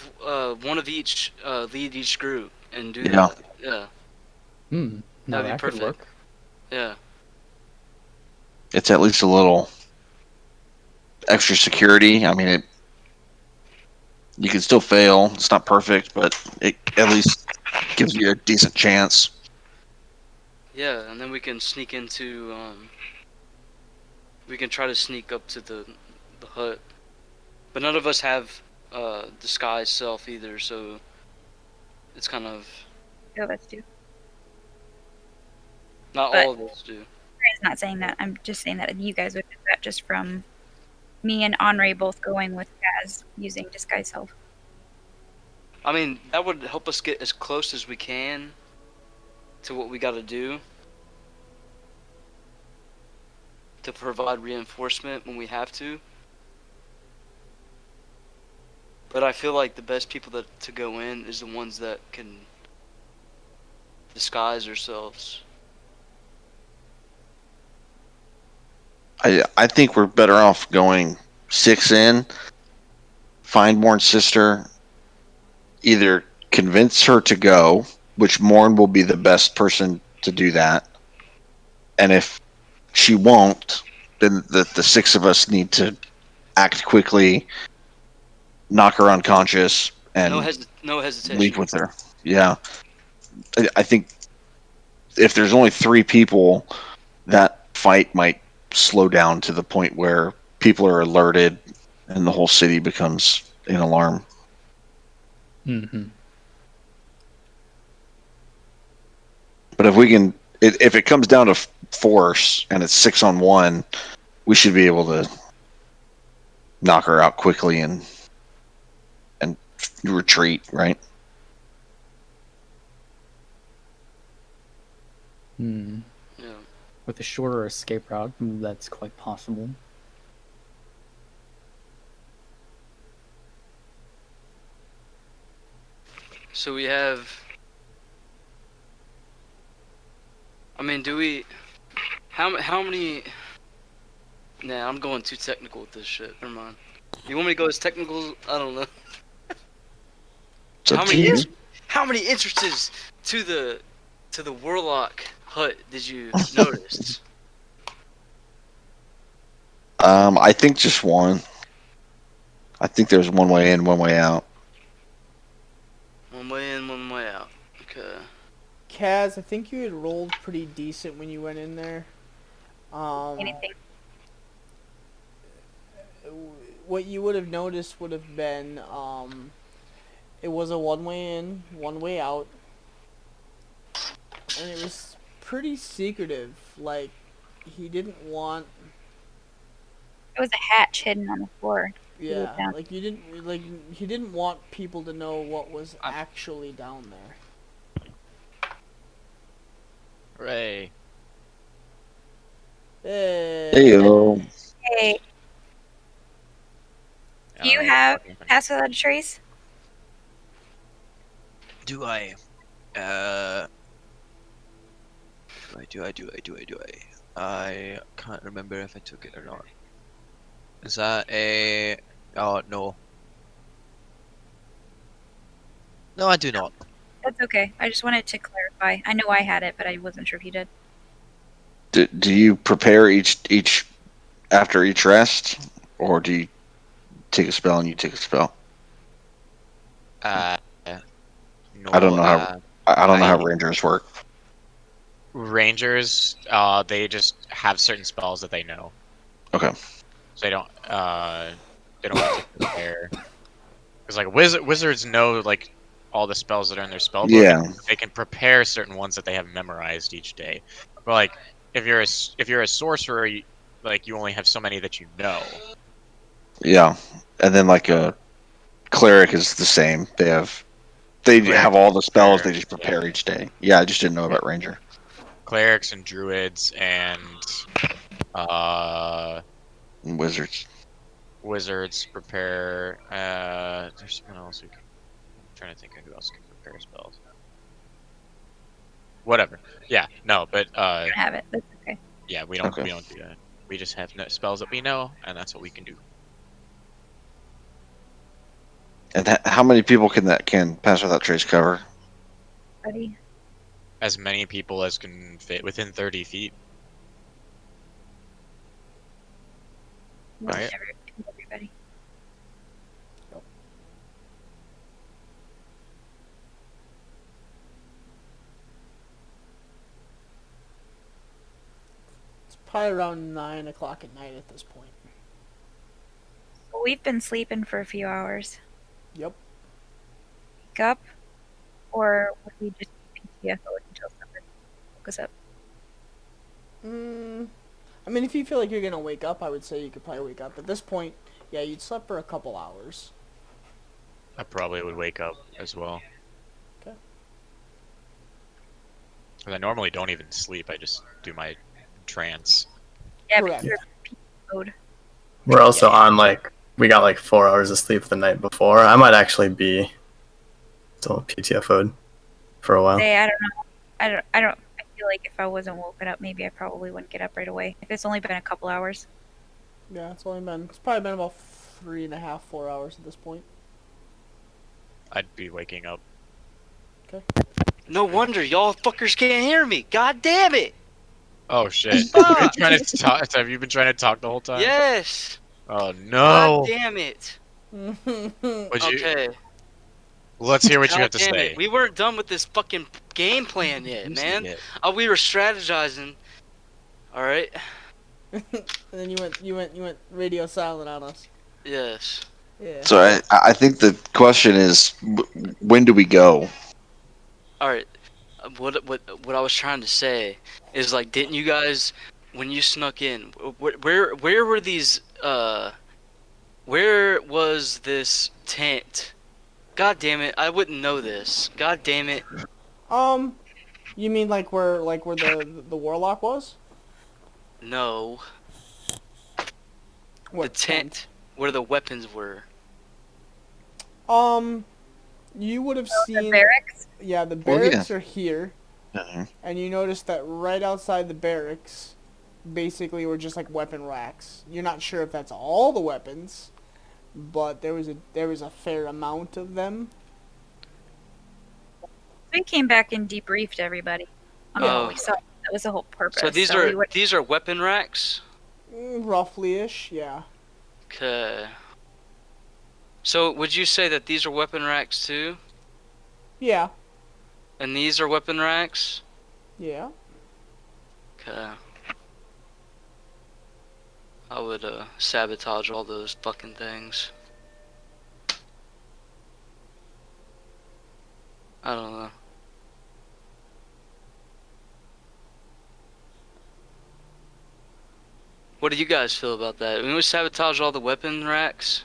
one of each lead each group and do Yeah. that. Yeah. No, That'd be that could perfect. work. Yeah. It's at least a little extra security. I mean, you can still fail. It's not perfect, but it at least gives you a decent chance. Yeah, and then we can sneak into. We can try to sneak up to the hut, but none of us have disguise self either, so it's kind of Oh, let's do. not But- all of us do. I'm not saying that. I'm just saying that you guys would do that just from me and Henri both going with Kaz using disguise self. I mean, that would help us get as close as we can to what we got to do to provide reinforcement when we have to. But I feel like the best people to go in is the ones that can disguise ourselves. I think we're better off going 6 in, find Morn's sister, either convince her to go, which Morn will be the best person to do that, and if she won't, then the six of us need to act quickly, knock her unconscious, and No hesitation. leave with her. Yeah, I think if there's only 3 people, that fight might slow down to the point where people are alerted and the whole city becomes an alarm. Mm-hmm. But if we can, if it comes down to force and it's 6-on-1, we should be able to knock her out quickly and retreat, right? Hmm. Yeah. With a shorter escape route, that's quite possible. So we have. I mean, do we? How many? Nah, I'm going too technical with this shit. Never mind. You want me to go as technical? I don't know. It's up to you. How many entrances to the Warlock hut did you notice? I think just one. I think there's one way in, one way out. One way in, one way out. Okay. Kaz, I think you had rolled pretty decent when you went in there. Anything. What you would have noticed would have been, it was a one way in, one way out, and it was pretty secretive. Like, he didn't want, It was a hatch hidden on the floor. yeah, down. like he didn't want people to know what was actually down there. Hooray. Heyo. Hey, I do you don't know have what's Pass Without a Trace? Do I? Do I? I can't remember if I took it or not. Is that a... Oh, no. No, I do not. That's okay. I just wanted to clarify. I know I had it, but I wasn't sure if you did. Do you prepare each after each rest, or do you take a spell and you take a spell? No, I don't know how. I don't know how rangers work. Rangers, they just have certain spells that they know. Okay. So they don't have to prepare. Because like wizards know like all the spells that are in their spell book. Yeah. And they can prepare certain ones that they have memorized each day. But like if you're a sorcerer, you only have so many that you know. Yeah, and then like a cleric is the same. They have Clerics all the spells. They prepare, just prepare each day. Yeah, I just didn't know about ranger. Clerics and druids and Wizards. wizards prepare. There's someone else I'm trying to think of who else can prepare spells. Whatever. Yeah. No, but I don't have it. That's okay. yeah, we don't Okay. do that. We just have spells that we know, and that's what we can do. And how many people can Pass Without Trace cover? Ready? As many people as can fit within 30 feet. No, Right. everybody. It's probably around 9 o'clock at night at this point. Well, we've been sleeping for a few hours. Yep. Wake up, or would we just PTFO until somebody woke us up? I mean, if you feel like you're gonna wake up, I would say you could probably wake up. At this point, yeah, you'd slept for a couple hours. I probably would wake up as well. Okay. 'Cause I normally don't even sleep. I just do my trance. Yeah, Correct. but you're mode. We're also on we got 4 hours of sleep the night before. I might actually be still PTFO'd for a while. Say, I don't know. I feel like if I wasn't woken up, maybe I probably wouldn't get up right away. If it's only been a couple hours. Yeah, it's probably been about 3.5, 4 hours at this point. I'd be waking up. No wonder y'all fuckers can't hear me. God damn it! Oh shit! Fuck! Have you been trying to talk the whole time? Yes. Oh God no! damn it. Would you? Okay. Let's hear what you God have to damn say. it. We weren't done with this fucking game plan yet, You man. see it. We were strategizing. All right. And then you went radio silent on us. Yes. Yeah. So I think the question is, when do we go? All right. What I was trying to say is, like, didn't you guys, when you snuck in, where were these where was this tent? God damn it, I wouldn't know this. God damn it. You mean like where the warlock was? No. What The tent where the weapons were. You would have The seen. barracks? Yeah, the Well, yeah. barracks are here, Uh-huh. and you notice that right outside the barracks, basically were just like weapon racks. You're not sure if that's all the weapons, but there was a fair amount of them. We came back and debriefed everybody on Yeah. what we saw. That was the whole purpose. So these are weapon racks? Roughly-ish, yeah. Okay. So would you say that these are weapon racks too? Yeah, And these are weapon racks? yeah. Okay. I would sabotage all those fucking things. I don't know. What do you guys feel about that? We sabotage all the weapon racks?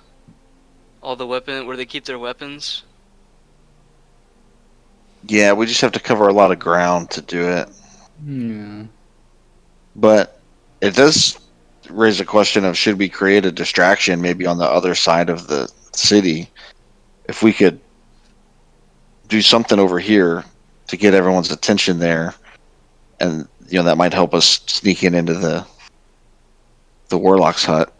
All the weapon where they keep their weapons? Yeah, we just have to cover a lot of ground to do it. Yeah. But it does raise a question of, should we create a distraction maybe on the other side of the city? If we could do something over here to get everyone's attention there, and that might help us sneak into the warlock's hut.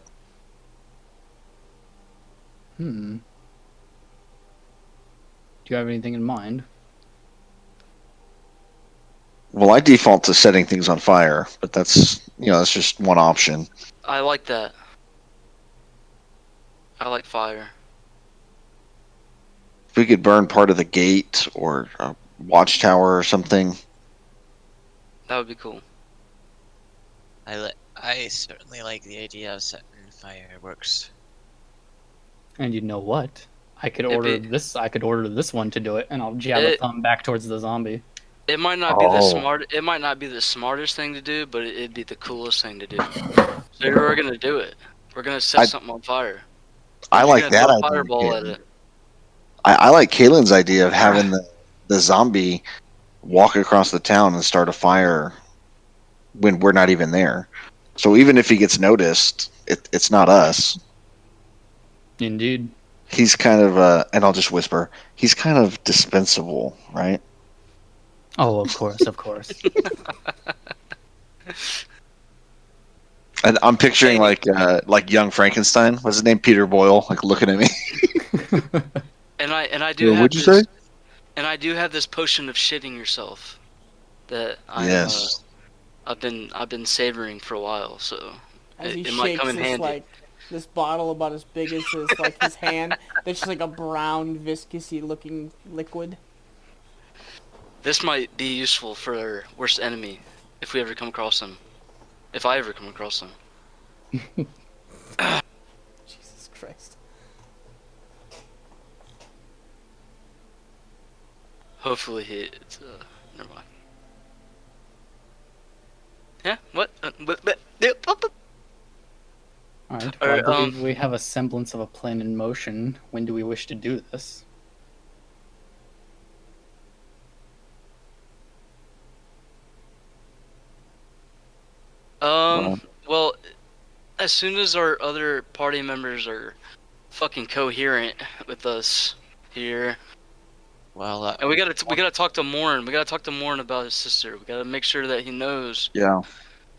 Do you have anything in mind? Well, I default to setting things on fire, but that's just one option. I like that. I like fire. If we could burn part of the gate or a watchtower or something. That would be cool. I certainly like the idea of setting fireworks. And you know what? I could It'd order be- this. I could order this one to do it, and I'll jab a thumb back towards the zombie. It might not be the Oh. It might not be the smartest thing to do, but it'd be the coolest thing to do. So we're gonna do it. We're gonna set something on fire. I You're like gonna that throw a idea. fireball at Caitlin. it. I like Kaylin's idea of having the zombie walk across the town and start a fire when we're not even there. So even if he gets noticed, it's not us. Indeed. He's kind of and I'll just whisper, he's kind of dispensable, right? Oh, of course, of course. And I'm picturing like young Frankenstein. What's his name? Peter Boyle, like looking at me. And I do Yeah, have what'd you this, say? and I do have this potion of shitting yourself that Yes. I've been savoring for a while, so As he it might shakes come in this handy. this bottle about as big as his hand. That's just like a brown, viscousy looking liquid. This might be useful for our worst enemy if we ever come across him. If I ever come across him. Jesus Christ. Hopefully it's never mind. Yeah, what? All right. All Well, right, I believe we have a semblance of a plan in motion. When do we wish to do this? Well, as soon as our other party members are fucking coherent with us here, Well, and we gotta talk to Morn. We gotta talk to Morn about his sister. We gotta make sure that he knows Yeah.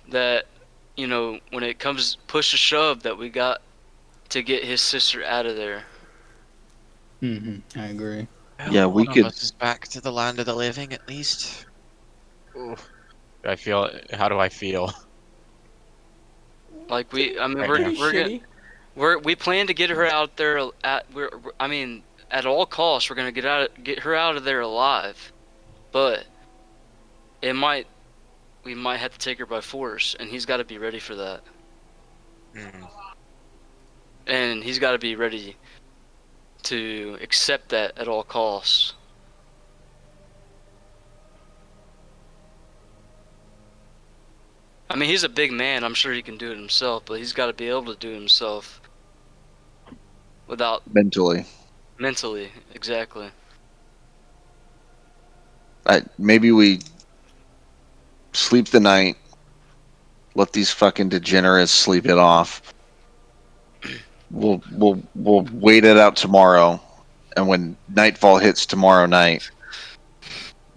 that, when it comes push to shove, that we got to get his sister out of there. I agree. Yeah, we one could- of us is back to the land of the living at least. Ooh. How do I feel? Like I mean, Right Pretty we're gonna, shitty. we plan to get her out there I mean, at all costs, we're gonna get her out of there alive. But we might have to take her by force, and he's got to be ready for that. Mm. And he's got to be ready to accept that at all costs. I mean, he's a big man. I'm sure he can do it himself, but he's got to be able to do it himself without Mentally. mentally. Exactly. Maybe we sleep the night, let these fucking degenerates sleep it off. We'll wait it out tomorrow, and when nightfall hits tomorrow night,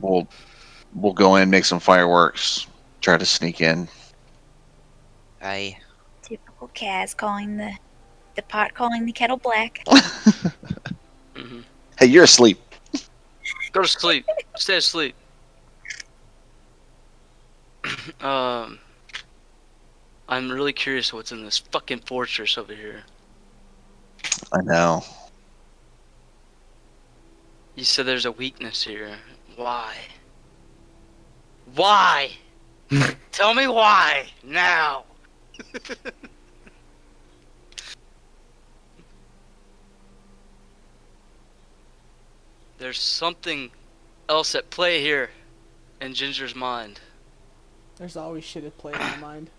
we'll go in, make some fireworks, try to sneak in. Aye. Typical Kaz calling the pot calling the kettle black. Hmm. Hey, you're asleep. Go to sleep. Stay asleep. I'm really curious what's in this fucking fortress over here. I know. You said there's a weakness here. Why? Why? Tell me why now. There's something else at play here in Ginger's mind. There's always shit at play in my mind.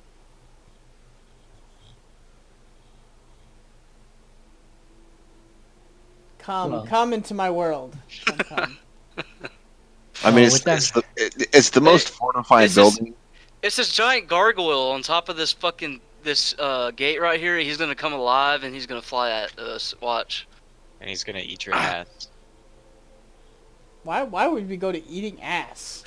Come into my world. Come. I mean, with that- it's the most fortified building. It's this giant gargoyle on top of this gate right here. He's gonna come alive and he's gonna fly at us. Watch. And he's gonna eat your ass. Why would we go to eating ass?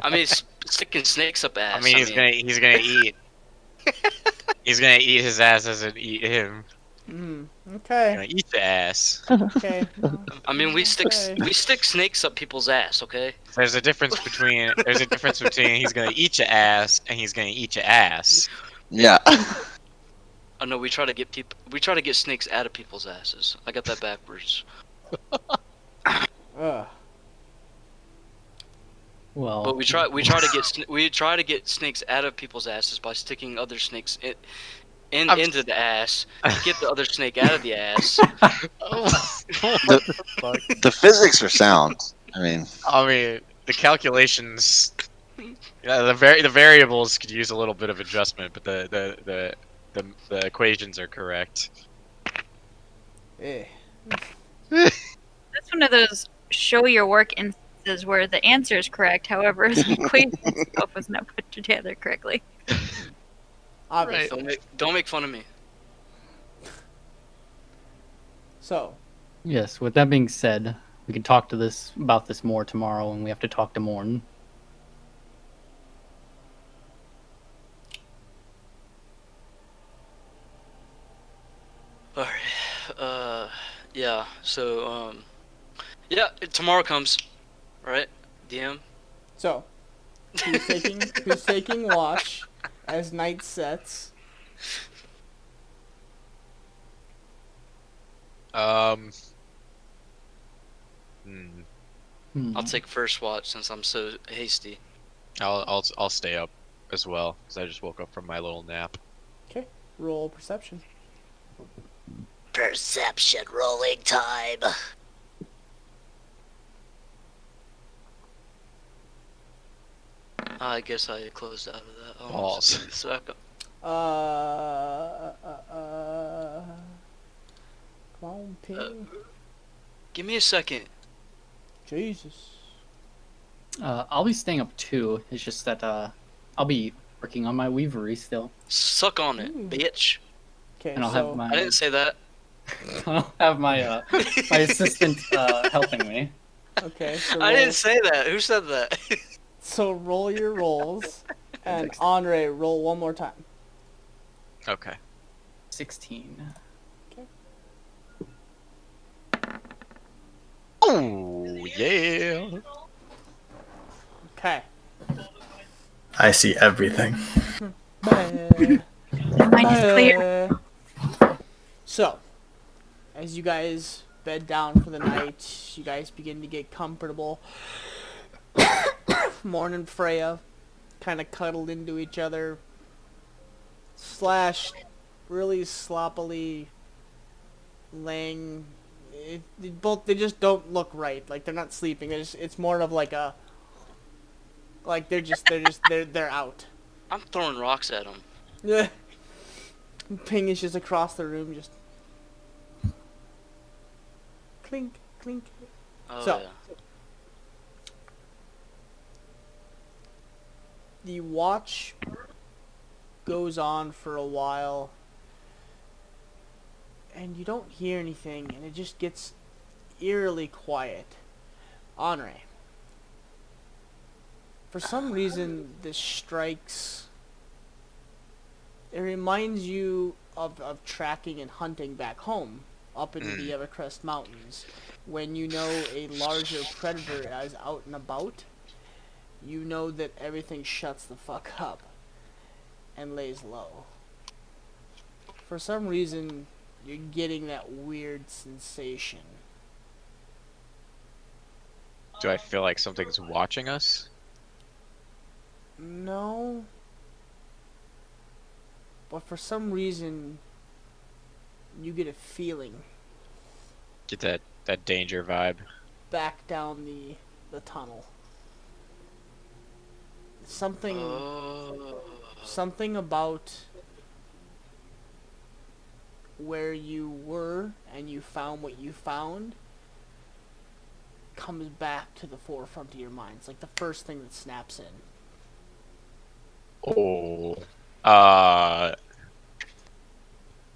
I mean, sticking snakes up ass. I mean, he's gonna eat. He's gonna eat his ass as it eat him. Okay. Gonna eat the ass. Okay. I mean, we stick Okay. snakes up people's ass. Okay. There's a difference between he's gonna eat your ass and he's gonna eat your ass. Yeah. Oh no, we try to get snakes out of people's asses. I got that backwards. Ugh. Well, But we try to get snakes out of people's asses by sticking other snakes into the ass to get the other snake out of the ass. The physics are sound. I mean, the calculations, the variables could use a little bit of adjustment, but the equations are correct. Eh. That's one of those show your work instances where the answer is correct, however, the equation itself was not put together correctly. Obviously. Don't make fun of me. So, yes, with that being said, we can talk about this more tomorrow when we have to talk to Morn. Alright. Yeah. So, yeah, tomorrow comes, right? DM. so who's taking watch as night sets? Hmm. I'll take first watch since I'm so hasty. I'll stay up as well because I just woke up from my little nap. Okay. Roll perception. Perception rolling time. I guess I closed out of that. Oh, Balls. just a second. Come on, ping. Give me a second. Jesus. I'll be staying up too. It's just that I'll be working on my weavery still, Suck on it, bitch. Okay, and I'll so have my I didn't say that. I'll have my my assistant helping me. okay, so I didn't say that. Who said that? So roll your rolls, and Andre, roll one more time. Okay. 16. Oh yeah. Okay. I see everything. Bah, Mine is clear. bah. So, as you guys bed down for the night, you guys begin to get comfortable. Morning Freya kind of cuddled into each other. Slash really sloppily laying. They just don't look right. Like they're not sleeping. It's more of like a. Like they're out. I'm throwing rocks at him. Yeah. Ping is just across the room, just clink, clink. Oh So. yeah. The watch goes on for a while, and you don't hear anything, and it just gets eerily quiet. Henri, for some reason, this strikes. It reminds you of tracking and hunting back home, up into the Evercrest Mountains, when you know a larger predator is out and about. You know that everything shuts the fuck up and lays low. For some reason, you're getting that weird sensation. Do I feel like something's watching us? No. But for some reason, you get a feeling Get that danger vibe. back down the tunnel. Something Oh. something about where you were and you found what you found comes back to the forefront of your mind. It's like the first thing that snaps in. Oh.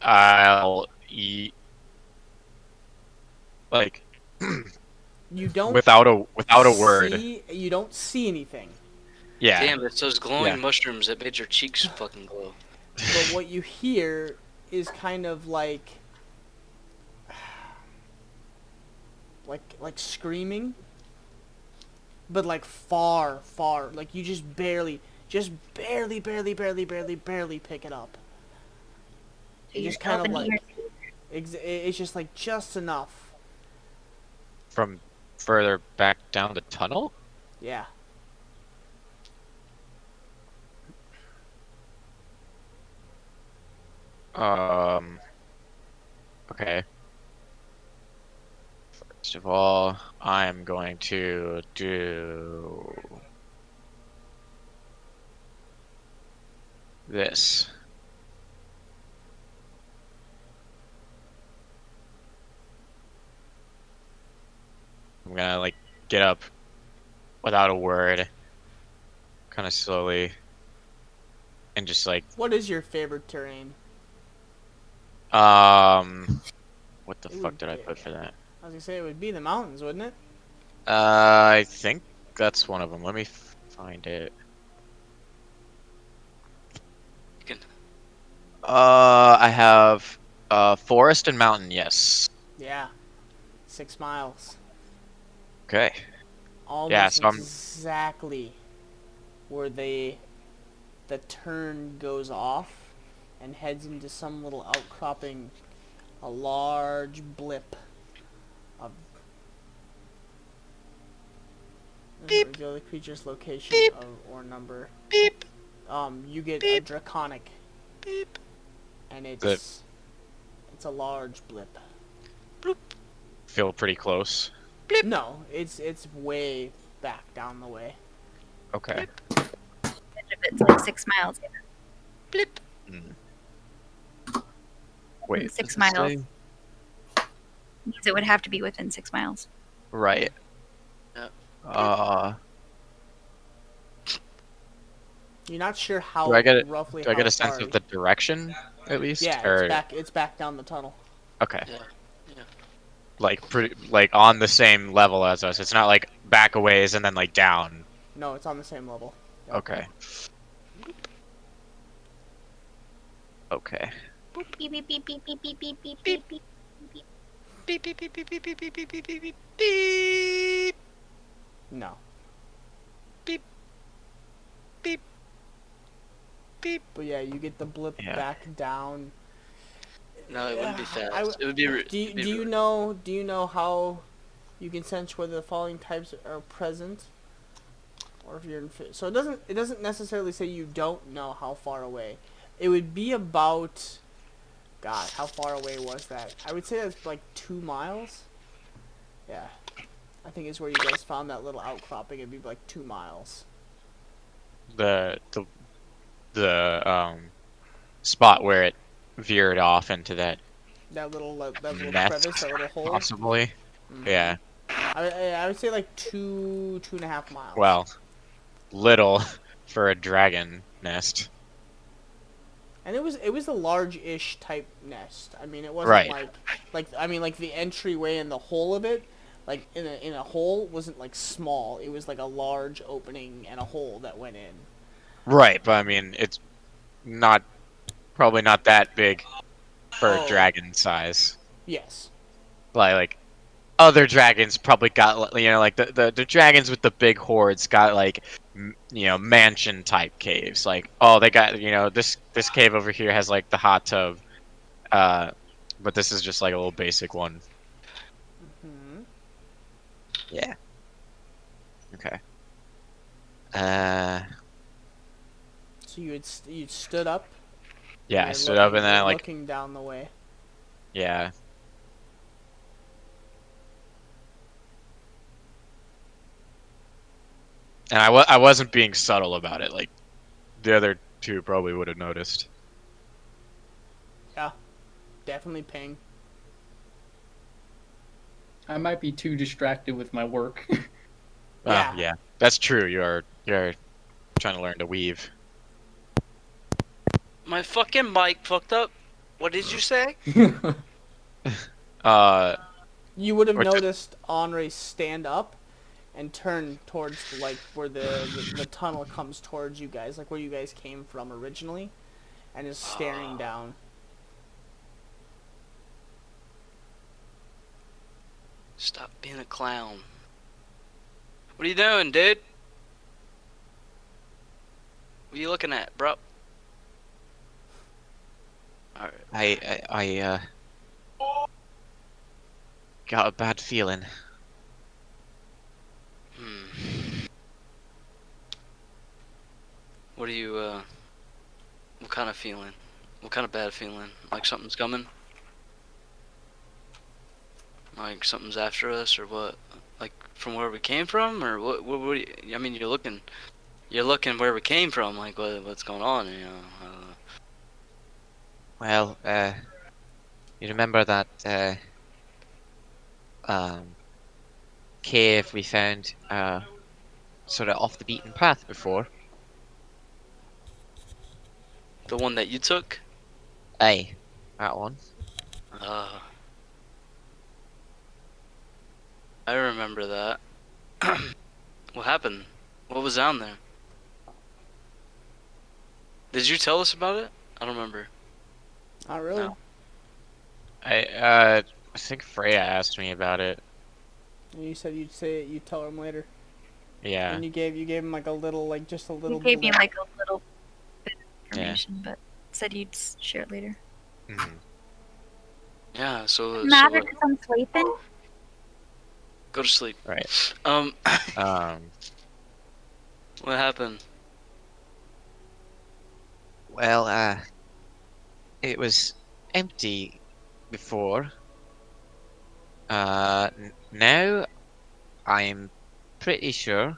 I'll eat. Like. You don't without a word. You don't see anything. Yeah. Damn, it's those glowing Yeah. mushrooms that made your cheeks fucking glow. But what you hear is kind of like screaming, but like far, like you just barely pick it up. So It you're just kind of opening like your- it's just like just enough. From further back down the tunnel? Yeah. Okay. First of all, I'm going to do this. I'm gonna like get up without a word, kind of slowly, and just like What is your favorite terrain? what the It fuck would did I be- put for that? I was gonna say it would be the mountains, wouldn't it? I think that's one of them. Let me find it. You can. I have forest and mountain. Yes. Yeah. 6 miles. Okay. Almost so I'm- exactly where the turn goes off and heads into some little outcropping, a large blip of reveal the creature's location or number. Beep. You get a draconic, Beep. and it's Good. it's a large blip. Feel pretty close. No, it's way back down the way. Okay. It's like 6 miles. Blip. Wait. 6 does it miles. say- Means it would have to be within 6 miles. Right. Yeah. You're not sure how Do I get it? roughly Do I how get a sense far- of the direction at least? Yeah, Or... it's back down the tunnel. Okay. Yeah. Yeah. Like pretty like on the same level as us. It's not like back a ways and then like down. No, it's on the same level. Yep. Okay. Okay. Beep, beep, beep, beep, beep, beep, beep, beep, beep, beep. Beep beep beep beep beep beep beep beep beep beep beep. No. Beep beep, beep. But yeah, you get the blip Yeah. back down. No, it wouldn't be I fast. w- It would be. do you know how you can sense whether the following types are present, or if you're in so it doesn't necessarily say you don't know how far away. It would be about, God, how far away was that? I would say that's like 2 miles. Yeah, I think it's where you guys found that little outcropping. It'd be like 2 miles. The spot where it veered off into that That little nest, crevice, that little hole. possibly. Mhm. Yeah. I would say like 2.5 miles. Well, little for a dragon nest. And it was a large-ish type nest. I mean, it wasn't Right. like the entryway and the hole of it, like in a hole wasn't like small. It was like a large opening and a hole that went in. Right, but I mean, it's probably not that big for Oh. a dragon size. Yes. Like other dragons probably got, like the dragons with the big hordes got like mansion type caves. Like, oh, they got, this cave over here has like the hot tub, but this is just like a little basic one. Hmm. Yeah. Okay. So you'd stood up. Yeah, and I you're stood up and then I you're like, looking down the way. yeah. And I wasn't being subtle about it. Like the other two probably would have noticed. Yeah, definitely ping. I might be too distracted with my work. Yeah. Yeah, that's true. You're trying to learn to weave. My fucking mic fucked up. What did you say? You would have Or t- noticed Henri stand up and turn towards like where the tunnel comes towards you guys, like where you guys came from originally, and is staring down. Stop being a clown. What are you doing, dude? What are you looking at, bro? Alright. I got a bad feeling. What are you, what kind of feeling? What kind of bad feeling? Like something's coming? Like something's after us, or what? Like from where we came from, or what I mean, you're looking where we came from, like what's going on, Well, you remember that cave we found sort of off the beaten path before? The one that you took? Aye, that one. I remember that. What happened? What was down there? Did you tell us about it? I don't remember. Not really. No. I think Freya asked me about it. And you said you'd tell him later. Yeah. And you gave him like a little, like just a little. You gave me blip. like a little bit of information, but said you'd share it later. Mhm. Yeah, so Matter what- because I'm sleeping. go to sleep. Right. What happened? Well, it was empty before. Now I'm pretty sure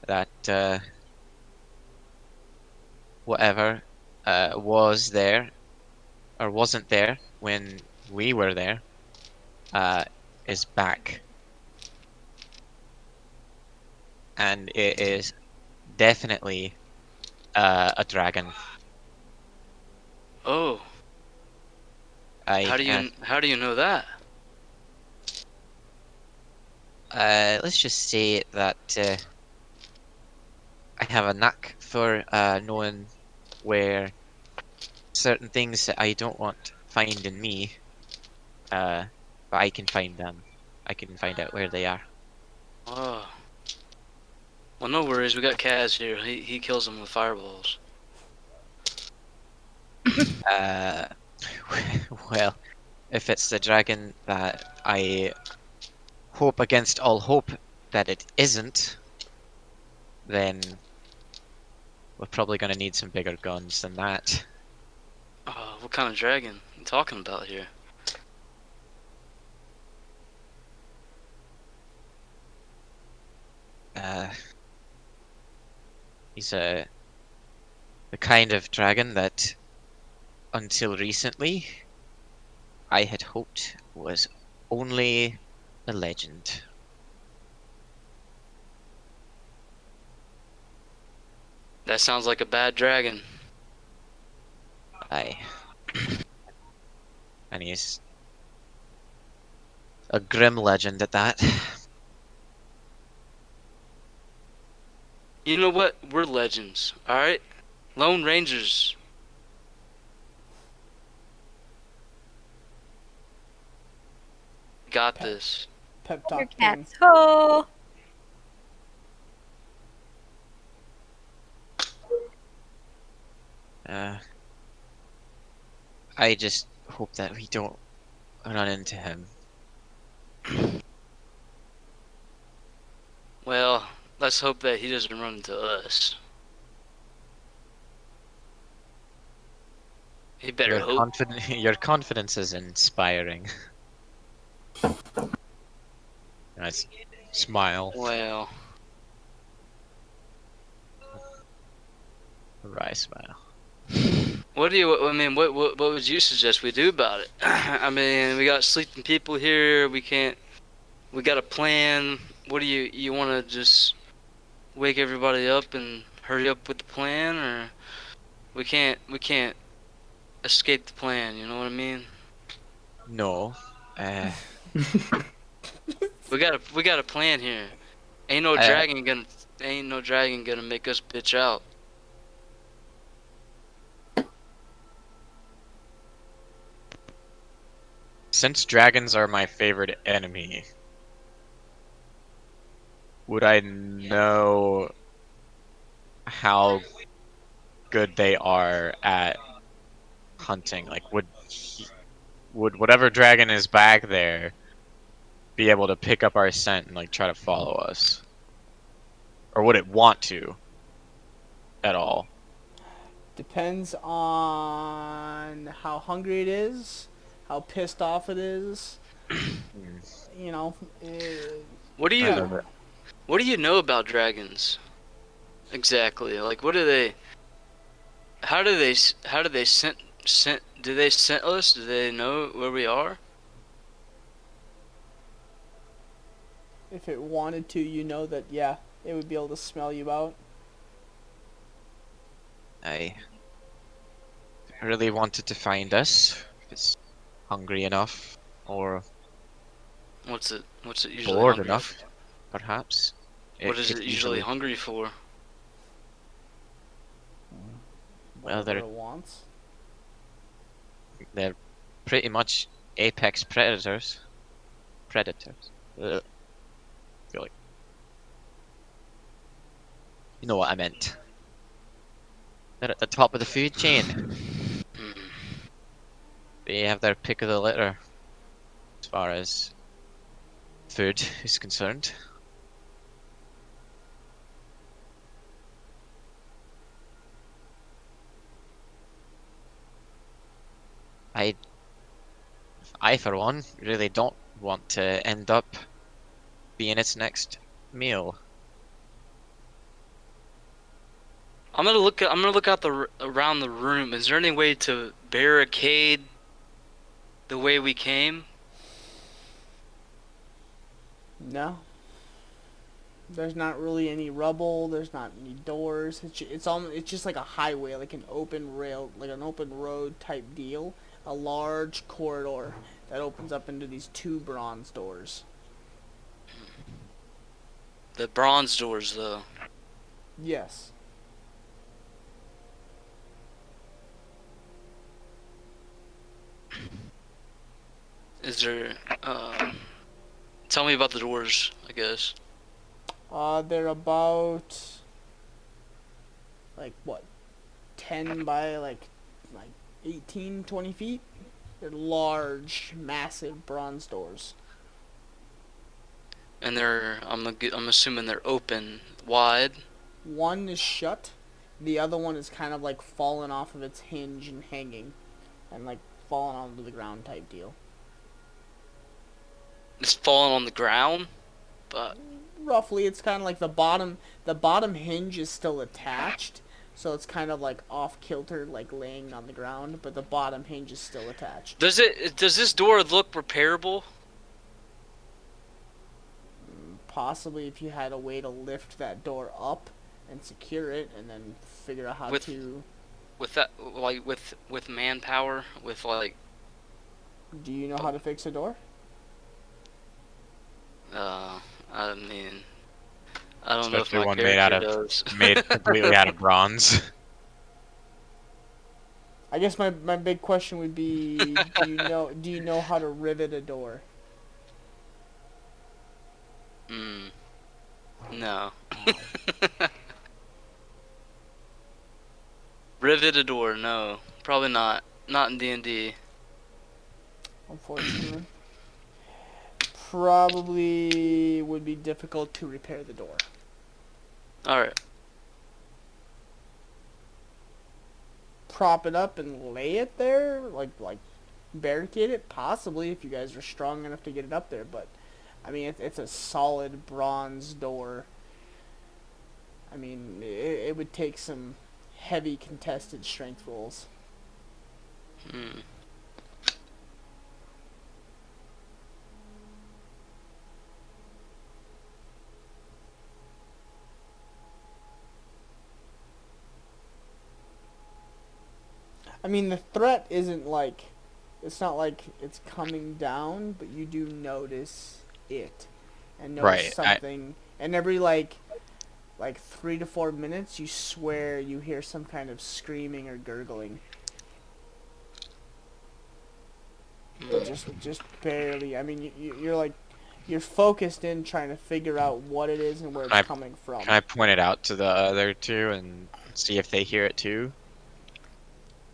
that whatever was there or wasn't there when we were there is back. And it is definitely a dragon. Oh, how do you know that? Let's just say that I have a knack for knowing where certain things that I don't want find in me, but I can find them. I can find out where they are. Oh, Well, no worries. We got Kaz here. He kills them with fireballs. Uh, well, if it's the dragon that I hope against all hope that it isn't, then we're probably gonna need some bigger guns than that. What kind of dragon you talking about here? He's the kind of dragon that, until recently, I had hoped was only a legend. That sounds like a bad dragon. Aye. And he's a grim legend at that. You know what? We're legends, alright? Lone Rangers. Got this. Pep Your talk king. cats. Oh. I just hope that we don't run into him. Well, let's hope that he doesn't run into us. He better hope. Your confidence is inspiring. Nice smile. Well, Wry smile. what do you? I mean, what would you suggest we do about it? I mean, we got sleeping people here. We can't. We got a plan. What do you want to just wake everybody up and hurry up with the plan, or we can't escape the plan? You know what I mean? No. We got a plan here. Ain't no dragon gonna make us bitch out. Since dragons are my favorite enemy, would I know how good they are at hunting? Like, would whatever dragon is back there be able to pick up our scent and like try to follow us, or would it want to at all? Depends on how hungry it is, how pissed off it is. You know. What do you know about dragons? Exactly. Like, what do they? How do they scent? Do they scent us? Do they know where we are? If it wanted to, you know that, yeah, it would be able to smell you out. I really wanted to find us. If it's hungry enough, or What's it usually bored hungry enough, perhaps. What is could it usually hungry for? Well, Whatever it wants. they're pretty much apex predators. Ugh. Feel like you know what I meant. They're at the top of the food chain. They have their pick of the litter as far as food is concerned. I for one really don't want to end up being its next meal. I'm gonna look out around the room. Is there any way to barricade the way we came? No. There's not really any rubble. There's not any doors. It's just like a highway, like an open rail, like an open road type deal. A large corridor that opens up into these two bronze doors. The bronze doors, though. Yes. Is there? Tell me about the doors, I guess. They're about like what, 10 by like 18, 20 feet. They're large, massive bronze doors. And I'm assuming they're open wide. One is shut. The other one is kind of like fallen off of its hinge and hanging, and like fallen onto the ground type deal. It's falling on the ground, but Roughly, it's kind of like the bottom hinge is still attached, so it's kind of like off kilter, like laying on the ground, but the bottom hinge is still attached. does this door look repairable? Possibly if you had a way to lift that door up and secure it, and then figure out how to. With that, like with manpower, with like. Do you know how to fix a door? I mean, I don't know if Especially my one character does. made completely out of bronze. I guess my big question would be, do you know how to rivet a door? No. Rivet a door? No, probably not. Not in D&D. Unfortunately. Probably would be difficult to repair the door. All right. Prop it up and lay it there, like barricade it, possibly if you guys are strong enough to get it up there. But I mean, it's a solid bronze door. I mean, it would take some heavy contested strength rolls. I mean, the threat isn't like, it's not like it's coming down, but you do notice it, and notice something, and every like 3 to 4 minutes, you swear you hear some kind of screaming or gurgling. But just barely. I mean, you're focused in trying to figure out what it is and where it's coming from. Can I point it out to the other two and see if they hear it too?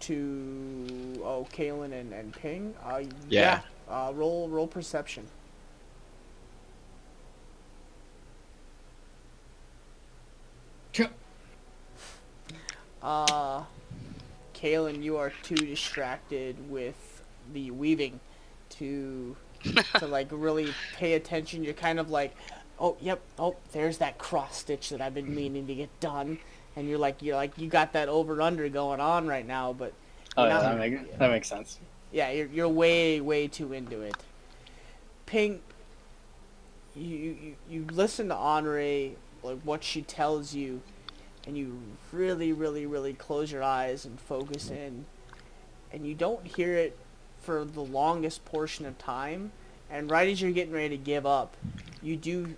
To Kalen and Ping. Yeah. Roll perception. Kalen, you are too distracted with the weaving to like really pay attention. You're kind of like, oh yep, oh there's that cross stitch that I've been meaning to get done, and you got that over under going on right now, but that makes sense. Yeah, you're way too into it. Ping, you listen to Henri, like what she tells you, and you really close your eyes and focus in, and you don't hear it for the longest portion of time, and right as you're getting ready to give up, you do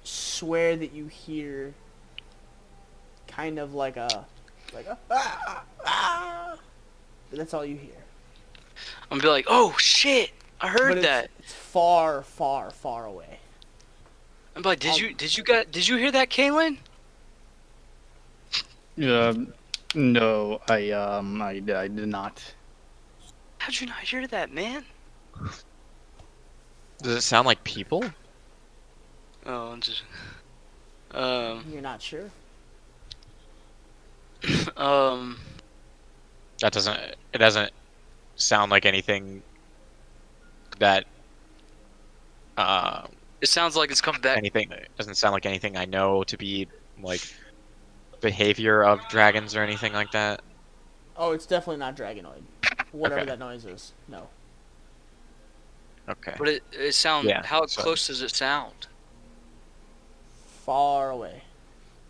swear that you hear kind of like a but that's all you hear. I'm gonna be like, oh shit, I heard that. It's far away. I'm like, did you hear that, Kaylin? No, I did not. How'd you not hear that, man? Does it sound like people? Oh, I'm just. You're not sure? That doesn't sound like anything that It sounds like it's coming back. It doesn't sound like anything I know to be like behavior of dragons or anything like that. Oh, it's definitely not dragonoid. Whatever Okay. that noise is. No. Okay. But it sounds. Yeah, How so- close does it sound? Far away.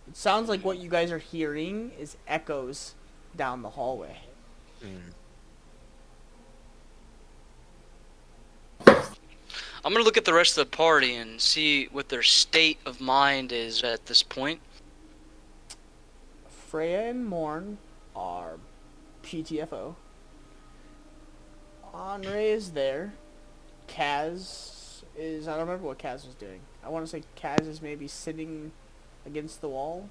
It sounds like what you guys are hearing is echoes down the hallway. I'm gonna look at the rest of the party and see what their state of mind is at this point. Freya and Morn are PTFO. Henri is there. Kaz is... I don't remember what Kaz was doing. I want to say Kaz is maybe sitting against the wall.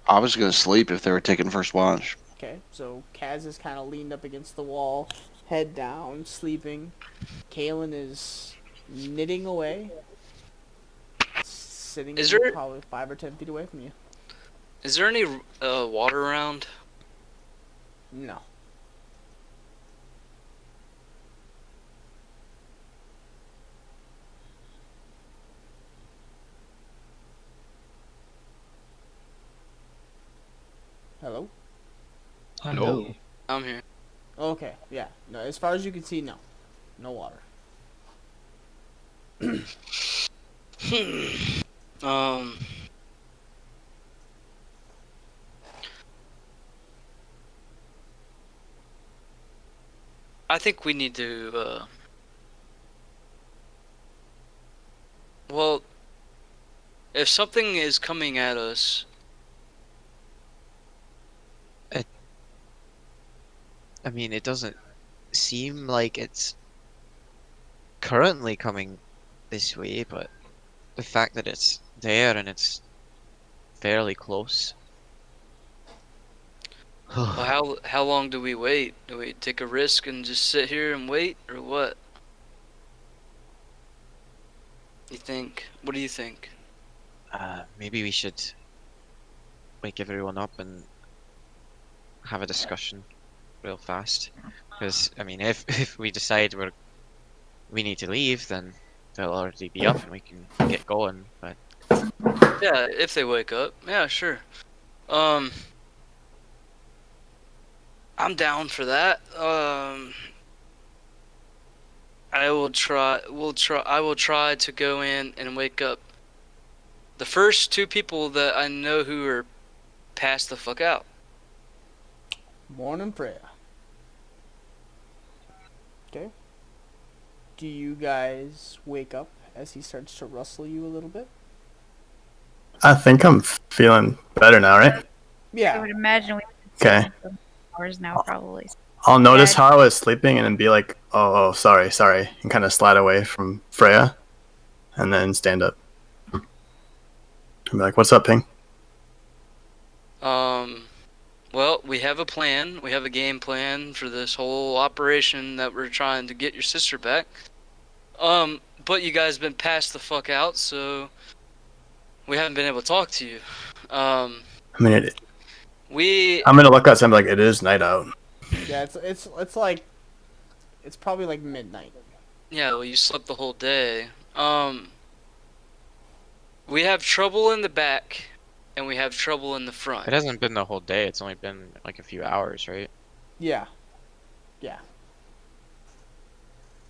I was gonna sleep if they were taking first watch. Okay, so Kaz is kind of leaned up against the wall, head down, sleeping. Kalen is knitting away, sitting Is there probably 5 or 10 feet away from you. is there any water around? No. Hello? Hello. I'm here. Okay, yeah. No, as far as you can see, no. No water. Um. I think we need to. Well, if something is coming at us, I mean, it doesn't seem like it's currently coming this way, but the fact that it's there and it's fairly close. well, how long do we wait? Do we take a risk and just sit here and wait, or what? You think? What do you think? Maybe we should wake everyone up and have a discussion real fast. Because I mean, if we decide we need to leave, then they'll already be up and we can get going. But Yeah, if they wake up. Yeah, sure. I'm down for that. I will try. I will try to go in and wake up the first 2 people that I know who are passed the fuck out. Morning prayer. Okay. Do you guys wake up as he starts to rustle you a little bit? I think I'm feeling better now, right? I Yeah. would imagine we've Okay. been sleeping for hours now, probably. I'll notice Yeah. how I was sleeping and then be like, oh, sorry, and kind of slide away from Freya, and then stand up. And be like, what's up, Ping? Well, we have a plan. We have a game plan for this whole operation that we're trying to get your sister back. But you guys been passed the fuck out, so we haven't been able to talk to you. I mean, We I'm gonna look outside and be like, it is night out. Yeah, it's like it's probably like midnight. Yeah, well, you slept the whole day. We have trouble in the back, and we have trouble in the front. it hasn't been the whole day. It's only been like a few hours, right? Yeah. Yeah.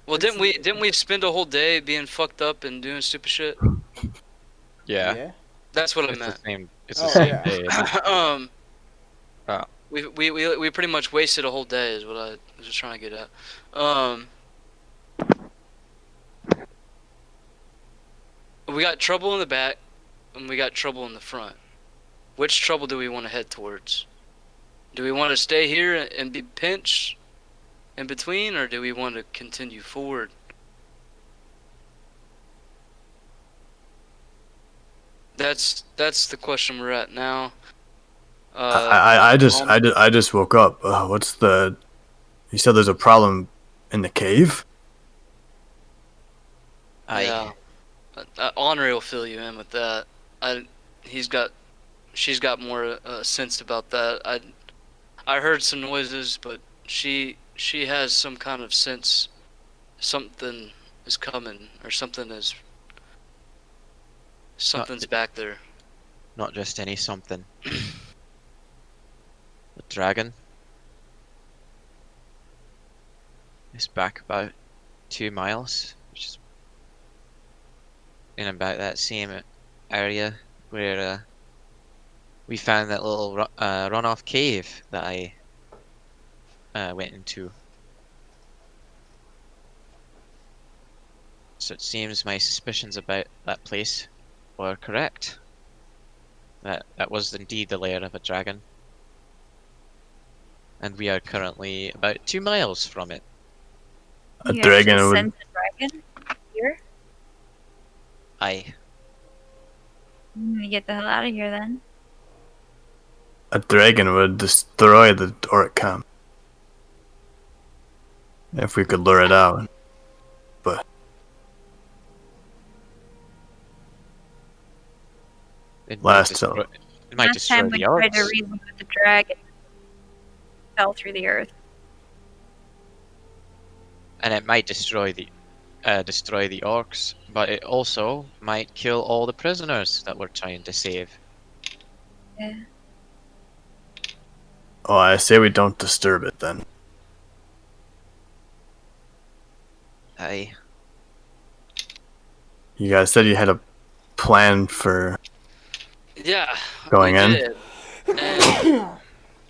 Well, didn't we spend a whole day being fucked up and doing stupid shit? Yeah. That's what I It's the meant. same. It's Oh, the same yeah. day. Isn't it? Oh. We pretty much wasted a whole day, is what I was just trying to get at. We got trouble in the back, and we got trouble in the front. Which trouble do we want to head towards? Do we want to stay here and be pinched in between, or do we want to continue forward? That's the question we're at now. I just woke up. What's the? You said there's a problem in the cave. Yeah. Henri will fill you in with that. She's got more sense about that. I heard some noises, but she has some kind of sense. Something is coming, or something's back there. Not just any something. The dragon is back about 2 miles, which is in about that same area where we found that little runoff cave that I went into. So it seems my suspicions about that place were correct. That was indeed the lair of a dragon. And we are currently about 2 miles from it. A You dragon actually would. sense a dragon here? Aye. I'm gonna get the hell out of here then. A dragon would destroy the orc camp if we could lure it out. But It Last destroy, time. it might Last time destroy we the tried to orcs. reason with the dragon, fell through the earth. And it might destroy the orcs, but it also might kill all the prisoners that we're trying to save. Yeah. oh, I say we don't disturb it then. Aye. You guys said you had a plan for Yeah, going we in. did. And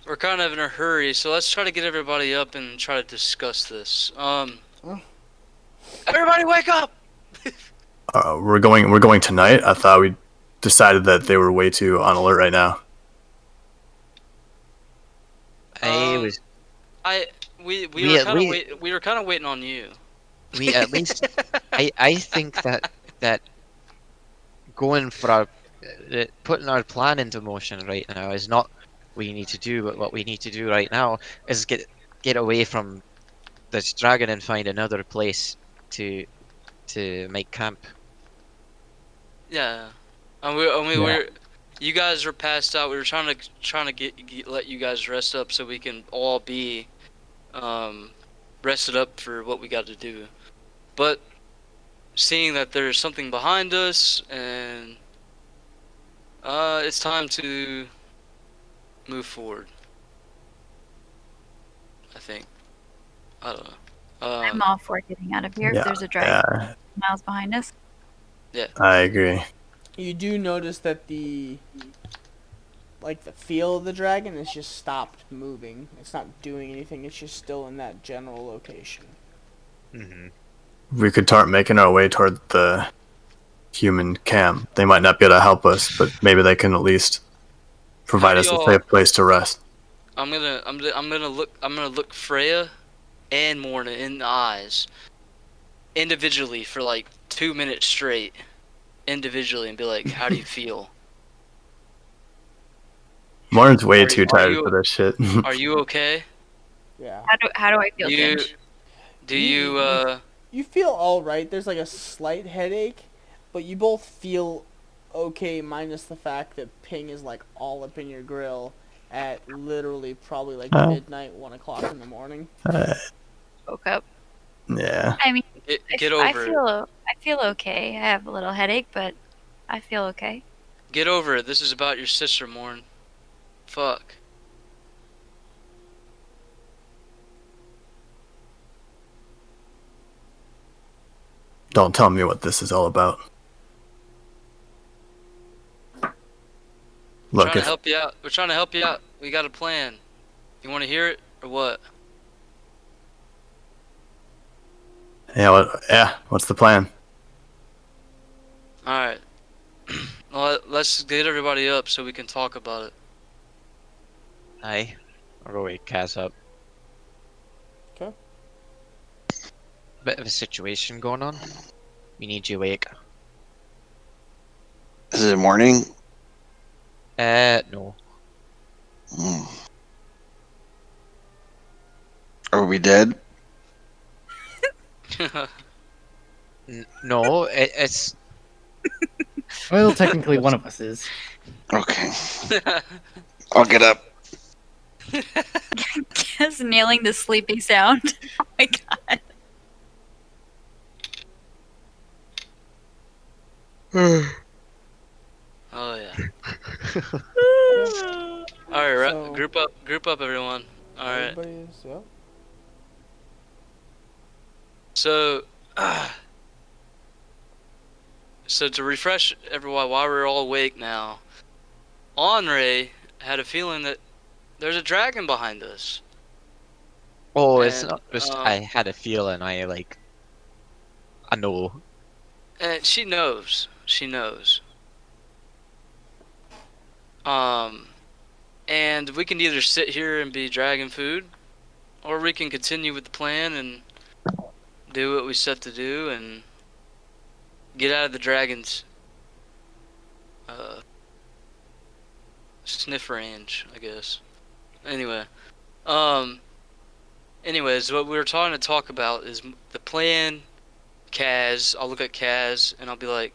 we're kind of in a hurry, so let's try to get everybody up and try to discuss this. Everybody wake up! We're going tonight. I thought we decided that they were way too on alert right now. I was. We We- were kind of waiting on you. We at least. I think that going for our putting our plan into motion right now is not what you need to do. But what we need to do right now is get away from this dragon and find another place to make camp. Yeah, and Yeah. we're you guys were passed out. We were trying to let you guys rest up so we can all be rested up for what we got to do. But seeing that there's something behind us and it's time to move forward. I think. I don't know. I'm all for getting out of here. Yeah, If there's a dragon yeah, miles behind us. I agree. You do notice that the feel of the dragon has just stopped moving. It's not doing anything. It's just still in that general location. Mm-hmm. We could start making our way toward the human camp. They might not be able to help us, but maybe they can at least provide How us do a y'all- safe place to rest. I'm gonna look Freya and Morna in the eyes individually for like 2 minutes straight, individually, and be like, "How do you feel? Lauren's way Are- too are tired you- for this shit. Are you okay? Yeah. How do I feel, You Ginge? do you You feel all right. There's like a slight headache, but you both feel okay, minus the fact that ping is like all up in your grill at literally probably like midnight, 1 o'clock in the morning. Woke up. Yeah. I mean, get I over it? feel okay. I have a little headache, but I feel okay. Get over it. This is about your sister, Morn. Fuck. Don't tell me what this is all about. Look, Trying to if help you out. We're trying to help you out. We got a plan. You want to hear it or what? what's the plan? All right. Well, let's get everybody up so we can talk about it. Aye. I'll go wake Kaz up. Okay. Bit of a situation going on. We need you awake. Is it morning? No. Hmm. Are we dead? No, it's Well, technically, one of us is. Okay. I'll get up. Just nailing the sleepy sound. Oh my god. Oh yeah. All right, So- group up, everyone. All right. Everybody's, yep. So, so to refresh everyone, while we're all awake now, Henri had a feeling that there's a dragon behind us. oh, it's And, not just I had a feeling. I know. And she knows. She knows. And we can either sit here and be dragon food, or we can continue with the plan and do what we set to do and get out of the dragon's sniff range, I guess. Anyway, anyways, what we were trying to talk about is the plan. Kaz, I'll look at Kaz and I'll be like,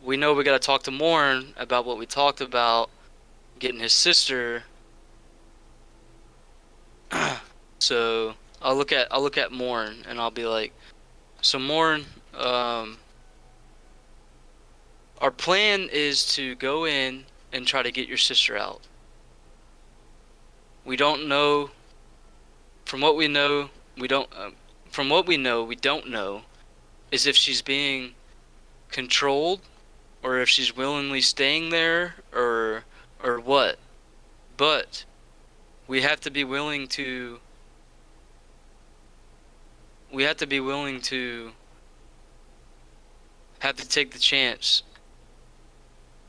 we know we gotta talk to Morn about what we talked about, getting his sister. So I'll look at Morn and I'll be like, so Morn, our plan is to go in and try to get your sister out. We don't know. From what we know, we don't. From what we know, we don't know is if she's being controlled, or if she's willingly staying there, or what. But we have to be willing to. We have to be willing to have to take the chance.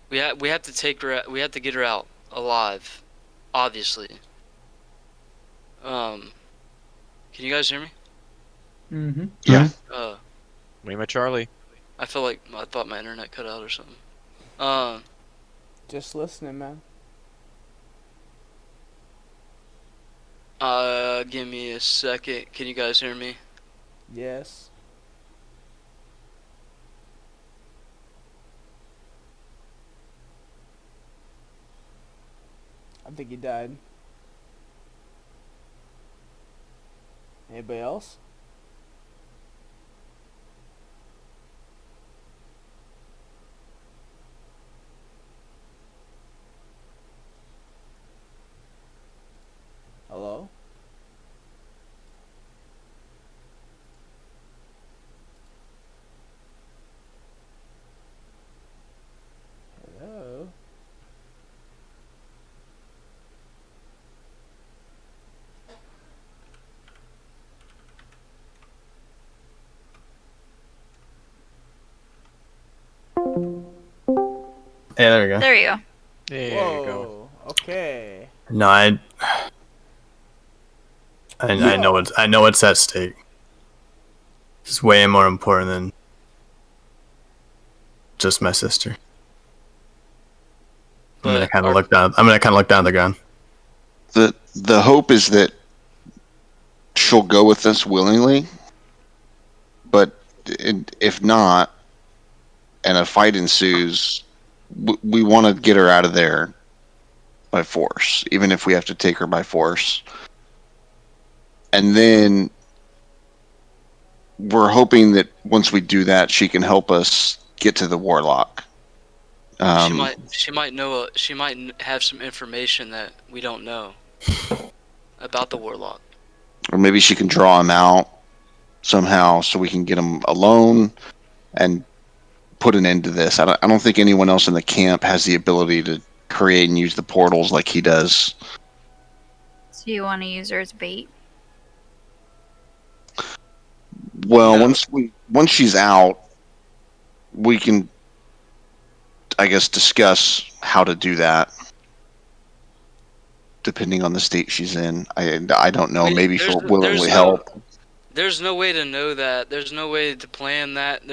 We have to take her. We have to get her out alive, obviously. Can you guys hear me? Mm-hmm. Yeah. Rima Charlie. I thought my internet cut out or something. Just listening, man. Give me a second. Can you guys hear me? Yes. I think he died. Anybody else? Hello? Hello? Hey, there we go. There you go. There Whoa. you go. Okay. No, I know what's at stake. It's way more important than just my sister. I'm gonna kind of look down the ground. The hope is that she'll go with us willingly, but if not, and a fight ensues, we want to get her out of there by force, even if we have to take her by force. And then we're hoping that once we do that, she can help us get to the warlock. She might know. She might have some information that we don't know about the warlock. Or maybe she can draw him out somehow so we can get him alone and put an end to this. I don't think anyone else in the camp has the ability to create and use the portals like he does. So you want to use her as bait? Well, No. once she's out, we can, I guess, discuss how to do that. Depending on the state she's in, I don't know. Maybe she'll willingly help. There's no way to know that. There's no way to plan that.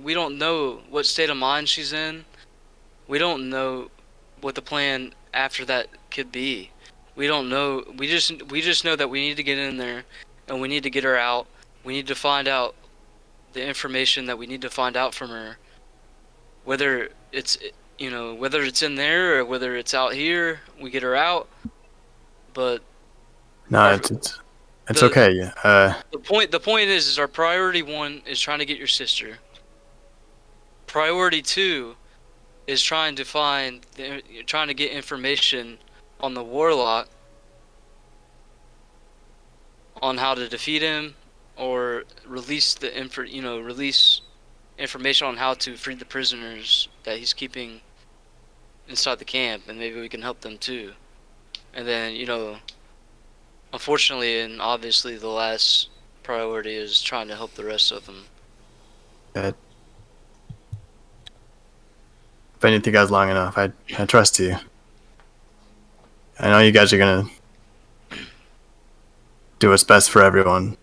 We don't know what state of mind she's in. We don't know what the plan after that could be. We don't know. We just know that we need to get in there, and we need to get her out. We need to find out the information that we need to find out from her. Whether it's in there or whether it's out here, we get her out. But No, it's okay. the point is our priority 1 is trying to get your sister. Priority 2 is trying to get information on the warlock, on how to defeat him, or release information on how to free the prisoners that he's keeping inside the camp, and maybe we can help them too. And then, unfortunately and obviously the last priority is trying to help the rest of them. I've been with you guys long enough. I trust you. I know you guys are gonna do what's best for everyone.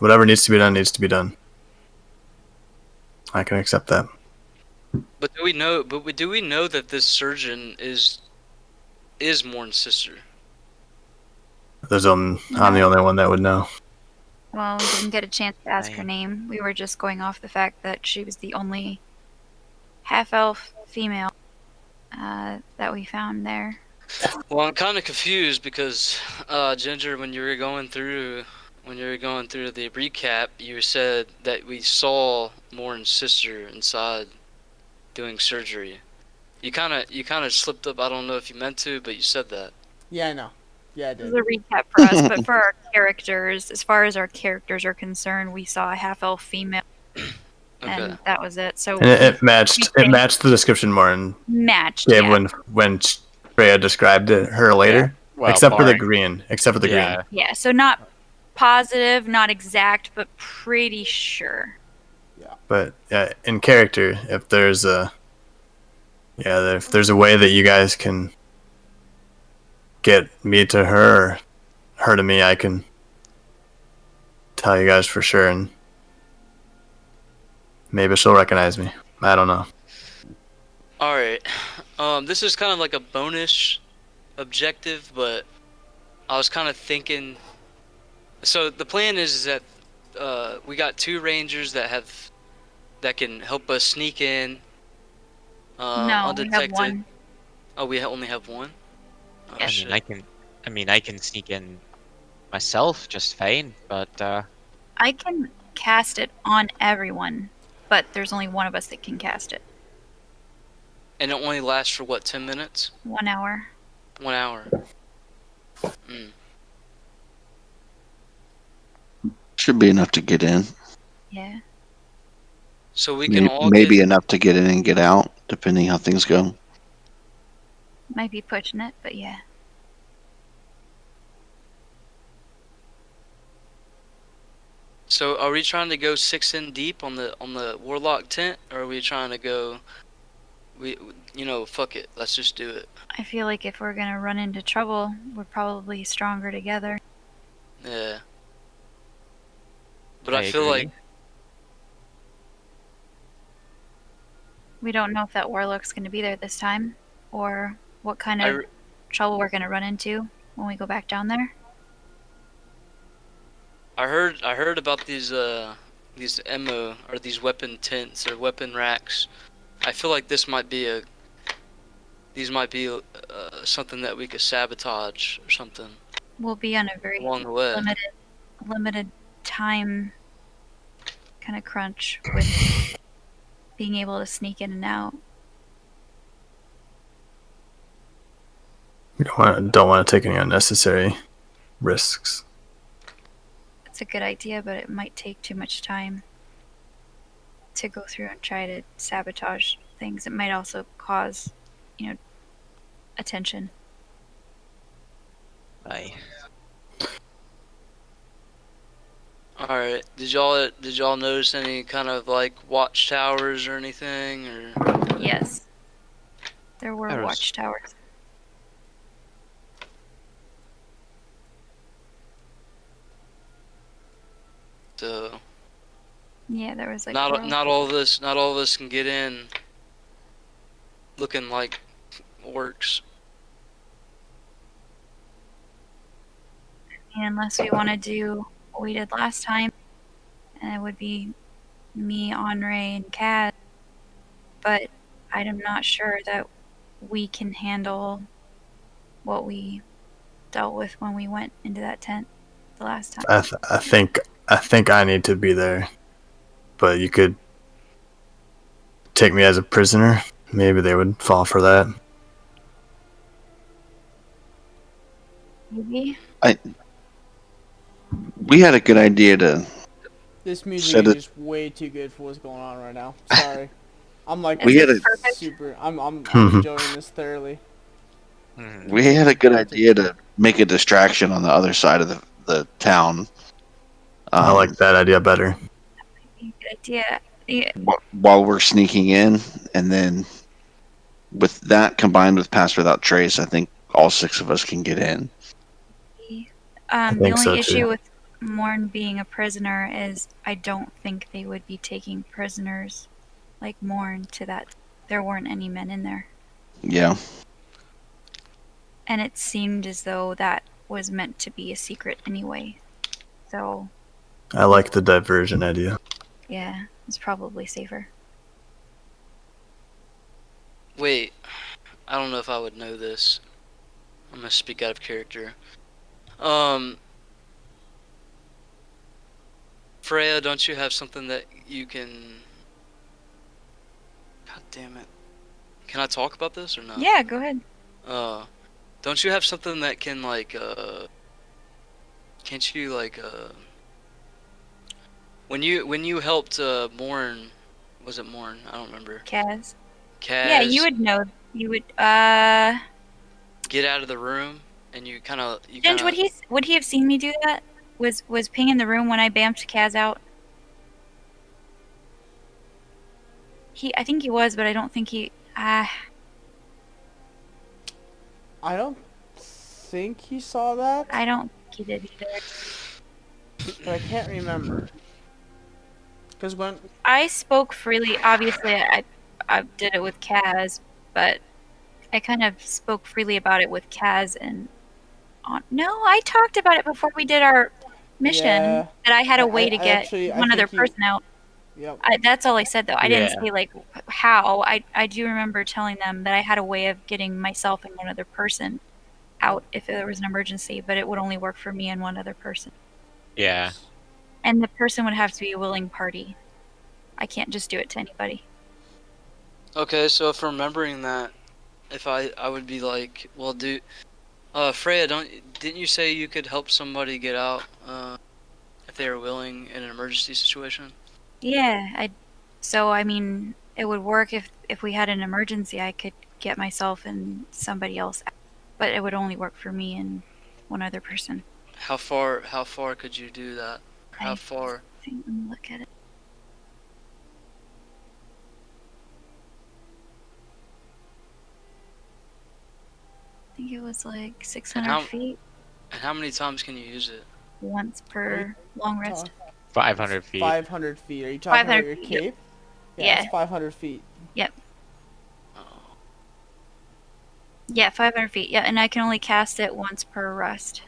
Whatever needs to be done needs to be done. I can accept that. But do we know? Do we know that this surgeon is Morn's sister? I'm the only one that would know. Well, we didn't get a chance to ask her I- name. We were just going off the fact that she was the only half-elf female that we found there. Well, I'm kind of confused because Ginger, when you were going through the recap, you said that we saw Morn's sister inside doing surgery. You kind of slipped up. I don't know if you meant to, but you said that. Yeah, I know. Yeah, I This is did. a recap for us, but for our characters, as far as our characters are concerned, we saw a half-elf female, Okay. and that was it. So And it matched. we It think- matched the description Morin matched. gave Yeah. when Freya described her later. Well, except for the barring- green. Except for the yeah. green. Yeah. So not positive, not exact, but pretty sure. But in character, if there's a way that you guys can get me to her, or her to me, I can tell you guys for sure, and maybe she'll recognize me. I don't know. All right. This is kind of like a bonus objective, but I was kind of thinking. So the plan is that we got 2 rangers that can help us sneak in. No, we undetected. have one. Oh, we only have one. Oh, Yeah. shit. I mean, I can sneak in myself just fine, but I can cast it on everyone, but there's only one of us that can cast it. And it only lasts for what, 10 minutes? 1 hour. 1 hour. Mm. Should be enough to get in. Yeah. So we can all Maybe get, enough to get in and get out, depending how things go. Might be pushing it, but yeah. So are we trying to go 6 in deep on the warlock tent, or are we trying to go? Fuck it. Let's just do it. I feel like if we're gonna run into trouble, we're probably stronger together. Yeah. But I I feel agree. like We don't know if that warlock's gonna be there this time, or what kind I of re- trouble we're gonna run into when we go back down there. I heard about these ammo or these weapon tents or weapon racks. I feel like these might be something that we could sabotage or something We'll be on a very along the way. limited time kind of crunch with being able to sneak in and out. You don't want to take any unnecessary risks. It's a good idea, but it might take too much time to go through and try to sabotage things. It might also cause, attention. Aye. All right. Did y'all notice any kind of like watchtowers or anything or? Yes. There were There was- watchtowers. So Yeah, there was like not all of us can get in looking like orcs. unless we want to do what we did last time, and it would be me, Andre, and Kat. But I'm not sure that we can handle what we dealt with when we went into that tent the last time. I think I need to be there, but you could take me as a prisoner. Maybe they would fall for that. Maybe. We had a good idea to. This music Said is it- just way too good for what's going on right now. Sorry. I'm like We had a- Perfect. super. I'm enjoying this thoroughly. Mhm. We had a good idea to make a distraction on the other side of the town. I like that idea better. Good idea. Yeah, While we're sneaking in, and then with that combined with Pass Without Trace, I think all 6 of us can get in. the think only so, issue too. with Morn being a prisoner is I don't think they would be taking prisoners like Morn to that. there weren't any men in there. Yeah. And it seemed as though that was meant to be a secret anyway. So, I like the diversion idea. yeah, it's probably safer. Wait, I don't know if I would know this. I'm gonna speak out of character. Freya, don't you have something that you can... God damn it. Can I talk about this or not? Yeah, go ahead. Don't you have something that can, like, can't you, like, when you helped, Morn, was it Morn? I don't remember. Kaz. Kaz. Yeah, you would know. You would, get out of the room, and you kind of... Ginge, would he have seen me do that? Was Ping in the room when I bamfed Kaz out? I think he was, but I don't think he... I don't think he saw that, I don't think he did either. but I can't remember. Because when... I spoke freely. Obviously, I did it with Kaz, but I kind of spoke freely about it with Kaz and... No, I talked about it before we did our mission, Yeah. that I had a way I to get actually- I one other think you- person out. Yep. That's all I said, though. I didn't Yeah. say, like, how. I do remember telling them that I had a way of getting myself and one other person out if there was an emergency, but it would only work for me and one other person. Yeah. And the person would have to be a willing party. I can't just do it to anybody. Okay, so if remembering that, if I would be like, well, Freya, didn't you say you could help somebody get out, if they were willing in an emergency situation? Yeah, so, I mean, it would work if we had an emergency. I could get myself and somebody else out. But it would only work for me and one other person. How far could you do that? How far? Let me look at it. I think it was like 600 feet And how many times can you use it? once per long rest. 500 feet. 500 feet. Are you talking about 500 your feet. cape? Yeah. It's 500 feet. Oh. Yeah, 500 feet. Yeah, and I can only cast it once per rest.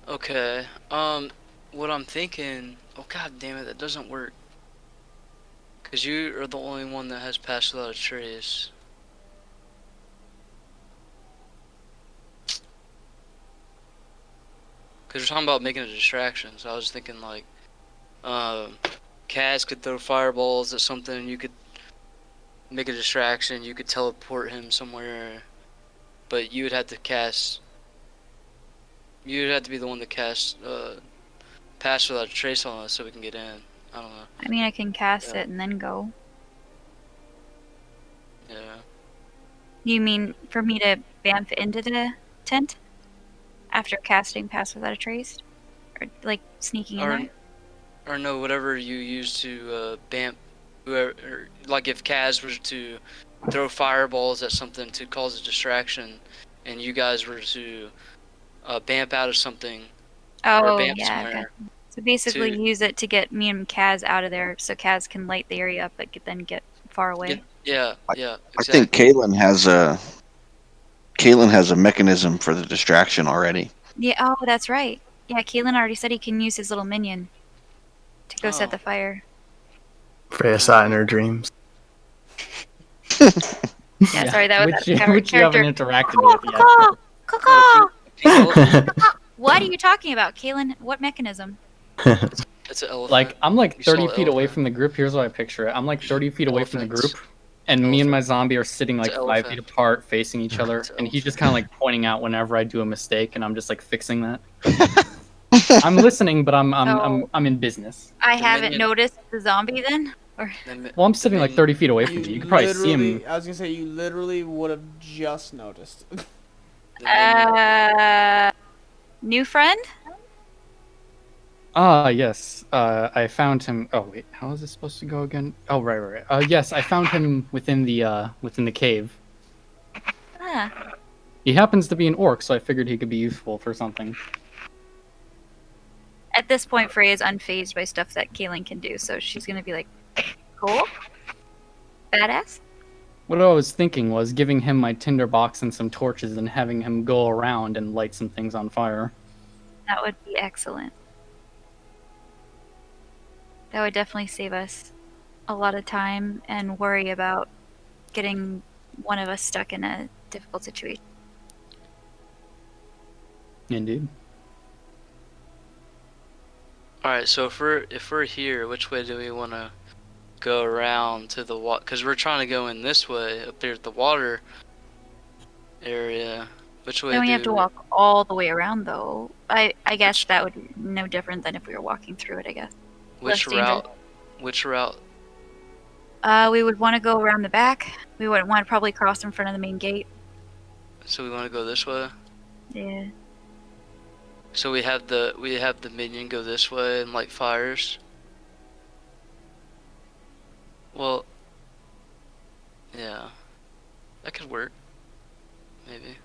Okay. What I'm thinking... Oh, god damn it, that doesn't work. Because you are the only one that has passed without a trace. Because we're talking about making a distraction, so I was thinking, like... Kaz could throw fireballs at something, and you could make a distraction, you could teleport him somewhere. But you would have to cast... You'd have to be the one to cast, pass without a trace on us so we can get in. I don't know. I mean, I can cast Yeah. it and then go. Yeah. You mean for me to bamf into the tent? After casting Pass Without a Trace? Or, like, sneaking in there? Or no, whatever you use to, bamf... Whoever, or, like, if Kaz was to throw fireballs at something to cause a distraction, and you guys were to... bamf out of something. Oh, bamf yeah. somewhere Okay. So basically to- use it to get me and Kaz out of there so Kaz can light the area up but then get far away. Yeah, I exactly. think Caitlin has a mechanism for the distraction already. Yeah, oh, that's right. Yeah, Kaylin already said he can use his little minion to go set Oh. the fire. Freya saw it in her dreams. Yeah, sorry, that was which, out of which you character. haven't interacted with yet. Caw, caw, caw, caw. Elephant. What are you talking about, Kaylin? What mechanism? It's an elephant. Like, I'm like You saw 30 the feet away elephant. from the group. Here's what I picture it. I'm like 30 feet away from the Elephants. group, and me and my Elephant. zombie are sitting like It's an 5 feet elephant. apart, facing each other, It's an and he's just elephant. kind of like pointing out whenever I do a mistake, and I'm just like fixing that. I'm listening, but I'm in business. I The haven't minion- noticed the zombie then? Or Then- Well, I'm sitting like then 30 feet away from you. You could probably see literally- him. I was gonna say, you literally would have just noticed. the minion- New friend? Ah, yes. I found him. Oh wait, how is this supposed to go again? Oh right. Yes, I found him within the cave. Ah, He happens to be an orc, so I figured he could be useful for something. At this point, Freya is unfazed by stuff that Kaylin can do, so she's gonna be like, cool? Badass? What I was thinking was giving him my tinder box and some torches and having him go around and light some things on fire. That would be excellent. That would definitely save us a lot of time and worry about getting one of us stuck in a difficult situation. Indeed. All right, so if we're here, which way do we want to go around to the water? Because we're trying to go in this way up there at the water area. Which way? Then we do have to walk all the way around, though. I guess that would be no different than if we were walking through it, I guess. Which less dangerous. route? Which route? We would want to go around the back. We would want to probably cross in front of the main gate. So we want to go this way. Yeah. So we have the minion go this way and light fires. Well, yeah, that could work. Maybe.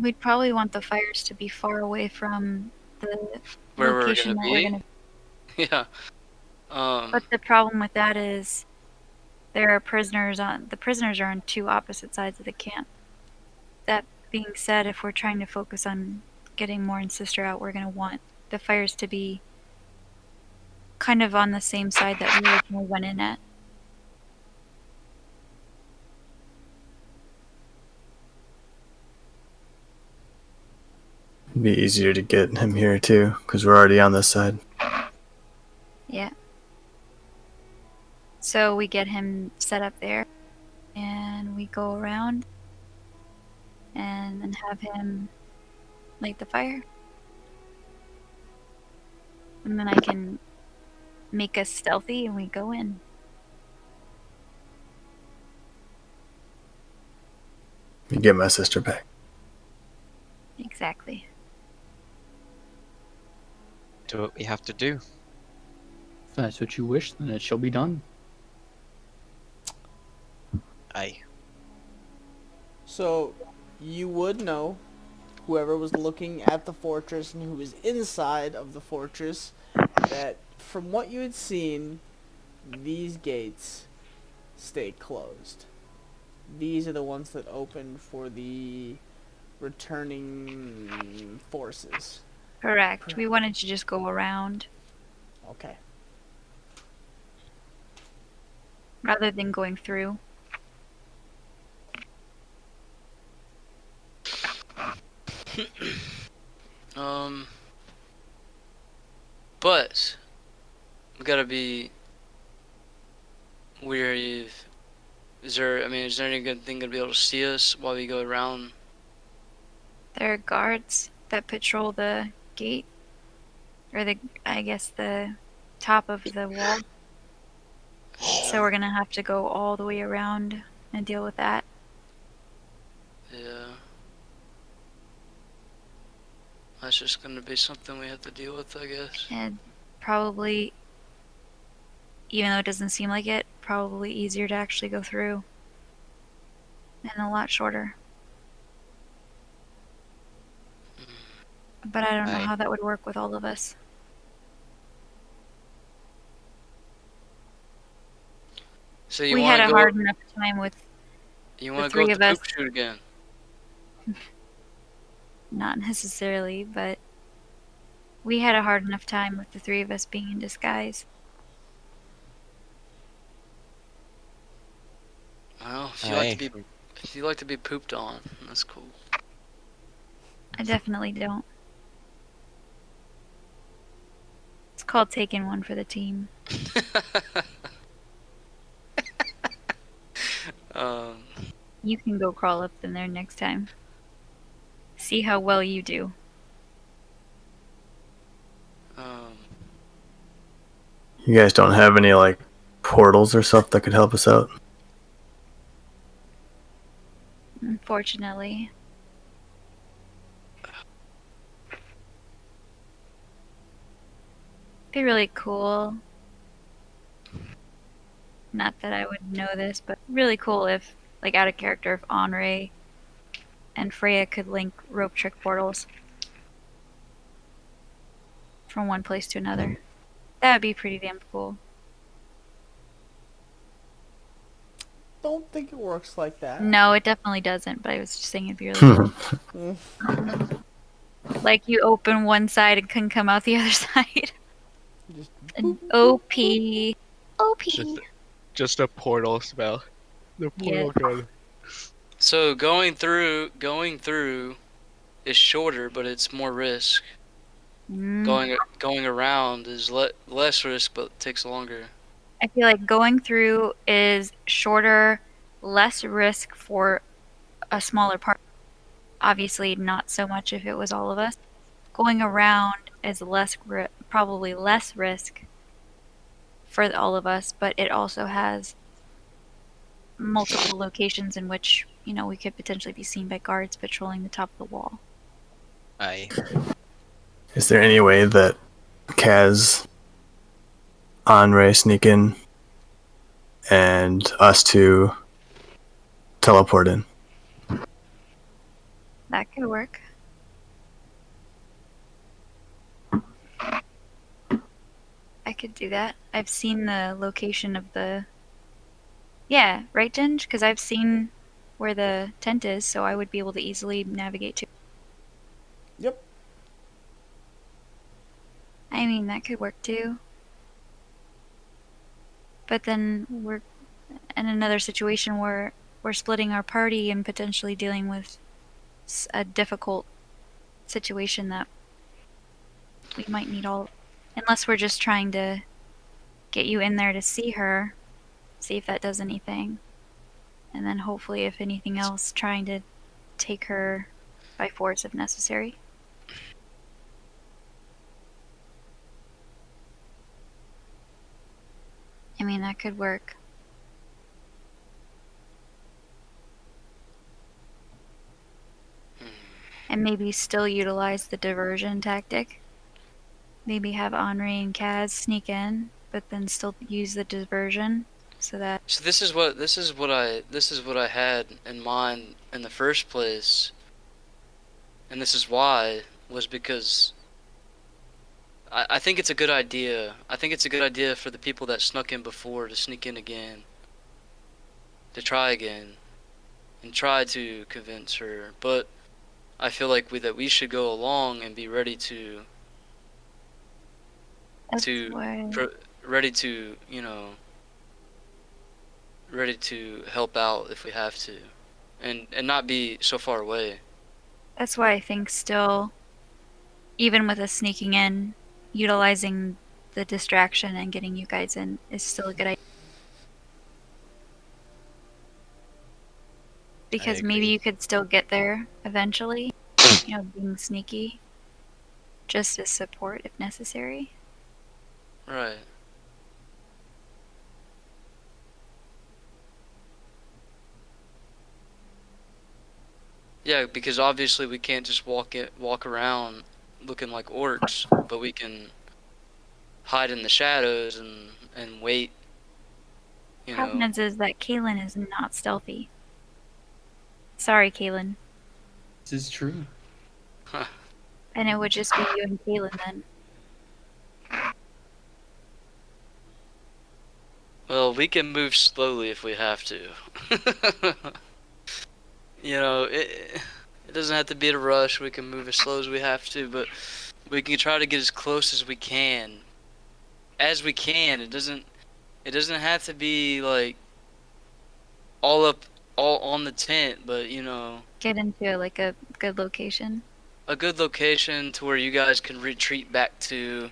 We'd probably want the fires to be far away from the Where we're location gonna that we're be? gonna. Yeah. But the problem with that is there are prisoners on. The prisoners are on two opposite sides of the camp. That being said, if we're trying to focus on getting Moore and Sister out, we're gonna want the fires to be kind of on the same side that we originally went in at. It'd be easier to get him here too, because we're already on this side. Yeah. So we get him set up there, and we go around, and then have him light the fire. And then I can make us stealthy, and we go in. You get my sister back. Exactly. Do what we have to do. If that's what you wish, then it shall be done. Aye. So, you would know, whoever was looking at the fortress and who was inside of the fortress, that from what you had seen, these gates stay closed. These are the ones that open for the returning forces. Correct. We wanted to just go around Okay. rather than going through. But we gotta be weary. Is there any good thing gonna be able to see us while we go around? There are guards that patrol the gate, or I guess the top of the wall. So we're gonna have to go all the way around and deal with that. Yeah. That's just gonna be something we have to deal with, I guess. And probably, even though it doesn't seem like it, probably easier to actually go through. And a lot shorter. But I don't know Aye. how that would work with all of us. So you We wanna had a go? hard enough time with You wanna go three with of the us. poop shoot again? Not necessarily, but we had a hard enough time with the three of us being in disguise. Well, if you like to be pooped on, that's cool. I definitely don't. It's called taking one for the team. You can go crawl up in there next time. See how well you do. You guys don't have any like portals or stuff that could help us out? Unfortunately. Be really cool. Not that I would know this, but really cool if, like, out of character, if Henri and Freya could link rope trick portals. from one place to another. That would be pretty damn cool. Don't think it works like that. No, it definitely doesn't, but I was just saying it'd be really cool. Like you open one side and can come out the other side. Just An OP. OP. Just a portal spell. The portal gun. So going through is shorter, but it's more risk. Mm. Going around is less risk, but takes longer. I feel like going through is shorter, less risk for a smaller part. Obviously, not so much if it was all of us. Going around is probably less risk for all of us, but it also has multiple locations in which, we could potentially be seen by guards patrolling the top of the wall. Aye. Is there any way that Kaz, Anre sneak in, and us two teleport in? That could work. I could do that. I've seen the location of the... Yeah, right, Ginge? Because I've seen where the tent is, so I would be able to easily navigate to. Yep. I mean, that could work too. But then we're in another situation where we're splitting our party and potentially dealing with a difficult situation that we might need all... Unless we're just trying to get you in there to see her, see if that does anything. And then hopefully, if anything else, trying to take her by force if necessary. I mean, that could work. And maybe still utilize the diversion tactic. Maybe have Henri and Kaz sneak in, but then still use the diversion so that... So this is what I had in mind in the first place, and this is why, was because I think it's a good idea. I think it's a good idea for the people that snuck in before to sneak in again, to try again, and try to convince her. But I feel like that we should go along and be ready to ready to ready to help out if we have to, and not be so far away. That's why I think still, even with us sneaking in, utilizing the distraction and getting you guys in is still a good idea. Because maybe you could still get there eventually, being sneaky, just as support if necessary. Right. Yeah, because obviously we can't just walk around looking like orcs, but we can hide in the shadows and wait. Problem is that Kaylin is not stealthy. Sorry, Kaylin. This is true. Huh. And it would just be you and Kaylin then. Well, we can move slowly if we have to. It doesn't have to be a rush. We can move as slow as we have to, but we can try to get as close as we can. It doesn't have to be like all on the tent, but Get into like a good location. A good location to where you guys can retreat back to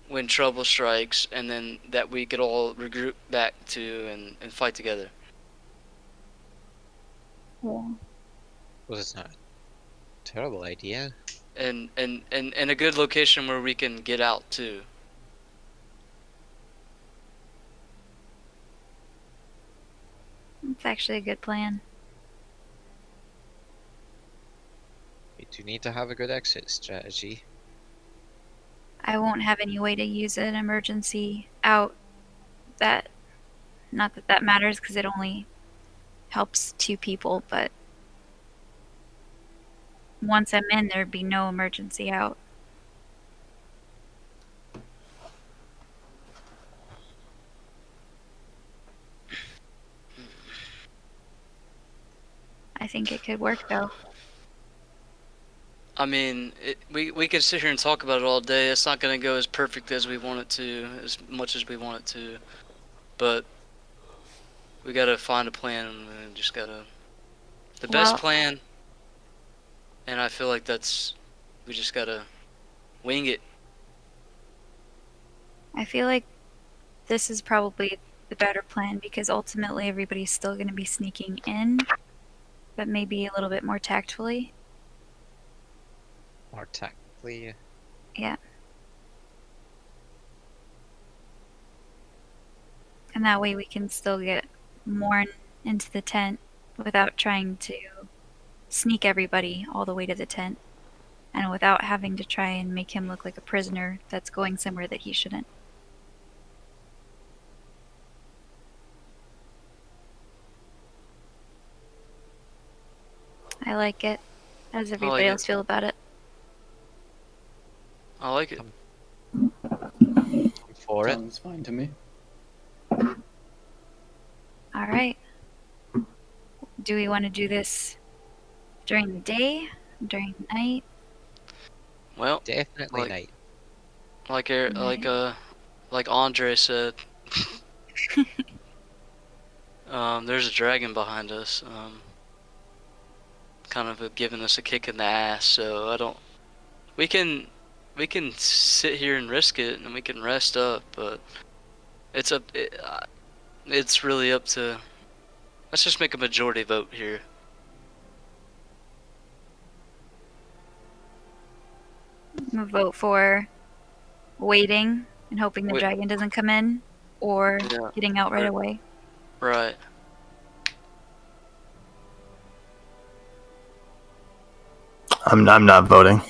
when trouble strikes, and then that we could all regroup back to and fight together. Yeah. Well, that's not a terrible idea. And a good location where we can get out too. It's actually a good plan. We do need to have a good exit strategy. I won't have any way to use an emergency out. Not that matters because it only helps 2 people, but once I'm in, there'd be no emergency out. I think it could work though. I mean, we could sit here and talk about it all day. It's not gonna go as perfect as we want it to, as much as we want it to, but we gotta find a plan, and we just gotta the best Well- plan. And I feel like we just gotta wing it. I feel like this is probably the better plan because ultimately everybody's still going to be sneaking in, but maybe a little bit more tactfully. More tactfully. Yeah. And that way we can still get more into the tent without trying to sneak everybody all the way to the tent. And without having to try and make him look like a prisoner that's going somewhere that he shouldn't. I like it. How does everybody it. else feel about it? I like it. I'm for it. Sounds fine to me. Alright. Do we want to do this during the day? During the night? Well, Definitely Like- night. like Andre said. There's a dragon behind us. Kind of giving us a kick in the ass. So I don't. We can sit here and risk it, and we can rest up. But it's it's really up to. Let's just make a majority vote here. I'm gonna vote for waiting and hoping the Wait. dragon doesn't come in, or Yeah. getting out right Right. away. Right. I'm not voting.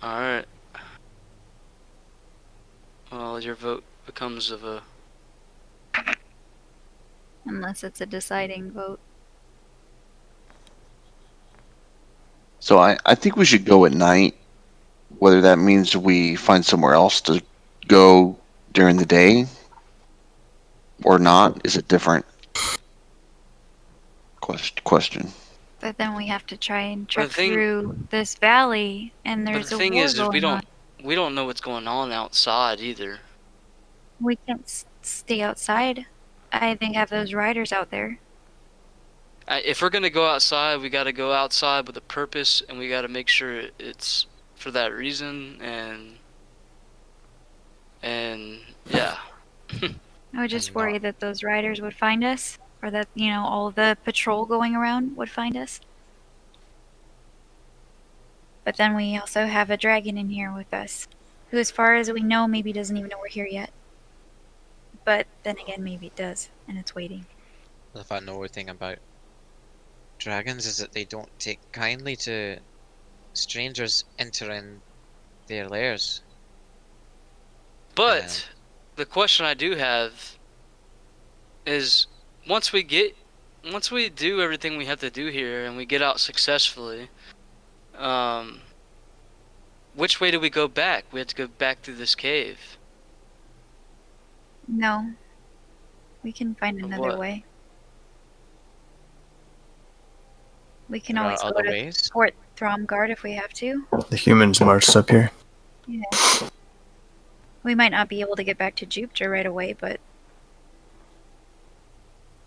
All right. Well, your vote becomes of a. Unless it's a deciding vote. So I think we should go at night. Whether that means we find somewhere else to go during the day or not is a different question. But then we have to try and But the trek thing- through this valley, and But there's the a thing war is, going we don't know what's going on outside either. We can't stay outside. I think have those riders out there. If we're gonna go outside, we gotta go outside with a purpose, and we gotta make sure it's for that reason. And yeah. I would just And worry not- that those riders would find us, or that, all the patrol going around would find us. But then we also have a dragon in here with us, who, as far as we know, maybe doesn't even know we're here yet. But then again, maybe it does, and it's waiting. If I know a thing about dragons is that they don't take kindly to strangers entering their lairs. But the question I do have is, once we do everything we have to do here, and we get out successfully, which way do we go back? We have to go back through this cave. No. We can find Of another what? way. We can There are always go other to ways. Fort Thromgard if we have to. The humans marched up here. Yeah. We might not be able to get back to Jupiter right away, but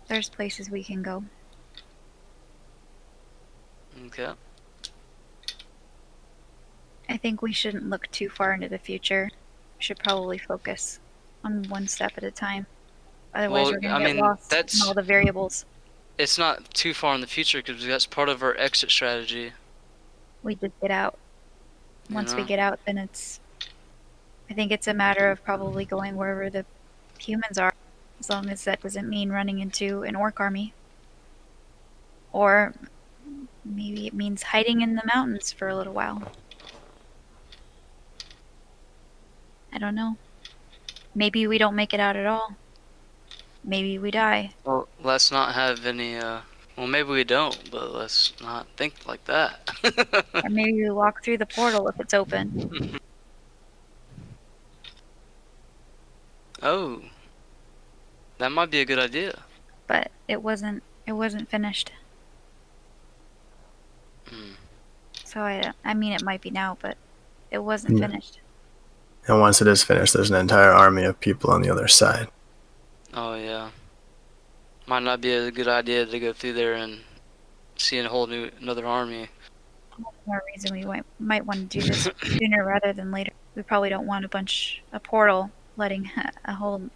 there's places we can go. Okay. I think we shouldn't look too far into the future. We should probably focus on one step at a time. Otherwise, Well, we're going I to get mean, lost that's- in all the variables. It's not too far in the future because that's part of our exit strategy. We just get out. You Once we know? get out, then I think it's a matter of probably going wherever the humans are, as long as that doesn't mean running into an orc army. Or maybe it means hiding in the mountains for a little while. I don't know. Maybe we don't make it out at all. Maybe we die. Well, let's not have any. Well, maybe we don't, but let's not think like that. Or maybe we walk through the portal if it's open. Oh. That might be a good idea. but it wasn't finished. Hmm. So I mean, it might be now, but it wasn't Yeah. finished. And once it is finished, there's an entire army of people on the other side. Oh yeah. Might not be a good idea to go through there and see a whole another army. More reason we might want to do this sooner rather than later. We probably don't want a portal letting a whole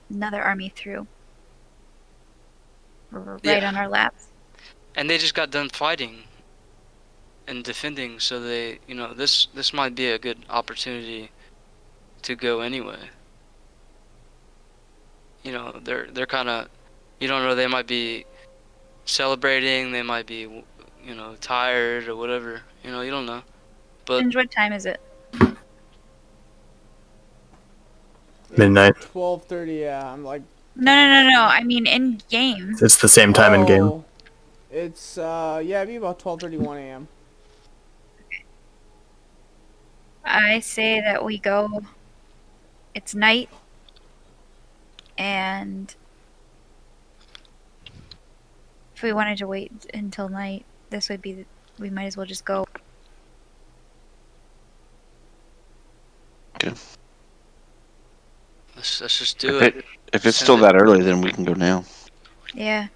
another army through right Yeah. on our laps. And they just got done fighting and defending, so they, this might be a good opportunity to go anyway. They're kind of, you don't know, they might be celebrating, they might be, tired or whatever. You don't know. But And what time is it? Midnight. 12:30. Yeah, I'm like. No. I mean, in game. It's the same time in game. Oh, it's it'd be about 12:31 a.m. I say that we go. It's night, and if we wanted to wait until night, this would be. We might as well just go. let's just do it. If it's still that early, then we can go now. Yeah.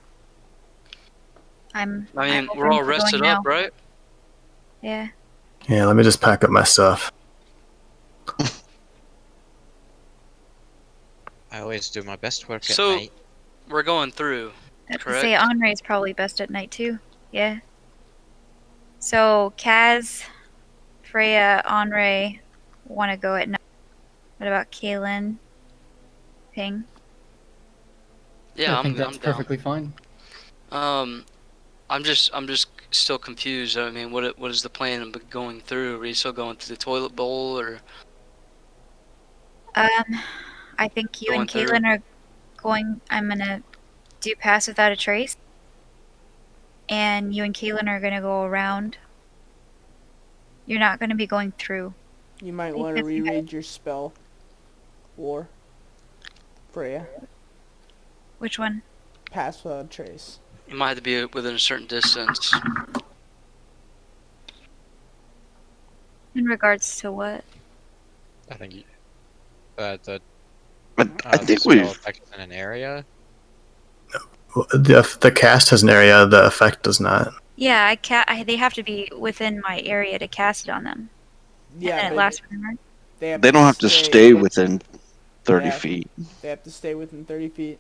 I mean, I'm we're all open to rested going up, now. right? Yeah. Yeah, let me just pack up my stuff. I always do my best work So- at night. We're going through. I have to Correct. say, Henri is probably best at night too. Yeah. So Kaz, Freya, Henri want to go at night. What about Kaylin? Ping. Yeah, I think I'm that's down. perfectly fine. I'm just still confused. I mean, what is the plan of going through? Are you still going to the toilet bowl, or I think you and Going through. Kaylin are going. I'm gonna do pass without a trace, and you and Kaylin are gonna go around. You're not gonna be going through. You might want to Because you reread your spell. War. Freya. Which one? Pass without trace. you might have to be within a certain distance? In regards to what? I think the But I the think spell we've. affects in an area. The cast has an area, the effect does not. Yeah, they have to be within my area to cast it on them. Yeah, and it but lasts forever. they They don't have to stay within 30 Yeah. feet. They have to stay within 30 feet.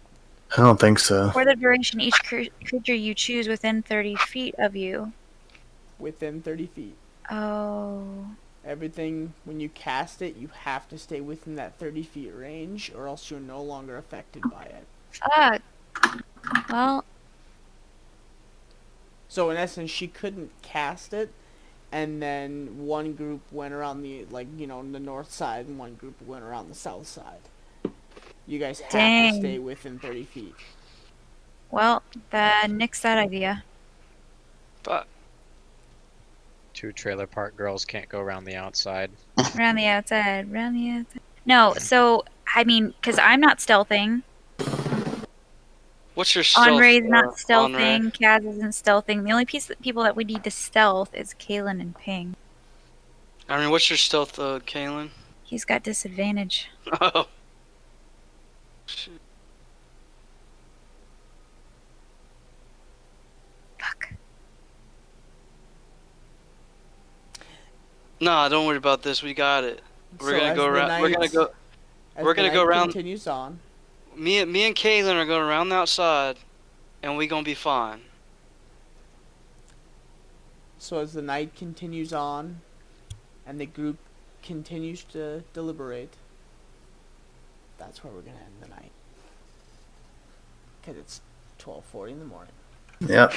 I don't think so. For the duration, each creature you choose within 30 feet of you. Within 30 feet. Oh. Everything, when you cast it, you have to stay within that 30 feet range, or else you're no longer affected by it. Fuck. Well, So in essence, she couldn't cast it, and then one group went around the north side, and one group went around the south side. You guys have Dang. to stay within 30 feet. well, then nix that idea. But Two trailer park girls can't go around the outside. Around the outside. No, so, I mean, because I'm not stealthing. what's your stealth? Henri's not Henri? stealthing. Kaz isn't stealthing. The only people that we need to stealth is Kaylin and Ping. I mean, what's your stealth, Kaylin? He's got disadvantage. Oh. Shit. Fuck. Nah, don't worry about this. We got it. We're So gonna as go the around. We're gonna night- go. as we're the gonna go night around- Continues on. Me and Kaylin are going around the outside, and we gonna be fine. So as the night continues on, and the group continues to deliberate, that's where we're gonna end the night. Cause it's 12:40 in the morning. Yep.